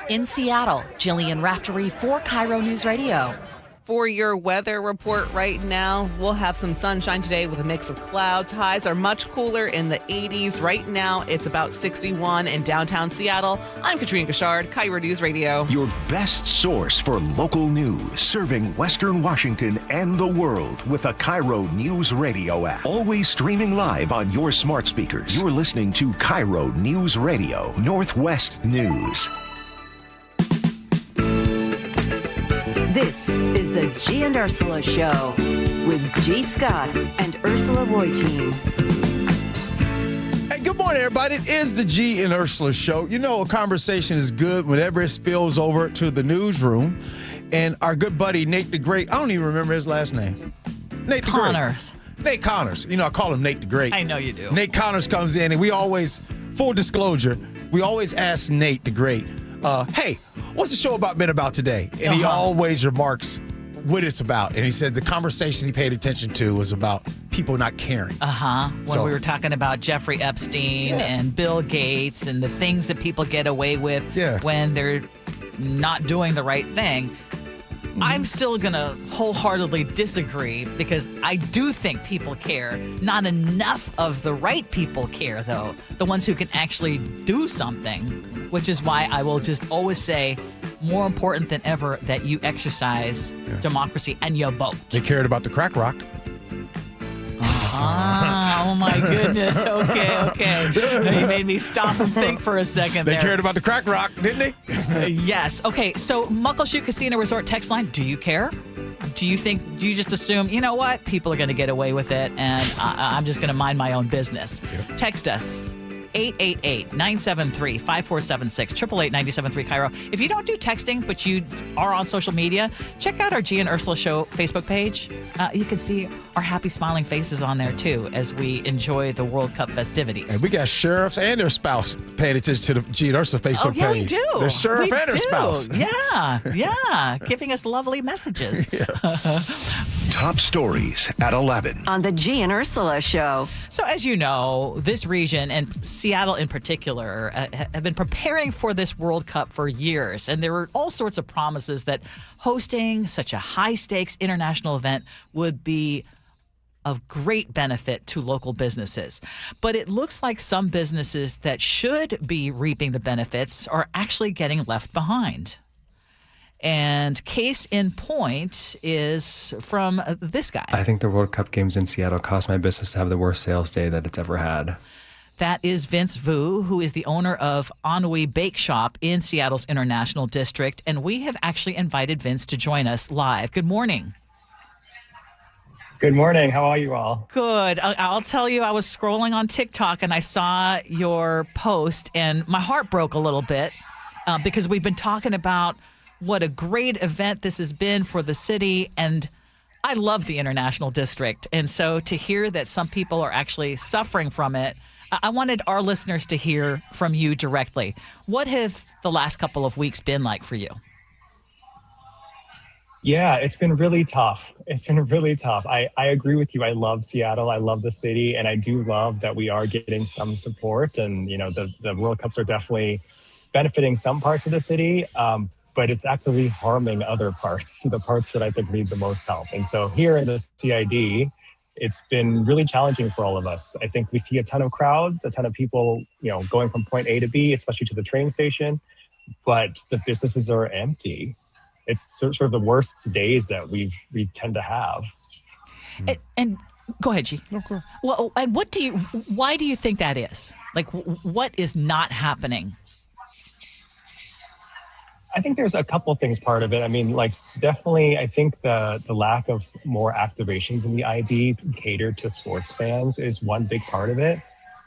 In Seattle, Jillian Raftery for KIRO News Radio. For your weather report right now, we'll have some sunshine today with a mix of clouds. Highs are much cooler in the 80s. Right now, it's about 61 in downtown Seattle. I'm Katrina Gashard, KIRO News Radio. Your best source for local news, serving Western Washington and the world with the KIRO News Radio app. Always streaming live on your smart speakers. You're listening to KIRO News Radio, Northwest News. This is the Gee and Ursula Show with G. Scott and Ursula Reutin. Hey, good morning, everybody. It is the Gee and Ursula Show. You know, a conversation is good whenever it spills over to the newsroom. And our good buddy, Nate the Great, I don't even remember his last name. Nate the Connors. Great. Nate Connors. You know, I call him Nate the Great. I know you do. Nate Connors comes in, and we always, full disclosure, we always ask Nate the Great, hey, what's the show been about today? And he always remarks what it's about. And he said the conversation he paid attention to was about people not caring. When we were talking about Jeffrey Epstein and Bill Gates and the things that people get away with when they're not doing the right thing. I'm still going to wholeheartedly disagree because I do think people care. Not enough of the right people care, though. The ones who can actually do something, which is why I will just always say more important than ever that you exercise democracy and you vote. They cared about the crack rock. Oh, my goodness. Okay. You made me stop and think for a second They there. cared about the crack rock, didn't they? Yes. Okay, so Muckleshoot Casino Resort text line, do you care? Do you just assume, you know what, people are going to get away with it and I'm just going to mind my own business? Text us. 888-973-5476, 888-973 KIRO. If you don't do texting, but you are on social media, check out our Gee and Ursula Show Facebook page. You can see our happy, smiling faces on there, too, as we enjoy the World Cup festivities. And we got sheriffs and their spouse paying attention to the Gee and Ursula Facebook page. We do. The sheriff and their spouse. Yeah, giving us lovely messages. Top stories at 11. On the Gee and Ursula Show. So as you know, this region, and Seattle in particular, have been preparing for this World Cup for years. And there were all sorts of promises that hosting such a high-stakes international event would be of great benefit to local businesses. But it looks like some businesses that should be reaping the benefits are actually getting left behind. And case in point is from this guy. I think the World Cup games in Seattle cost my business to have the worst sales day that it's ever had. That is Vince Vu, who is the owner of Ennui Bake Shop in Seattle's International District. And we have actually invited Vince to join us live. Good morning. Good morning. How are you all? Good. I'll tell you, I was scrolling on TikTok and I saw your post and my heart broke a little bit because we've been talking about what a great event this has been for the city. And I love the International District. And so to hear that some people are actually suffering from it, I wanted our listeners to hear from you directly. What have the last couple of weeks been like for you? Yeah, it's been really tough. I agree with you. I love Seattle. I love the city. And I do love that we are getting some support. And, the World Cups are definitely benefiting some parts of the city. But it's actually harming other parts, the parts that I think need the most help. And so here in the CID, it's been really challenging for all of us. I think we see a ton of crowds, a ton of people, going from point A to B, especially to the train station, but the businesses are empty. It's sort of the worst days that we tend to have. And go ahead, Gee. Okay. Well, and why do you think that is? Like, what is not happening? I think there's a couple things part of it. I mean, definitely, I think the lack of more activations in the ID catered to sports fans is one big part of it.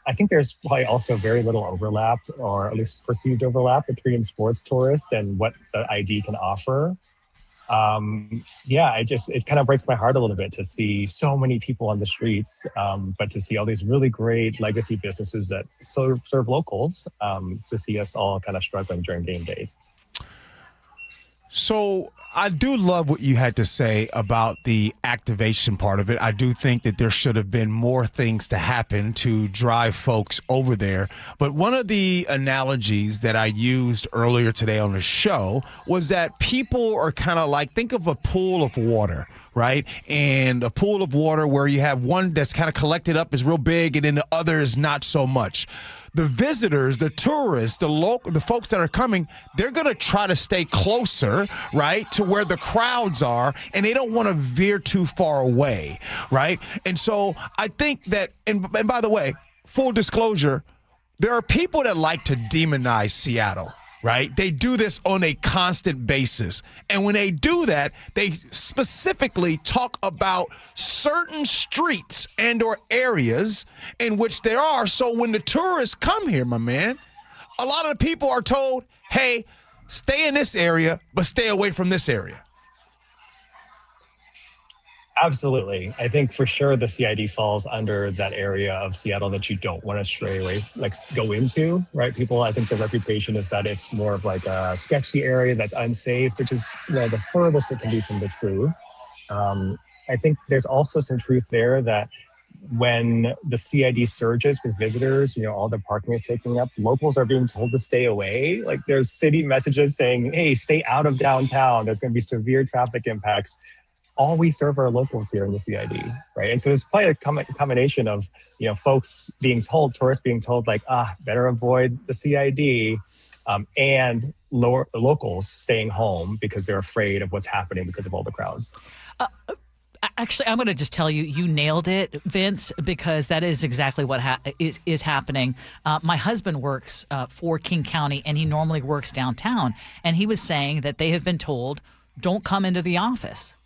I think there's probably also very little overlap, or at least perceived overlap, between sports tourists and what the ID can offer. It kind of breaks my heart a little bit to see so many people on the streets, but to see all these really great legacy businesses that serve locals, to see us all kind of struggling during game days. So I do love what you had to say about the activation part of it. I do think that there should have been more things to happen to drive folks over there. But one of the analogies that I used earlier today on the show was that people are kind of like, think of a pool of water, right? And a pool of water where you have one that's kind of collected up is real big and then the other is not so much. The visitors, the tourists, the folks that are coming, they're going to try to stay closer, right, to where the crowds are, and they don't want to veer too far away, right? And so I think that, and by the way, full disclosure, there are people that like to demonize Seattle, right? They do this on a constant basis. And when they do that, they specifically talk about certain streets and or areas in which there are. So when the tourists come here, my man, a lot of the people are told, hey, stay in this area, but stay away from this area. Absolutely. I think for sure the CID falls under that area of Seattle that you don't want to stray away, go into, right? People, I think the reputation is that it's more of like a sketchy area that's unsafe, which is the furthest it can be from the truth. I think there's also some truth there that when the CID surges with visitors, all the parking is taken up, locals are being told to stay away. Like there's city messages saying, hey, stay out of downtown. There's going to be severe traffic impacts. All we serve are locals here in the CID, right? And so there's probably a combination of, folks being told, tourists being told better avoid the CID, and the locals staying home because they're afraid of what's happening because of all the crowds. Actually, I'm going to just tell you, you nailed it, Vince, because that is exactly what is happening. My husband works for King County, and he normally works downtown. And he was saying that they have been told, don't come into the office.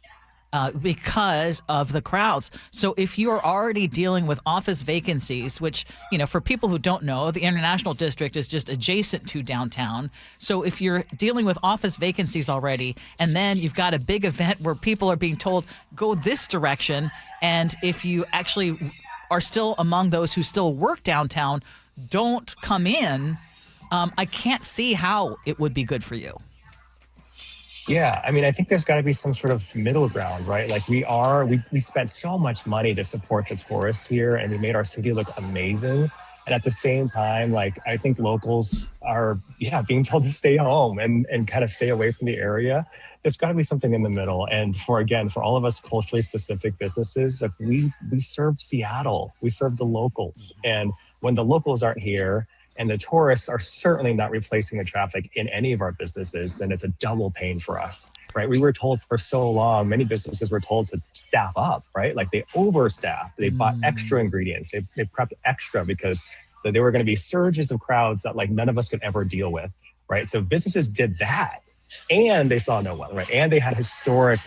Because of the crowds. So if you're already dealing with office vacancies, which, for people who don't know, the International District is just adjacent to downtown. So if you're dealing with office vacancies already, and then you've got a big event where people are being told, go this direction, and if you actually are still among those who still work downtown, don't come in, I can't see how it would be good for you. Yeah, I mean, I think there's got to be some sort of middle ground, right? Like we spent so much money to support the tourists here, and we made our city look amazing. And at the same time, I think locals are, being told to stay home and kind of stay away from the area. There's got to be something in the middle. And for all of us culturally specific businesses, we serve Seattle, we serve the locals. And when the locals aren't here, and the tourists are certainly not replacing the traffic in any of our businesses, then it's a double pain for us, right? We were told for so long, many businesses were told to staff up, right? Like they overstaffed, they bought extra ingredients, they prepped extra because that there were going to be surges of crowds that like none of us could ever deal with, right? So businesses did that, and they saw no one, right? And they had historic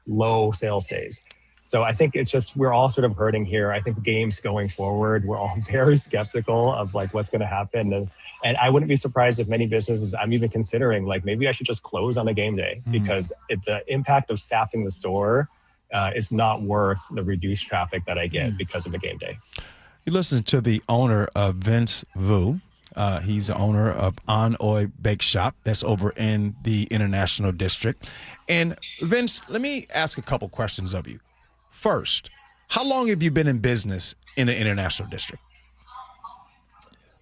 low sales days. So I think it's just, we're all sort of hurting here. I think games going forward, we're all very skeptical of like what's going to happen. And I wouldn't be surprised if many businesses, I'm even considering like, maybe I should just close on a game day because the impact of staffing the store is not worth the reduced traffic that I get because of a game day. You listen to the owner of Vince Vu. He's the owner of An Oi Bake Shop that's over in the International District. And Vince, let me ask a couple questions of you. First, how long have you been in business in the International District?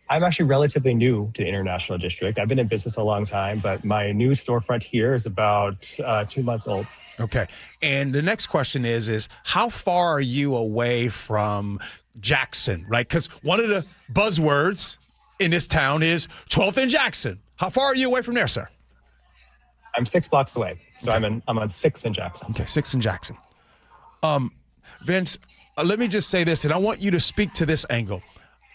I'm actually relatively new to the International District. I've been in business a long time, but my new storefront here is about 2 months old. Okay. And the next question is how far are you away from Jackson, right? Because one of the buzzwords in this town is 12th and Jackson. How far are you away from there, sir? I'm 6 blocks away. So okay. I'm on 6th and Jackson. Okay, 6th and Jackson. Vince, let me just say this, and I want you to speak to this angle.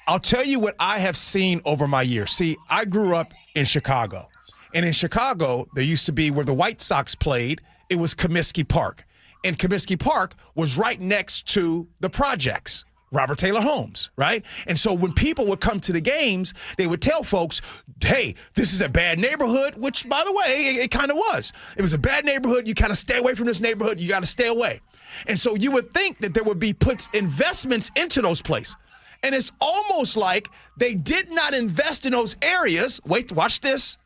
I'll tell you what I have seen over my years. See, I grew up in Chicago. And in Chicago, there used to be where the White Sox played, it was Comiskey Park. And Comiskey Park was right next to the projects, Robert Taylor Homes, right? And so when people would come to the games, they would tell folks, hey, this is a bad neighborhood, which, by the way, it kind of was. It was a bad neighborhood. You kind of stay away from this neighborhood. You got to stay away. And so you would think that there would be investments into those places. And it's almost like they did not invest in those areas. Wait, watch this.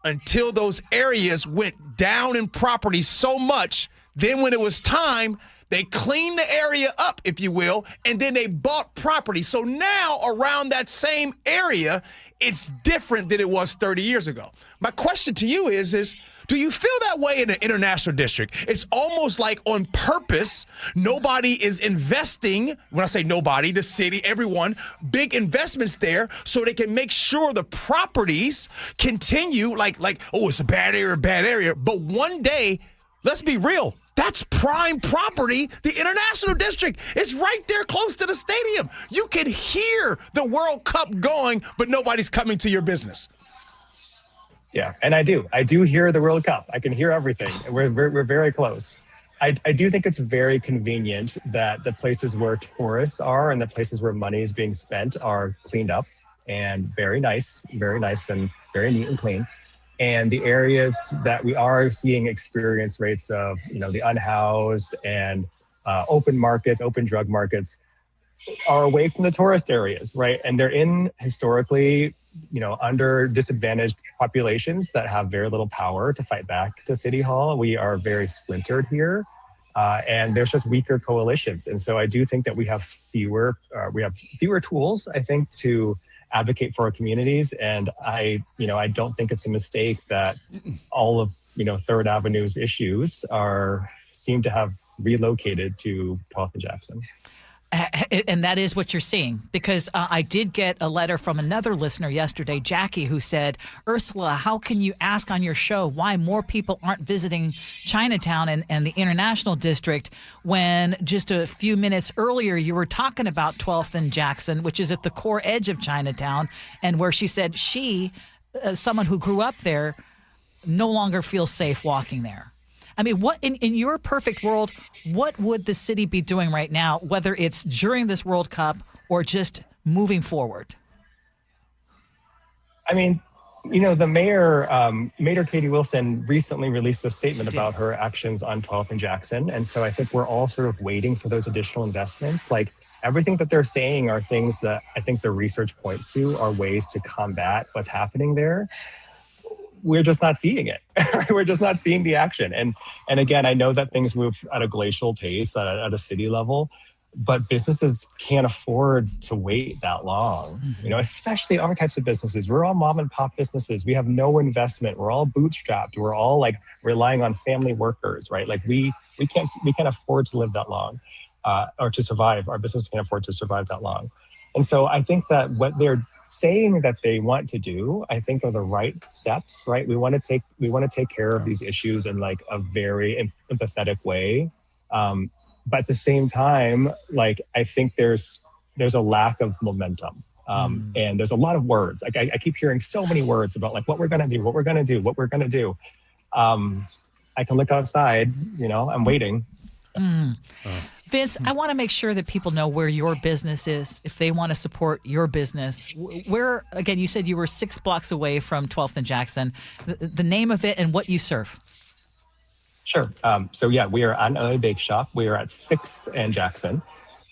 Until those areas went down in property so much, then when it was time, they cleaned the area up, if you will, and then they bought property. So now around that same area, it's different than it was 30 years ago. My question to you is do you feel that way in the International District? It's almost like on purpose, nobody is investing. When I say nobody, the city, everyone, big investments there so they can make sure the properties continue like, oh, it's a bad area. But one day, let's be real, that's prime property. The International District is right there close to the stadium. You can hear the World Cup going, but nobody's coming to your business. Yeah, and I do hear the World Cup. I can hear everything. We're very close. I do think it's very convenient that the places where tourists are and the places where money is being spent are cleaned up and very nice and very neat and clean. And the areas that we are seeing experience rates of, the unhoused and open markets, open drug markets are away from the tourist areas, right? And they're in historically, under disadvantaged populations that have very little power to fight back to City Hall. We are very splintered here, and there's just weaker coalitions. And so I do think that we have fewer tools, I think, to advocate for our communities. And I don't think it's a mistake that all of, Third Avenue's issues seem to have relocated to 12th and Jackson. And that is what you're seeing, because I did get a letter from another listener yesterday, Jackie, who said, Ursula, how can you ask on your show why more people aren't visiting Chinatown and the International District when just a few minutes earlier you were talking about 12th and Jackson, which is at the core edge of Chinatown, and where she said she, someone who grew up there, no longer feels safe walking there. I mean, what in your perfect world, what would the city be doing right now, whether it's during this World Cup or just moving forward? I mean, the Mayor Katie Wilson recently released a statement about her actions on 12th and Jackson. And so I think we're all sort of waiting for those additional investments. Like everything that they're saying are things that I think the research points to are ways to combat what's happening there. We're just not seeing it. We're just not seeing the action. And again, I know that things move at a glacial pace at a city level, but businesses can't afford to wait that long, especially our types of businesses. We're all mom and pop businesses. We have no investment. We're all bootstrapped. We're all like relying on family workers, right? Like we can't afford to live that long or to survive. Our business can't afford to survive that long. And so I think that what they're saying that they want to do, I think, are the right steps, right? We want to take care of these issues in like a very empathetic way. But at the same time, like I think there's there's a lack of momentum. And there's a lot of words. Like I keep hearing so many words about like what we're going to do, what we're going to do, what we're going to do. I can look outside, I'm waiting. Vince, I want to make sure that people know where your business is if they want to support your business. Where, again, you said you were 6 blocks away from 12th and Jackson. The name of it and what you serve. Sure. So yeah, we are an LA Bake Shop. We are at 6th and Jackson.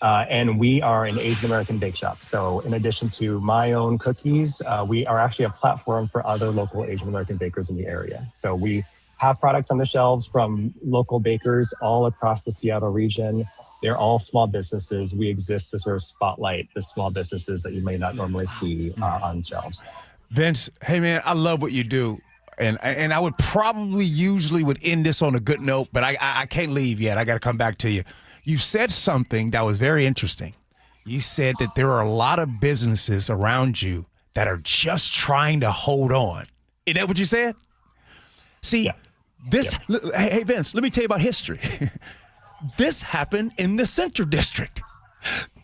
And we are an Asian American bake shop. So in addition to my own cookies, we are actually a platform for other local Asian American bakers in the area. So we have products on the shelves from local bakers all across the Seattle region. They're all small businesses. We exist to sort of spotlight the small businesses that you may not normally see on shelves. Vince, hey man, I love what you do. And I would probably usually would end this on a good note, but I can't leave yet. I got to come back to you. You said something that was very interesting. You said that there are a lot of businesses around you that are just trying to hold on. Is that what you said? See, hey, Vince, let me tell you about history. This happened in the Central District.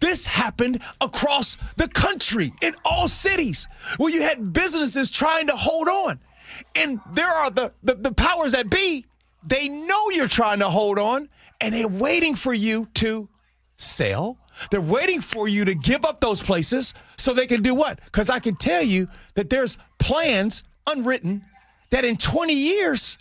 This happened across the country in all cities where you had businesses trying to hold on. And there are the powers that be. They know you're trying to hold on. And they're waiting for you to sell. They're waiting for you to give up those places so they can do what? Because I can tell you that there's plans unwritten that in 20 years,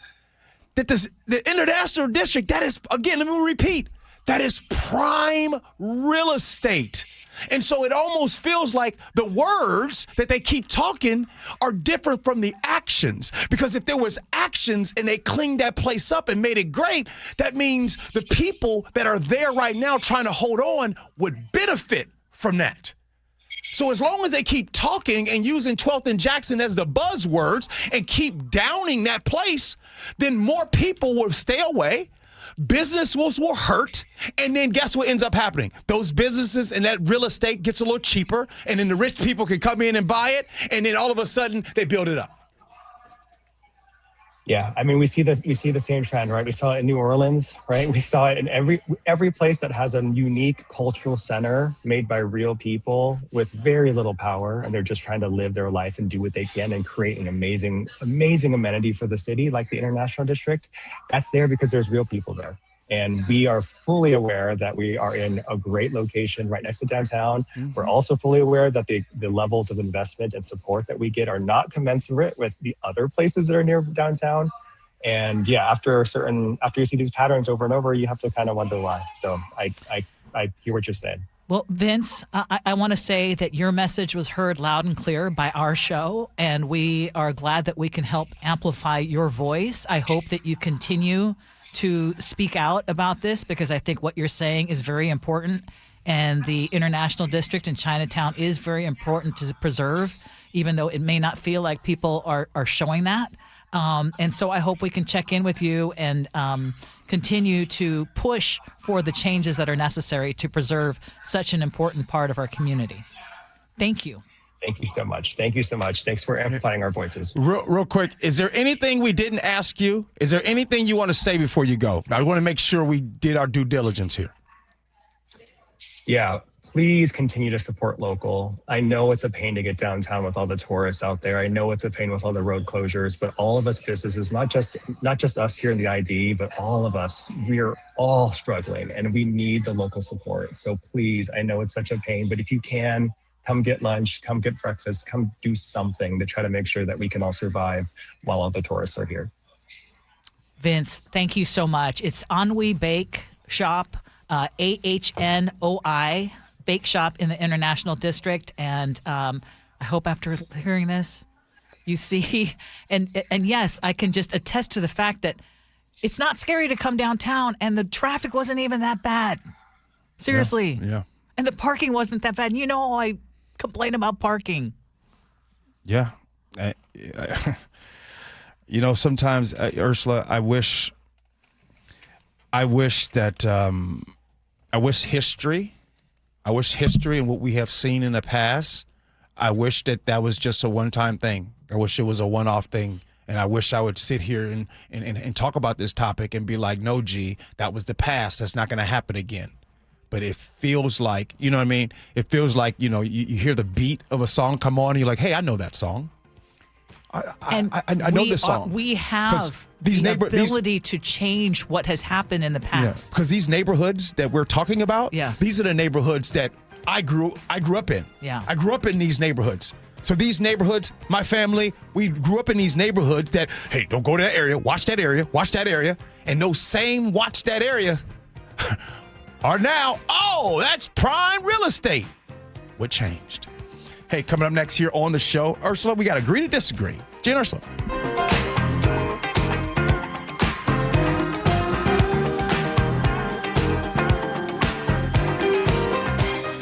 that the International District, that is, again, let me repeat, that is prime real estate. And so it almost feels like the words that they keep talking are different from the actions. Because if there was actions and they cleaned that place up and made it great, that means the people that are there right now trying to hold on would benefit from that. So as long as they keep talking and using 12th and Jackson as the buzzwords and keep downing that place, then more people will stay away. Businesses will hurt, and then guess what ends up happening? Those businesses and that real estate gets a little cheaper, and then the rich people can come in and buy it, and then all of a sudden they build it up. Yeah, I mean, we see the same trend, right? We saw it in New Orleans, right? We saw it in every place that has a unique cultural center made by real people with very little power, and they're just trying to live their life and do what they can and create an amazing amenity for the city, like the International District. That's there because there's real people there. And we are fully aware that we are in a great location right next to downtown. Mm-hmm. We're also fully aware that the levels of investment and support that we get are not commensurate with the other places that are near downtown. And yeah, after you see these patterns over and over, you have to kind of wonder why. So I hear what you're saying. Well, Vince, I want to say that your message was heard loud and clear by our show, and we are glad that we can help amplify your voice. I hope that you continue to speak out about this, because I think what you're saying is very important, and the International District in Chinatown is very important to preserve, even though it may not feel like people are showing that. And so I hope we can check in with you and continue to push for the changes that are necessary to preserve such an important part of our community. Thank you. Thank you so much. Thank you so much. Thanks for amplifying our voices. Real quick, is there anything we didn't ask you? Is there anything you want to say before you go? I want to make sure we did our due diligence here. Yeah, please continue to support local. I know it's a pain to get downtown with all the tourists out there. I know it's a pain with all the road closures, but all of us businesses, not just us here in the ID, but all of us, we're all struggling and we need the local support. So please, I know it's such a pain, but if you can, come get lunch, come get breakfast, come do something to try to make sure that we can all survive while all the tourists are here. Vince, thank you so much. It's Anhui Bake Shop, AHNOI Bake Shop in the International District. And I hope after hearing this, you see, and yes, I can just attest to the fact that it's not scary to come downtown, and the traffic wasn't even that bad. Seriously. Yeah. And the parking wasn't that bad. You know, I complain about parking. Yeah. Sometimes, Ursula, I wish history and what we have seen in the past, I wish that was just a one-time thing. I wish it was a one-off thing. And I wish I would sit here and talk about this topic and be like, no, G, that was the past. That's not going to happen again. but it feels like, you know what I mean? It feels like, you hear the beat of a song come on and you're like, hey, I know that song. I know this song. We have the ability to change what has happened in the past. Because these neighborhoods that we're talking about, yes, these are the neighborhoods that I grew up in. Yeah. I grew up in these neighborhoods. So these neighborhoods, my family, we grew up in these neighborhoods that, hey, don't go to that area, watch that area, watch that area. And those same watch that area are now, that's prime real estate. What changed? Hey, coming up next here on the show, Ursula, we got to agree to disagree. Gee and Ursula.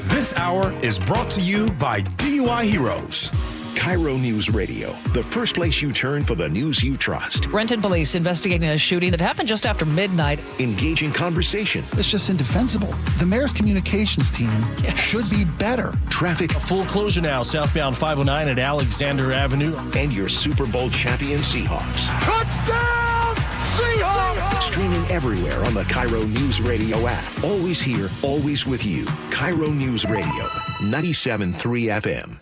This hour is brought to you by DUI Heroes. KIRO Newsradio, the first place you turn for the news you trust. Renton police investigating a shooting that happened just after midnight. Engaging conversation. It's just indefensible. The mayor's communications team should be better. Traffic. A full closure now, southbound 509 at Alexander Avenue. And your Super Bowl champion Seahawks. Touchdown, Seahawks! Streaming everywhere on the KIRO Newsradio app. Always here, always with you. KIRO Newsradio, 97.3 FM.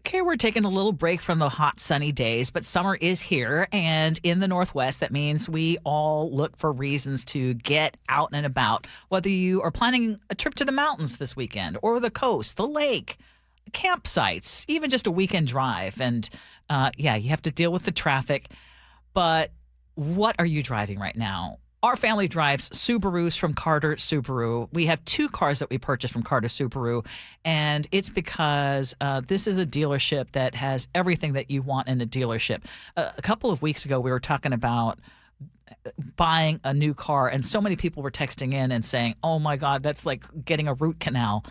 Okay, we're taking a little break from the hot, sunny days, but summer is here. And in the Northwest, that means we all look for reasons to get out and about, whether you are planning a trip to the mountains this weekend or the coast, the lake, campsites, even just a weekend drive. And you have to deal with the traffic. But what are you driving right now? Our family drives Subarus from Carter Subaru. We have 2 cars that we purchased from Carter Subaru, and it's because this is a dealership that has everything that you want in a dealership. A couple of weeks ago, we were talking about buying a new car, and so many people were texting in and saying, oh my God, that's like getting a root canal.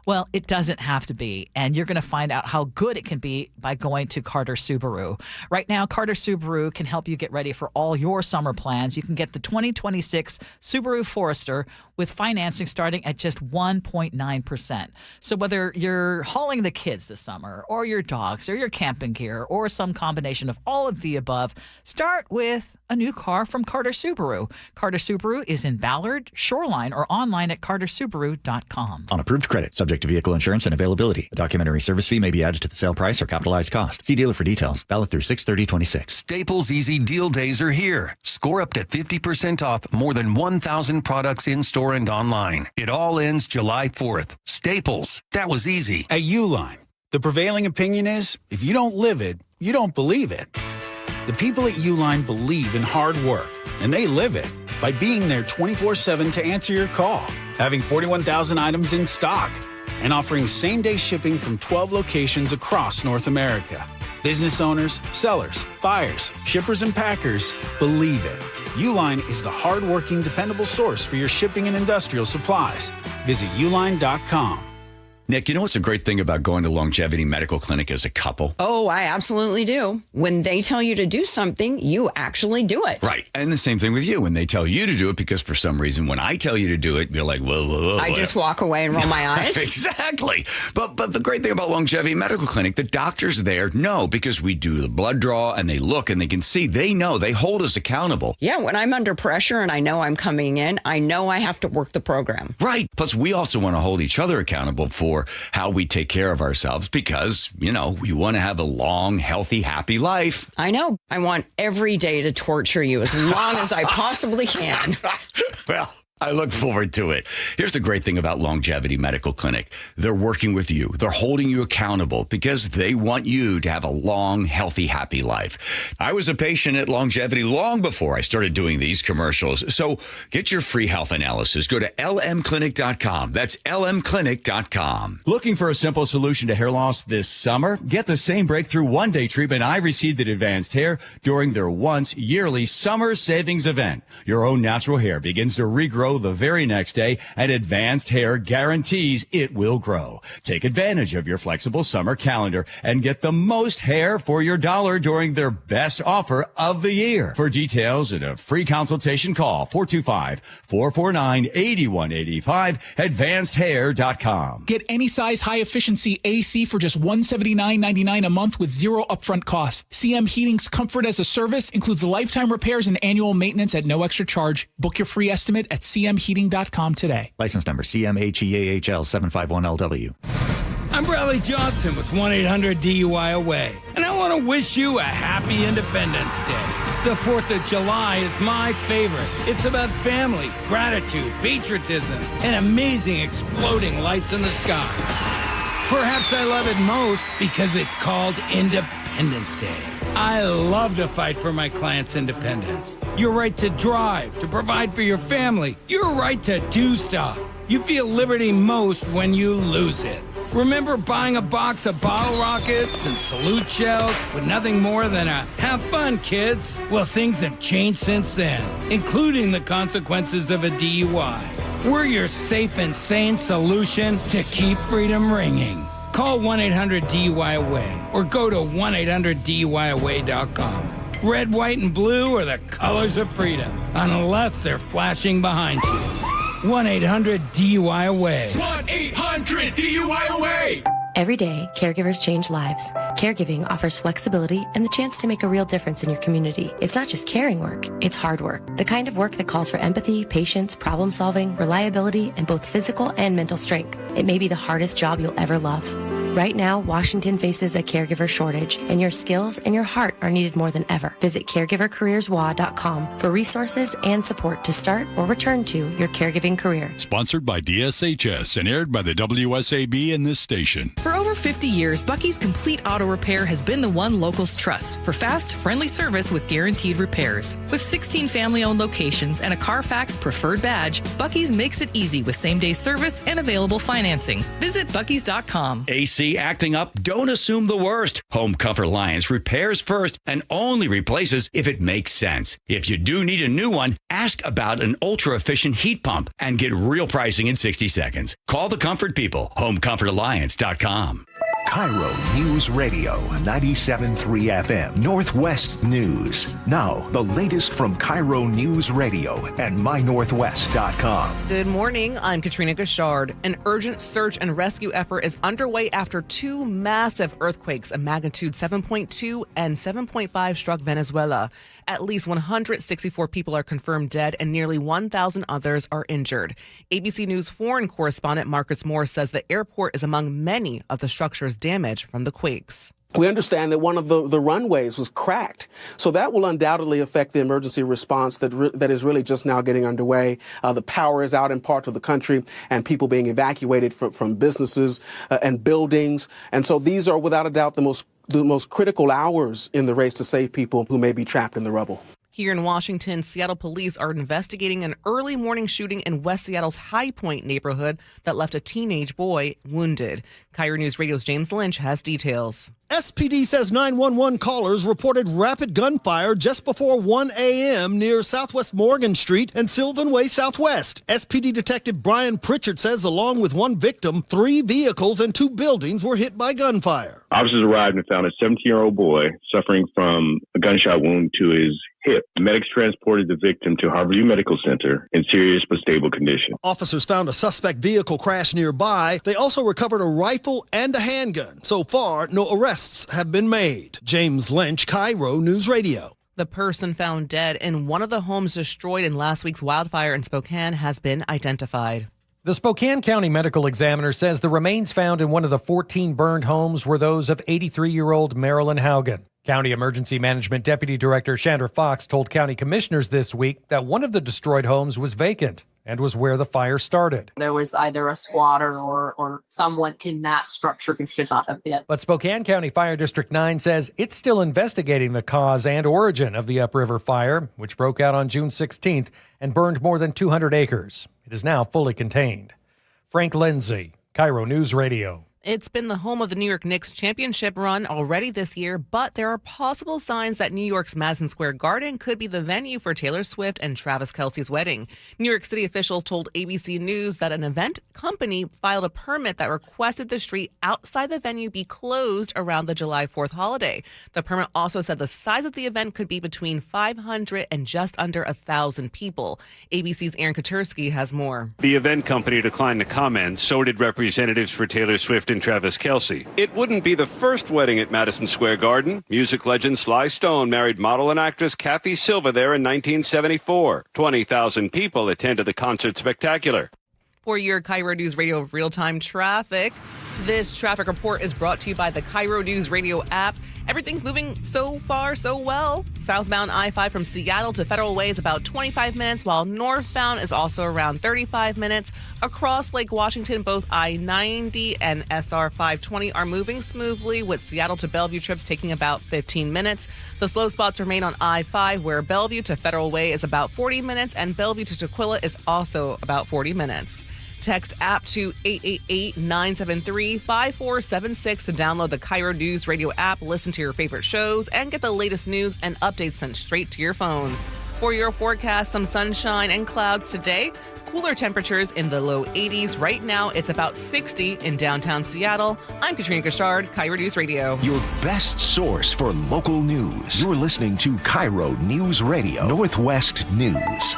Well, it doesn't have to be, and you're going to find out how good it can be by going to Carter Subaru. Right now, Carter Subaru can help you get ready for all your summer plans. You can get the 2026 Subaru Forester with financing starting at just 1.9%. So whether you're hauling the kids this summer, or your dogs, or your camping gear, or some combination of all of the above, start with a new car from Carter Subaru. Carter Subaru is in Ballard, Shoreline, or online at cartersubaru.com. On approved credit, subject to vehicle insurance and availability. A documentary service fee may be added to the sale price or capitalized cost. See dealer for details. Valid through 6/30/26. Staples Easy Deal Days are here. Score up to 50% off more than 1,000 products in-store and online. It all ends July 4th. Staples. That was easy. At Uline, the prevailing opinion is, if you don't live it, you don't believe it. The people at Uline believe in hard work, and they live it by being there 24/7 to answer your call, having 41,000 items in stock, and offering same-day shipping from 12 locations across North America. Business owners, sellers, buyers, shippers, and packers believe it. Uline is the hard-working, dependable source for your shipping and industrial supplies. Visit uline.com. Nick, you know what's a great thing about going to Longevity Medical Clinic as a couple? Oh, I absolutely do. When they tell you to do something, you actually do it. Right. And the same thing with you. When they tell you to do it, because for some reason, when I tell you to do it, you're like, whoa. I just walk away and roll my eyes. Exactly. But the great thing about Longevity Medical Clinic, the doctors there know, because we do the blood draw and they look and they can see, they know, they hold us accountable. Yeah, when I'm under pressure and I know I'm coming in, I know I have to work the program. Right. Plus, we also want to hold each other accountable for how we take care of ourselves because, we want to have a long, healthy, happy life. I know. I want every day to torture you as long as I possibly can. Well, I look forward to it. Here's the great thing about Longevity Medical Clinic. They're working with you. They're holding you accountable because they want you to have a long, healthy, happy life. I was a patient at Longevity long before I started doing these commercials. So get your free health analysis. Go to lmclinic.com. That's lmclinic.com. Looking for a simple solution to hair loss this summer? Get the same breakthrough one-day treatment I received at Advanced Hair during their once yearly summer savings event. Your own natural hair begins to regrow the very next day, and Advanced Hair guarantees it will grow. Take advantage of your flexible summer calendar and get the most hair for your dollar during their best offer of the year. For details and a free consultation, call 425-449-8185, advancedhair.com. Get any size high-efficiency AC for just $179.99 a month with zero upfront cost. CM Heating's Comfort as a Service includes lifetime repairs and annual maintenance at no extra charge. Book your free estimate at CM cmheating.com today. License number CMHEAHL 751LW. I'm Bradley Johnson with 1-800-DUI-AWAY, and I want to wish you a happy Independence Day. The 4th of July is my favorite. It's about family, gratitude, patriotism, and amazing exploding lights in the sky. Perhaps I love it most because it's called Independence Day. I love to fight for my clients' independence. Your right to drive, to provide for your family, your right to do stuff. You feel liberty most when you lose it. Remember buying a box of bottle rockets and salute shells with nothing more than a "have fun, kids"? Well, things have changed since then, including the consequences of a DUI. We're your safe and sane solution to keep freedom ringing. Call 1-800-DUI-AWAY or go to 1-800-DUI-AWAY.com. Red, white, and blue are the colors of freedom, unless they're flashing behind you. 1-800-DUI-AWAY. 1-800-DUI-AWAY. Every day, caregivers change lives. Caregiving offers flexibility and the chance to make a real difference in your community. It's not just caring work, it's hard work. The kind of work that calls for empathy, patience, problem solving, reliability, and both physical and mental strength. It may be the hardest job you'll ever love. Right now, Washington faces a caregiver shortage, and your skills and your heart are needed more than ever. Visit caregivercareerswa.com for resources and support to start or return to your caregiving career. Sponsored by DSHS and aired by the WSAB and this station. For over 50 years, Bucky's Complete Auto Repair has been the one locals trust for fast, friendly service with guaranteed repairs. With 16 family-owned locations and a Carfax preferred badge, Bucky's makes it easy with same-day service and available financing. Visit buckys.com. AC acting up? Don't assume the worst. Home Comfort Alliance repairs first and only replaces if it makes sense. If you do need a new one, ask about an ultra-efficient heat pump and get real pricing in 60 seconds. Call the Comfort People. HomeComfortAlliance.com. KIRO News Radio 97.3 FM Northwest News. Now, the latest from KIRO News Radio and mynorthwest.com. Good morning. I'm Katrina Gashard. An urgent search and rescue effort is underway after two massive earthquakes, a magnitude 7.2 and 7.5, struck Venezuela. At least 164 people are confirmed dead and nearly 1,000 others are injured. ABC News foreign correspondent Marcus Moore says the airport is among many of the structures damaged from the quakes. We understand that one of the runways was cracked, so that will undoubtedly affect the emergency response that is really just now getting underway. The power is out in parts of the country, and people being evacuated from businesses and buildings. And so these are, without a doubt, the most critical hours in the race to save people who may be trapped in the rubble. Here in Washington, Seattle police are investigating an early morning shooting in West Seattle's High Point neighborhood that left a teenage boy wounded. KIRO News Radio's James Lynch has details. SPD says 911 callers reported rapid gunfire just before 1 a.m. near Southwest Morgan Street and Sylvan Way Southwest. SPD Detective Brian Pritchard says along with one victim, 3 vehicles and 2 buildings were hit by gunfire. Officers arrived and found a 17-year-old boy suffering from a gunshot wound to his hip. Medics transported the victim to Harborview Medical Center in serious but stable condition. Officers found a suspect vehicle crash nearby. They also recovered a rifle and a handgun. So far, no arrests have been made. James Lynch, KIRO News Radio. The person found dead in one of the homes destroyed in last week's wildfire in Spokane has been identified. The Spokane County Medical Examiner says the remains found in one of the 14 burned homes were those of 83-year-old Marilyn Haugen. County Emergency Management Deputy Director Chandra Fox told county commissioners this week that one of the destroyed homes was vacant and was where the fire started. There was either a squatter or someone in that structure who should not have been. But Spokane County Fire District 9 says it's still investigating the cause and origin of the upriver fire, which broke out on June 16th and burned more than 200 acres. It is now fully contained. Frank Lindsay, KIRO News Radio. It's been the home of the New York Knicks championship run already this year, but there are possible signs that New York's Madison Square Garden could be the venue for Taylor Swift and Travis Kelce's wedding. New York City officials told ABC News that an event company filed a permit that requested the street outside the venue be closed around the July 4th holiday. The permit also said the size of the event could be between 500 and just under 1,000 people. ABC's Aaron Katursky has more. The event company declined to comment. So did representatives for Taylor Swift Captain Travis Kelce. It wouldn't be the first wedding at Madison Square Garden. Music legend Sly Stone married model and actress Kathy Silva there in 1974. 20,000 people attended the concert spectacular. For your KIRO News Radio real-time traffic, this traffic report is brought to you by the KIRO News Radio app. Everything's moving so far, so well. Southbound I-5 from Seattle to Federal Way is about 25 minutes, while northbound is also around 35 minutes. Across Lake Washington, both I-90 and SR 520 are moving smoothly, with Seattle to Bellevue trips taking about 15 minutes. The slow spots remain on I-5, where Bellevue to Federal Way is about 40 minutes, and Bellevue to Tukwila is also about 40 minutes. Text app to 888-973-5476 to download the KIRO News Radio app, listen to your favorite shows, and get the latest news and updates sent straight to your phone. For your forecast, some sunshine and clouds today. Cooler temperatures in the low 80s. Right now, it's about 60 in downtown Seattle. I'm Katrina Gashard, KIRO News Radio. Your best source for local news. You're listening to KIRO News Radio, Northwest News.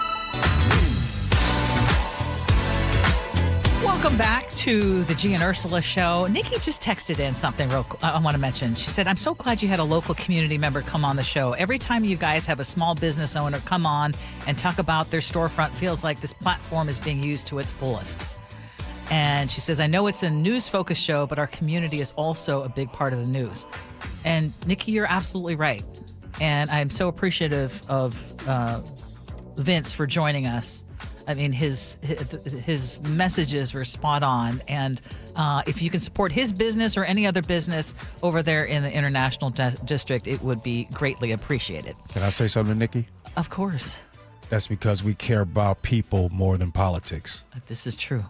Welcome back to the Gee and Ursula Show. Nikki just texted in something I want to mention. She said, I'm so glad you had a local community member come on the show. Every time you guys have a small business owner come on and talk about their storefront, feels like this platform is being used to its fullest. And she says, I know it's a news-focused show, but our community is also a big part of the news. And Nikki, you're absolutely right. And I'm so appreciative of Vince for joining us. I mean, his messages were spot on. And if you can support his business or any other business over there in the International District, it would be greatly appreciated. Can I say something, Nikki? Of course. That's because we care about people more than politics. This is true.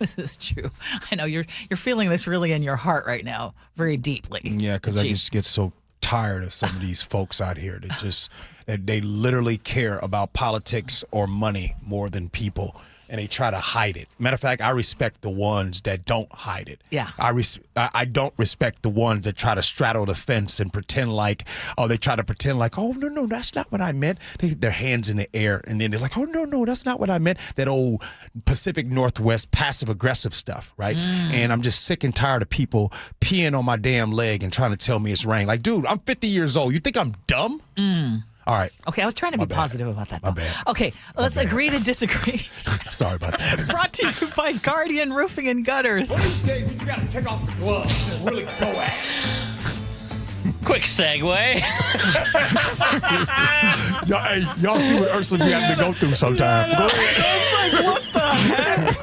This is true. I know you're feeling this really in your heart right now, very deeply. Yeah, because I just get so tired of some of these folks out here that just they literally care about politics or money more than people, and they try to hide it. Matter of fact, I respect the ones that don't hide it. Yeah. I don't respect the ones that try to straddle the fence and pretend like, oh, no, that's not what I meant. Their hands in the air, and then they're like, oh, no, that's not what I meant. That old Pacific Northwest passive-aggressive stuff, right? And I'm just sick and tired of people peeing on my damn leg and trying to tell me it's rain. Like, dude, I'm 50 years old. You think I'm dumb? All right. Okay, I was trying to be positive about that. My bad. Okay, let's agree to disagree. Sorry about that. Brought to you by Guardian Roofing and Gutters. One of these days, you got to take off the gloves and really go at it. Quick segue. Y'all see what Ursula be having to go through sometimes. Go ahead. It's like, what the heck?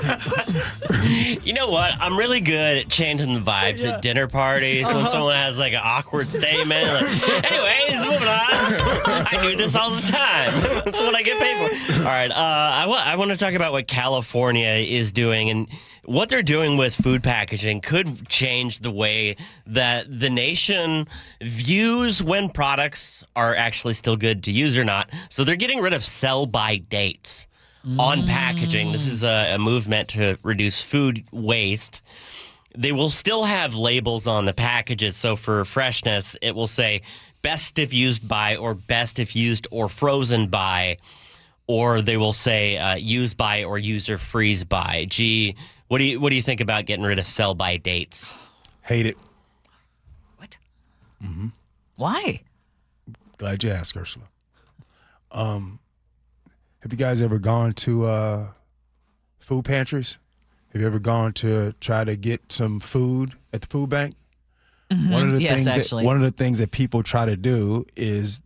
You know what? I'm really good at changing the vibes at dinner parties when someone has like an awkward statement. Like, anyways, moving on. I do this all the time. That's what I get paid for. All right. I want to talk about what California is doing, and what they're doing with food packaging could change the way that the nation views when products are actually still good to use or not. So they're getting rid of sell-by dates on packaging. This is a movement to reduce food waste. They will still have labels on the packages. So for freshness, it will say best if used by, or best if used or frozen by, or they will say used by or user freeze by. Gee, what do you think about getting rid of sell by dates? Hate it. What? Why? Glad you asked, Ursula. Have you guys ever gone to food pantries? Have you ever gone to try to get some food at the food bank? One of the things that people try to do is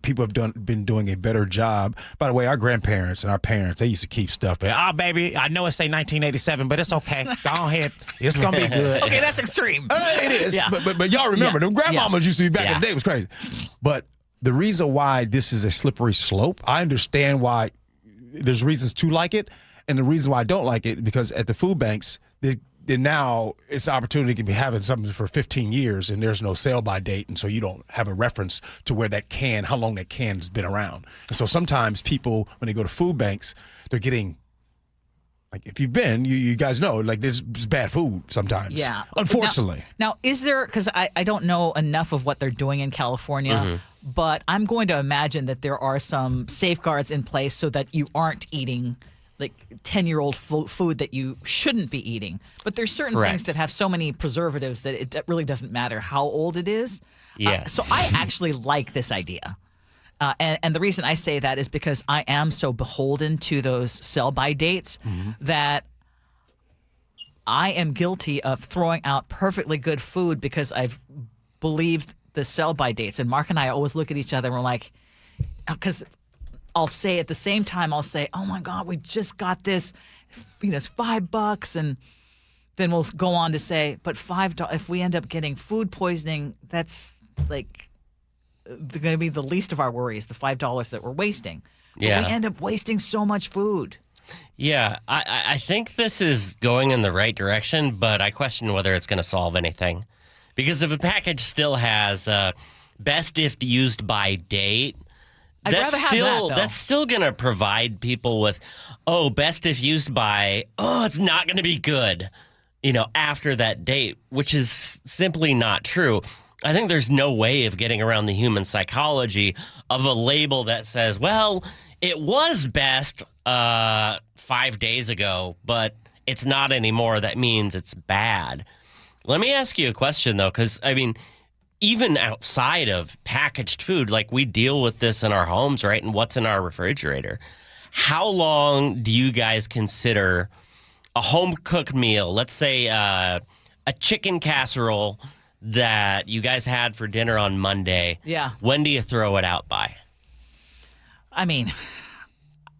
people have been doing a better job. By the way, our grandparents and our parents, they used to keep stuff. Oh, baby, I know it say 1987, but it's okay. Go ahead. It's going to be good. Okay, that's extreme. It is. Yeah. But y'all remember, them grandmamas used to be back in the day. It was crazy. But the reason why this is a slippery slope, I understand why there's reasons to like it. And the reason why I don't like it, because at the food banks, then now it's an opportunity to be having something for 15 years and there's no sell-by date, and so you don't have a reference to where how long that can's been around. And so sometimes people, when they go to food banks, they're getting, like, if you've been, you guys know, like, there's bad food sometimes. Yeah. Unfortunately. Now is there, because I don't know enough of what they're doing in California, but I'm going to imagine that there are some safeguards in place so that you aren't eating like 10-year-old food that you shouldn't be eating. But there's certain Correct. things that have so many preservatives that it really doesn't matter how old it is. Yeah. So I actually like this idea. And the reason I say that is because I am so beholden to those sell-by dates that I am guilty of throwing out perfectly good food because I've believed the sell-by dates. And Mark and I always look at each other and we're like, because I'll say at the same time, I'll say, oh my God, we just got this, it's $5. And then we'll go on to say, but $5, if we end up getting food poisoning, that's like going to be the least of our worries, the $5 that we're wasting. But Yeah. we end up wasting so much food. Yeah, I think this is going in the right direction, but I question whether it's going to solve anything. Because if a package still has best if used by date, I'd rather have that, though. That's still going to provide people with, best if used by, it's not going to be good, after that date, which is simply not true. I think there's no way of getting around the human psychology of a label that says, well, it was best 5 days ago, but it's not anymore. That means it's bad. Let me ask you a question, though, because, even outside of packaged food, like we deal with this in our homes, right? And what's in our refrigerator. How long do you guys consider a home-cooked meal, let's say a chicken casserole that you guys had for dinner on Monday? Yeah. When do you throw it out by?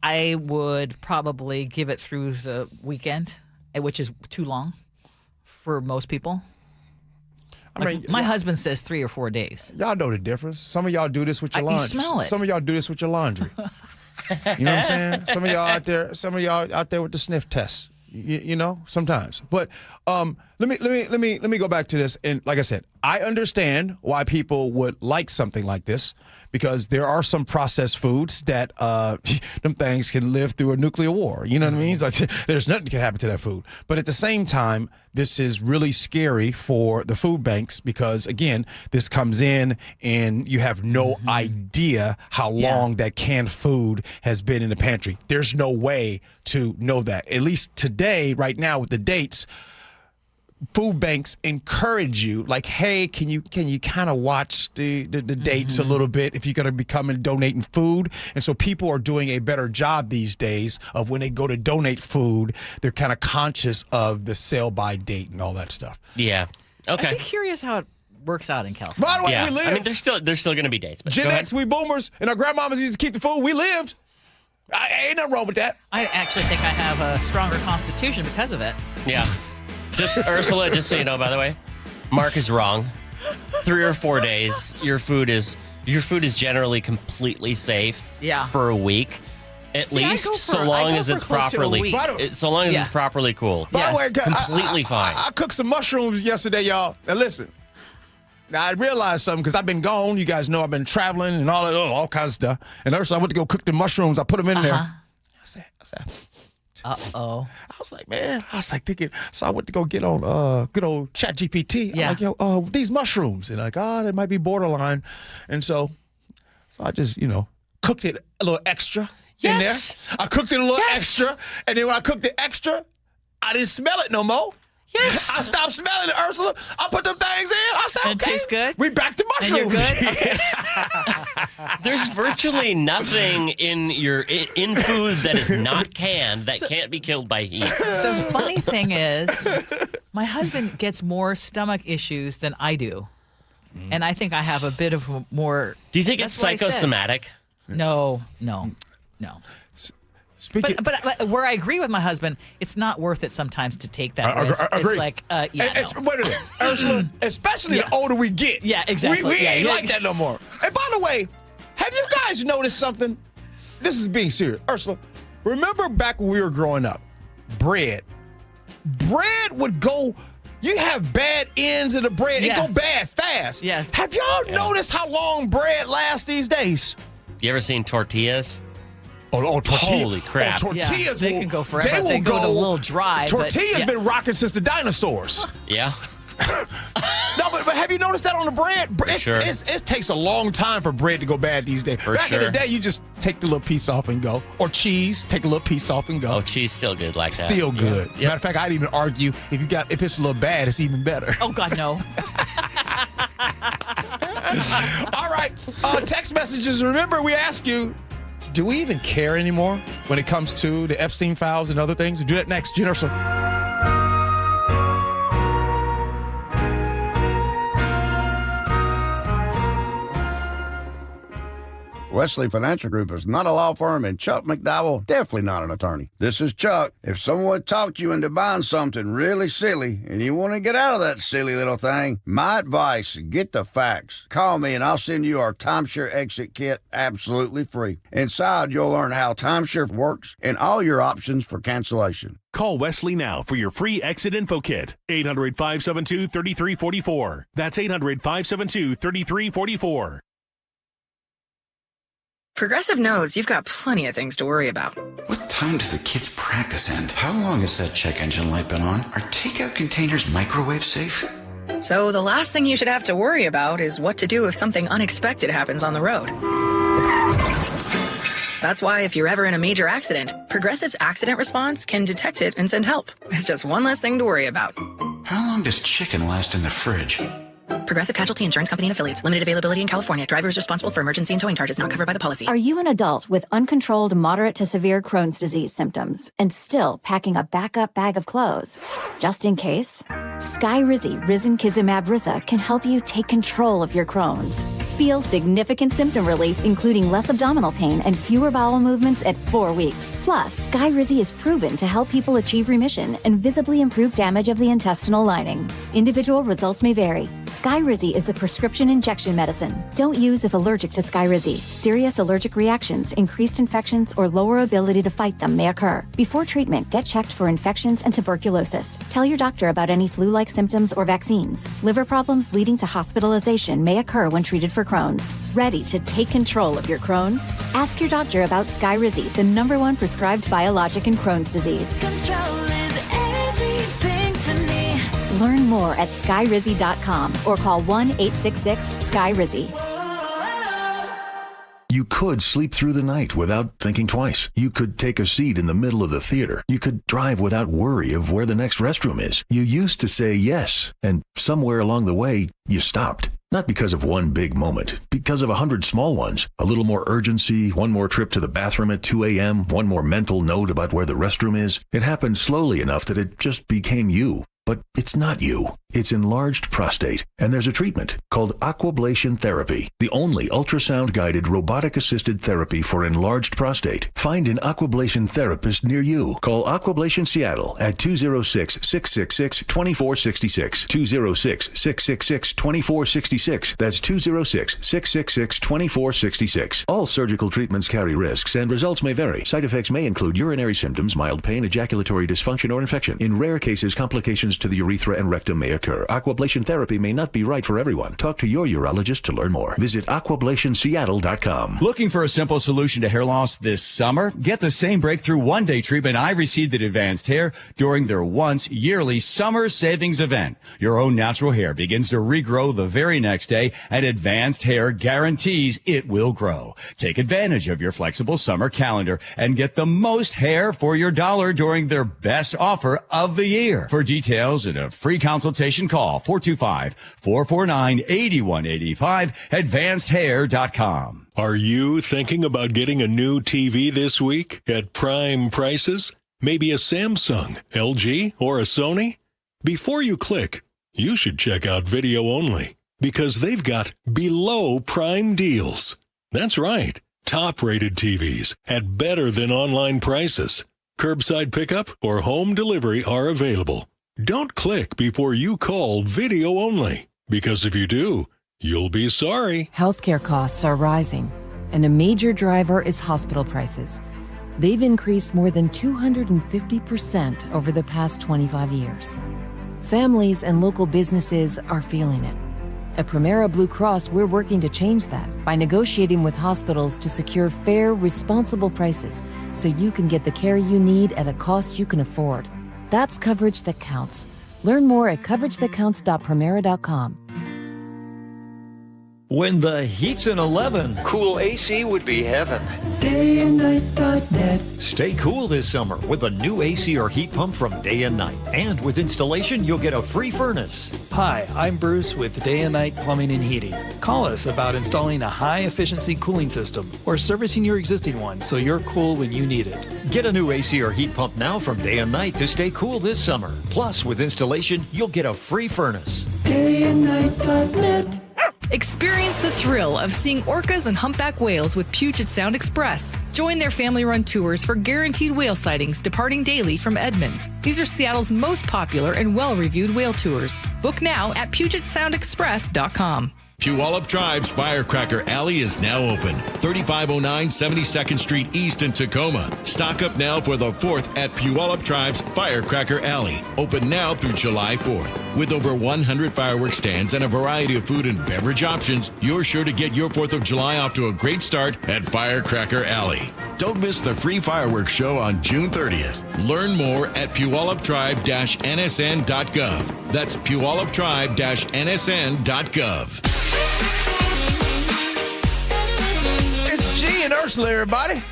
I would probably give it through the weekend, which is too long for most people. My husband says 3 or 4 days. Y'all know the difference. Some of y'all do this with your laundry. You smell it. Some of y'all do this with your laundry. You know what I'm saying? Some of y'all out there with the sniff test. Sometimes. But let me go back to this. And like I said, I understand why people would like something like this, because there are some processed foods that them things can live through a nuclear war. You know what I mean? It's like, there's nothing that can happen to that food. But at the same time, this is really scary for the food banks because, again, this comes in and you have no idea how long that canned food has been in the pantry. There's no way to know that. At least today, right now, with the dates, food banks encourage you, like, hey, can you kind of watch the dates a little bit if you're going to be coming donating food? And so people are doing a better job these days of when they go to donate food, they're kind of conscious of the sell by date and all that stuff. Yeah. Okay. I'd be curious how it works out in California. By the way, we lived. There's still going to be dates. But Gen X, we boomers, and our grandmamas used to keep the food. We lived. Ain't nothing wrong with that. I actually think I have a stronger constitution because of it. Yeah. Ursula, just so you know, by the way, Mark is wrong. 3 or 4 days, your food is generally completely safe. Yeah. For a week, at least, so long as it's properly it's properly cool. By the way, completely fine. I cooked some mushrooms yesterday, y'all. Now listen. Now I realized something because I've been gone. You guys know I've been traveling and all kinds of stuff. And Ursula, I went to go cook the mushrooms. I put them in there. I said. Uh-oh. I was like, man, thinking, so I went to go get on good old ChatGPT. Yeah. I'm like, these mushrooms. And like, that might be borderline. And so I just, cooked it a little extra in there. I cooked it a little extra. And then when I cooked it extra, I didn't smell it no more. Yes. I stopped smelling it, Ursula. I put them things in. I said, okay. And it tastes good? We back to mushrooms. And you're good? Okay. There's virtually nothing in food that is not canned that can't be killed by heat. The funny thing is, my husband gets more stomach issues than I do. And I think I have a bit of more... Do you think it's psychosomatic? No. But where I agree with my husband, it's not worth it sometimes to take that risk. Agree. It's like, Wait a minute, Ursula, especially the older we get. Yeah, exactly. We ain't like that no more. And by the way, have you guys noticed something? This is being serious. Ursula, remember back when we were growing up, bread would go... You have bad ends of the bread. It go bad fast. Yes. Have y'all noticed how long bread lasts these days? You ever seen tortillas? Oh, tortillas. Holy crap. Tortillas they can go forever. They go a little dry. Tortillas been rocking since the dinosaurs. Yeah. No, but but have you noticed that on the bread? It takes a long time for bread to go bad these days. Back in the day, you just take the little piece off and go. Or cheese, take a little piece off and go. Oh, cheese still good like that. Still good. Yep. Matter of fact, I'd even argue if it's a little bad, it's even better. Oh, God, no. All right. Text messages. Remember, we ask you, do we even care anymore when it comes to the Epstein files and other things? We'll do that next. Gee Ursula. Wesley Financial Group is not a law firm, and Chuck McDowell, definitely not an attorney. This is Chuck. If someone talked you into buying something really silly and you want to get out of that silly little thing, my advice, get the facts. Call me and I'll send you our timeshare exit kit absolutely free. Inside, you'll learn how timeshare works and all your options for cancellation. Call Wesley now for your free exit info kit. 800-572-3344. That's 800-572-3344. Progressive knows you've got plenty of things to worry about. What time does the kids' practice end? How long has that check engine light been on? Are takeout containers microwave safe? So the last thing you should have to worry about is what to do if something unexpected happens on the road. That's why if you're ever in a major accident, Progressive's accident response can detect it and send help. It's just one less thing to worry about. How long does chicken last in the fridge? Progressive Casualty Insurance Company and Affiliates. Limited availability in California. Driver is responsible for emergency and towing charges not covered by the policy. Are you an adult with uncontrolled moderate to severe Crohn's disease symptoms and still packing a backup bag of clothes? Just in case, Skyrizi Risankizumab Riza can help you take control of your Crohn's. Feel significant symptom relief, including less abdominal pain and fewer bowel movements at 4 weeks. Plus, Skyrizi is proven to help people achieve remission and visibly improve damage of the intestinal lining. Individual results may vary. Skyrizi is a prescription injection medicine. Don't use if allergic to Skyrizi. Serious allergic reactions, increased infections, or lower ability to fight them may occur. Before treatment, get checked for infections and tuberculosis. Tell your doctor about any flu-like symptoms or vaccines. Liver problems leading to hospitalization may occur when treated for Crohn's. Ready to take control of your Crohn's? Ask your doctor about Skyrizi, the #1 prescribed biologic in Crohn's disease. Control is everything to me. Learn more at skyrizi.com or call 1-866-SKYRIZI. You could sleep through the night without thinking twice. You could take a seat in the middle of the theater. You could drive without worry of where the next restroom is. You used to say yes, and somewhere along the way, you stopped. Not because of one big moment, because of 100 small ones. A little more urgency, one more trip to the bathroom at 2 a.m., one more mental note about where the restroom is. It happened slowly enough that it just became you. But it's not you. It's enlarged prostate, and there's a treatment called aquablation therapy, the only ultrasound-guided robotic-assisted therapy for enlarged prostate. Find an aquablation therapist near you. Call Aquablation Seattle at 206-666-2466, 206-666-2466. That's 206-666-2466. All surgical treatments carry risks, and results may vary. Side effects may include urinary symptoms, mild pain, ejaculatory dysfunction, or infection. In rare cases, complications to the urethra and rectum may occur. Aquablation therapy may not be right for everyone. Talk to your urologist to learn more. Visit aquablationseattle.com. Looking for a simple solution to hair loss this summer? Get the same breakthrough one-day treatment I received at Advanced Hair during their once yearly summer savings event. Your own natural hair begins to regrow the very next day, and Advanced Hair guarantees it will grow. Take advantage of your flexible summer calendar and get the most hair for your dollar during their best offer of the year. For details and a free consultation, call 425-449-8185, advancedhair.com. Are you thinking about getting a new TV this week at prime prices? Maybe a Samsung, LG, or a Sony? Before you click, you should check out Video Only, because they've got below prime deals. That's right, top-rated TVs at better than online prices. Curbside pickup or home delivery are available. Don't click before you call Video Only, because if you do, you'll be sorry. Healthcare costs are rising, and a major driver is hospital prices. They've increased more than 250% over the past 25 years. Families and local businesses are feeling it. At Primera Blue Cross, we're working to change that by negotiating with hospitals to secure fair, responsible prices so you can get the care you need at a cost you can afford. That's coverage that counts. Learn more at coveragethatcounts.primera.com. When the heat's an 11. Cool AC would be heaven. DayandNight.net. Stay cool this summer with a new AC or heat pump from Day and Night. And with installation, you'll get a free furnace. Hi, I'm Bruce with Day and Night Plumbing and Heating. Call us about installing a high-efficiency cooling system or servicing your existing one so you're cool when you need it. Get a new AC or heat pump now from Day and Night to stay cool this summer. Plus, with installation, you'll get a free furnace. DayandNight.net. Experience the thrill of seeing orcas and humpback whales with Puget Sound Express. Join their family-run tours for guaranteed whale sightings departing daily from Edmonds. These are Seattle's most popular and well-reviewed whale tours. Book now at PugetSoundExpress.com. Puyallup Tribe's Firecracker Alley is now open. 3509 72nd Street East in Tacoma. Stock up now for the 4th at Puyallup Tribe's Firecracker Alley. Open now through July 4th. With over 100 fireworks stands and a variety of food and beverage options, you're sure to get your 4th of July off to a great start at Firecracker Alley. Don't miss the free fireworks show on June 30th. Learn more at puyalluptribe-nsn.gov. That's puyalluptribe-nsn.gov. It's Gee and Ursula, everybody.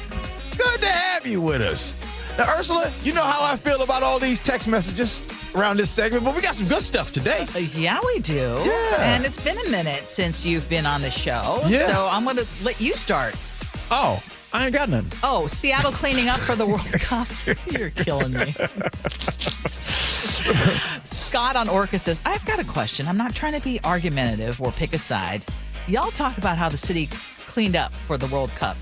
Good to have you with us. Now, Ursula, you know how I feel about all these text messages around this segment, but we got some good stuff today. Yeah, we do. Yeah. And it's been a minute since you've been on the show, Yeah. so I'm going to let you start. Oh, I ain't got nothing. Oh, Seattle cleaning up for the World Cup. You're killing me. Scott on Orca says, I've got a question. I'm not trying to be argumentative or pick a side. Y'all talk about how the city cleaned up for the World Cup.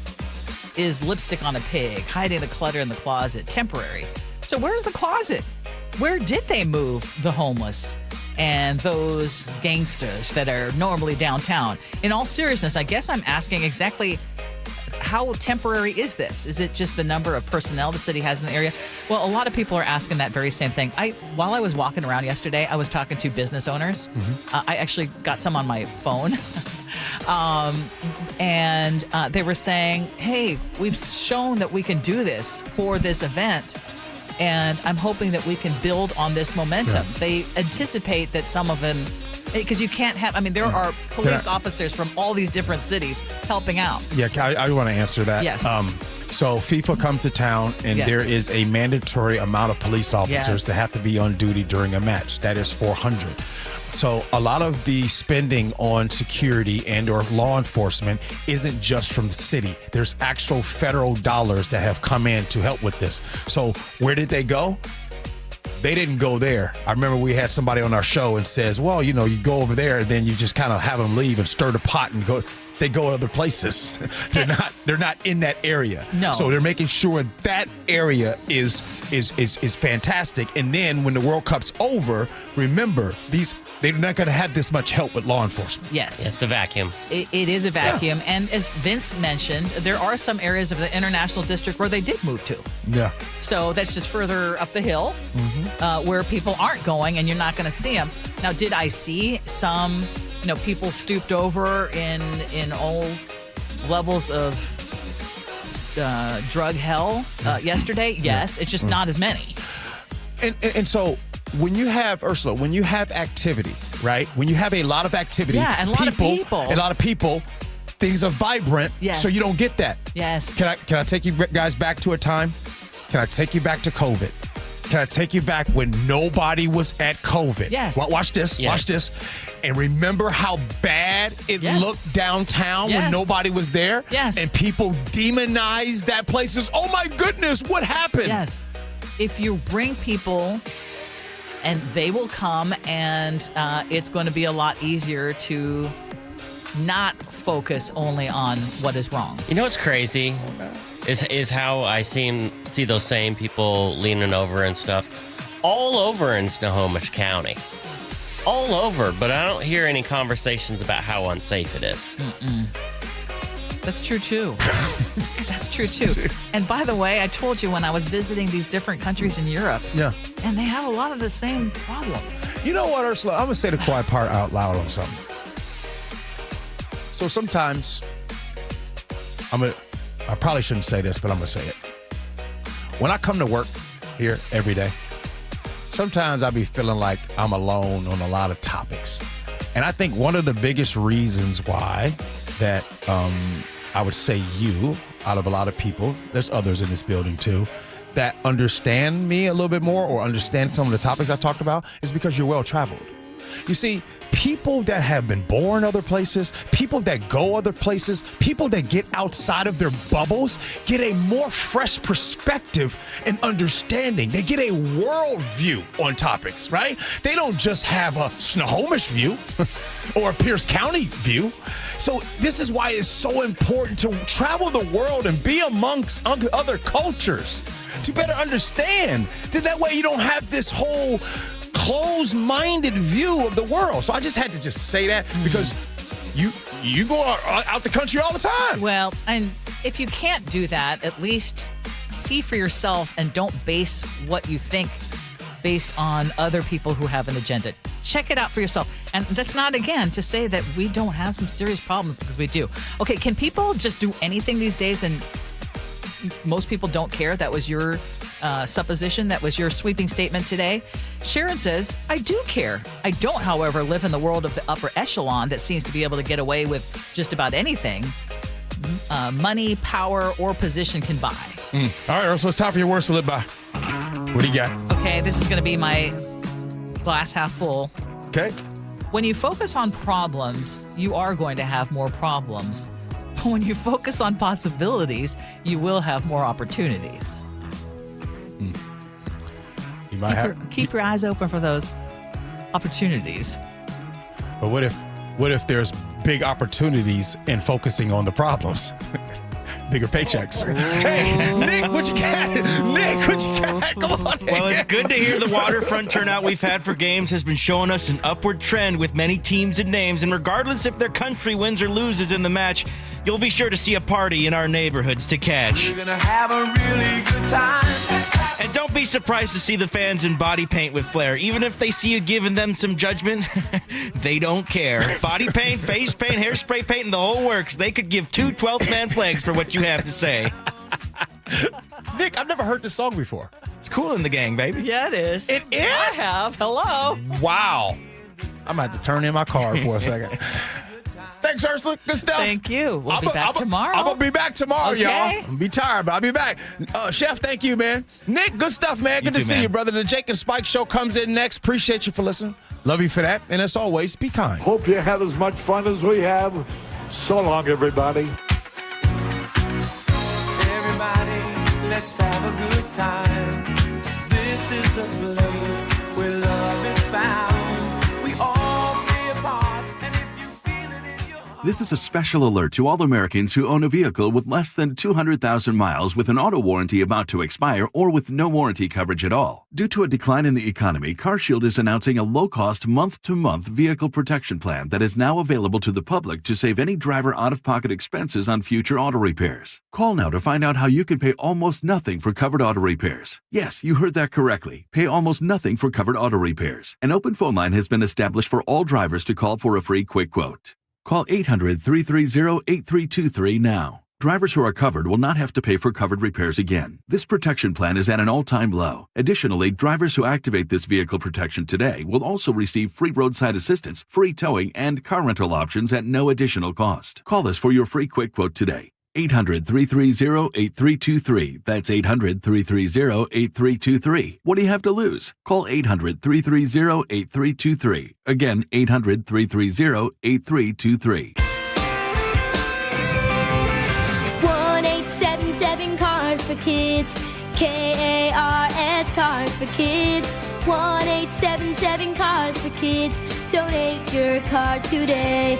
Is lipstick on a pig, hiding the clutter in the closet, temporary. So where's the closet? Where did they move the homeless and those gangsters that are normally downtown? In all seriousness, I guess I'm asking exactly how temporary is this? Is it just the number of personnel the city has in the area? Well, a lot of people are asking that very same thing. While I was walking around yesterday, I was talking to business owners. I actually got some on my phone. And they were saying, hey, we've shown that we can do this for this event. And I'm hoping that we can build on this momentum. Yeah. They anticipate that some of them, because you can't have, there are police officers from all these different cities helping out. Yeah, I want to answer that. Yes. So FIFA come to town, and there is a mandatory amount of police officers that have to be on duty during a match. That is 400. So a lot of the spending on security and or law enforcement isn't just from the city. There's actual federal dollars that have come in to help with this. So where did they go? They didn't go there. I remember we had somebody on our show and says, well, you go over there and then you just kind of have them leave and stir the pot and go. They go other places. They're not in that area. No. So they're making sure that area is fantastic. And then when the World Cup's over, remember they're not going to have this much help with law enforcement. Yes. It's a vacuum. It is a vacuum. Yeah. And as Vince mentioned, there are some areas of the International District where they did move to. Yeah. So that's just further up the hill where people aren't going and you're not going to see them. Now, did I see some people stooped over in all levels of drug hell yesterday? Yes. It's just not as many. And so when you have, Ursula, when you have activity, right? When you have a lot of activity, and a lot of people, things are vibrant, so you don't get that. Yes. Can I take you guys back to a time? Can I take you back to COVID? Can I take you back when nobody was at COVID? Yes. Watch this. Yes. Watch this. And remember how bad it looked downtown when nobody was there? Yes. And people demonized that place as, oh my goodness, what happened? Yes. If you bring people and they will come and it's going to be a lot easier to not focus only on what is wrong. You know what's crazy? Is how I see those same people leaning over and stuff all over in Snohomish County. All over, but I don't hear any conversations about how unsafe it is. That's true, too. That's true, too. And by the way, I told you when I was visiting these different countries in Europe, and they have a lot of the same problems. You know what, Ursula? I'm going to say the quiet part out loud on something. So sometimes, I probably shouldn't say this, but I'm going to say it. When I come to work here every day, sometimes I be feeling like I'm alone on a lot of topics. And I think one of the biggest reasons why that I would say you, out of a lot of people, there's others in this building too, that understand me a little bit more or understand some of the topics I talked about is because you're well-traveled. You see, people that have been born other places, people that go other places, people that get outside of their bubbles get a more fresh perspective and understanding. They get a world view on topics, right? They don't just have a Snohomish view or a Pierce County view. So this is why it's so important to travel the world and be amongst other cultures to better understand. Then that way you don't have this whole closed-minded view of the world. So I just had to just say that because you go out the country all the time. Well, and if you can't do that, at least see for yourself and don't base what you think based on other people who have an agenda. Check it out for yourself. And that's not, again, to say that we don't have some serious problems, because we do. Okay, can people just do anything these days and most people don't care? That was your supposition. That was your sweeping statement today. Sharon says, I do care. I don't, however, live in the world of the upper echelon that seems to be able to get away with just about anything money, power, or position can buy. All right, Ursula, it's time for your words to live by. What do you got? Okay, this is going to be my glass half full. Okay. When you focus on problems, you are going to have more problems. But when you focus on possibilities, you will have more opportunities. You might keep your eyes open for those opportunities. But what if there's big opportunities in focusing on the problems? Bigger paychecks. Hey, Nick, what you got? Nick, what you got? Come on. Well, it's good to hear the waterfront turnout we've had for games has been showing us an upward trend with many teams and names. And regardless if their country wins or loses in the match, you'll be sure to see a party in our neighborhoods to catch. We're gonna have a really good time. And don't be surprised to see the fans in body paint with flair. Even if they see you giving them some judgment, they don't care. Body paint, face paint, hairspray paint, and the whole works. They could give 2 12th man flags for what you have to say. Nick, I've never heard this song before. It's cool in the gang, baby. Yeah, it is. It is? I have. Hello. Wow. I'm going to have to turn in my car for a second. Thanks, Ursula. Good stuff. Thank you. We'll be back tomorrow. I'm going to be back tomorrow, Okay. y'all. I'm going to be tired, but I'll be back. Chef, thank you, man. Nick, good stuff, man. Good to see you, brother. The Jake and Spike Show comes in next. Appreciate you for listening. Love you for that. And as always, be kind. Hope you had as much fun as we have. So long, everybody. Everybody, let's have a good time. This is the place where love is found. We all play a part, and if you feel it in your heart. This is a special alert to all Americans who own a vehicle with less than 200,000 miles with an auto warranty about to expire or with no warranty coverage at all. Due to a decline in the economy, CarShield is announcing a low-cost month-to-month vehicle protection plan that is now available to the public to save any driver out-of-pocket expenses on future auto repairs. Call now to find out how you can pay almost nothing for covered auto repairs. Yes, you heard that correctly. Pay almost nothing for covered auto repairs. An open phone line has been established for all drivers to call for a free quick quote. Call 800-330-8323 now. Drivers who are covered will not have to pay for covered repairs again. This protection plan is at an all-time low. Additionally, drivers who activate this vehicle protection today will also receive free roadside assistance, free towing, and car rental options at no additional cost. Call us for your free quick quote today. 800-330-8323. That's 800-330-8323. What do you have to lose? Call 800-330-8323. Again, 800-330-8323. 1-877 Cars for Kids. KARS Cars for Kids. 1-877 Cars for Kids. Donate your car today.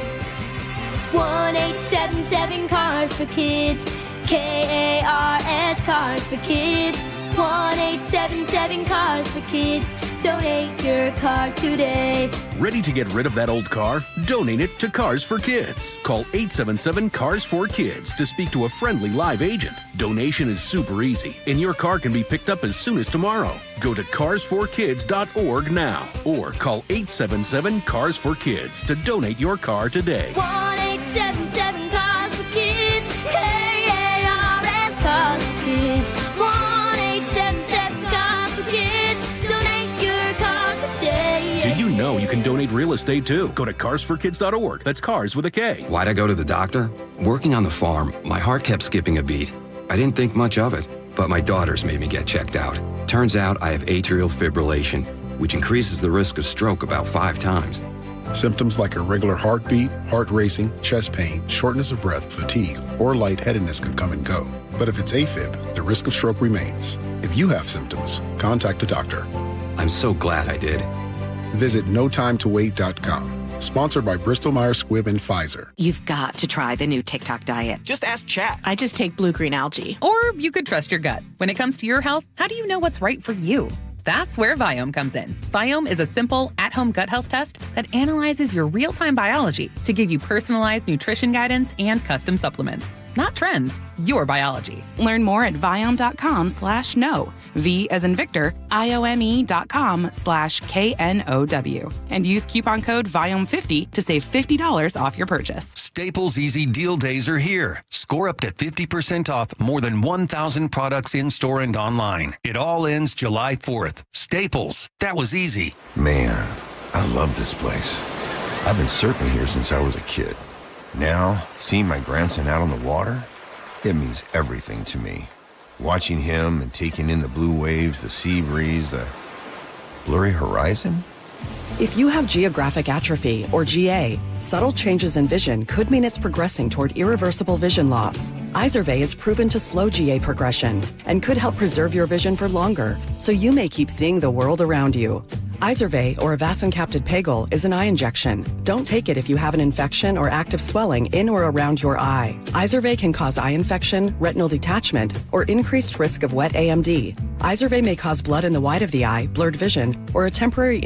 1-877 Cars for Kids. KARS Cars for Kids. 1-877 Cars for Kids. Donate your car today. Ready to get rid of that old car? Donate it to Cars for Kids. Call 877 Cars for Kids to speak to a friendly live agent. Donation is super easy, and your car can be picked up as soon as tomorrow. Go to carsforkids.org now or call 877 Cars for Kids to donate your car today. 1-877 Cars for Kids. KARS Cars for Kids. 1-877 Cars for Kids. Donate your car today. Do you know you can donate donate real estate too. Go to carsforkids.org. That's cars with a K. Why'd I go to the doctor? Working on the farm, my heart kept skipping a beat. I didn't think much of it, but my daughters made me get checked out. Turns out I have atrial fibrillation, which increases the risk of stroke about 5 times. Symptoms like irregular heartbeat, heart racing, chest pain, shortness of breath, fatigue, or lightheadedness can come and go. But if it's AFib, the risk of stroke remains. If you have symptoms, contact a doctor. I'm so glad I did. Visit notimetowait.com. Sponsored by Bristol Myers Squibb and Pfizer. You've got to try the new TikTok diet. Just ask Chat. I just take blue-green algae. Or you could trust your gut. When it comes to your health, how do you know what's right for you? That's where Viome comes in. Viome is a simple, at-home gut health test that analyzes your real-time biology to give you personalized nutrition guidance and custom supplements. Not trends, your biology. Learn more at Viome.com/know. V as in Victor, IOME.com/KNOW. And use coupon code VIOME50 to save $50 off your purchase. Staples Easy Deal Days are here. Score up to 50% off more than 1,000 products in-store and online. It all ends July 4th. Staples. That was easy. Man, I love this place. I've been surfing here since I was a kid. Now, seeing my grandson out on the water, it means everything to me. Watching him and taking in the blue waves, the sea breeze, the blurry horizon. If you have geographic atrophy, or GA, subtle changes in vision could mean it's progressing toward irreversible vision loss. Izervay is proven to slow GA progression and could help preserve your vision for longer, so you may keep seeing the world around you. Izervay, or avacincaptad pegol, is an eye injection. Don't take it if you have an infection or active swelling in or around your eye. Izervay can cause eye infection, retinal detachment, or increased risk of wet AMD. Izervay may cause blood in the white of the eye, blurred vision, or a temporary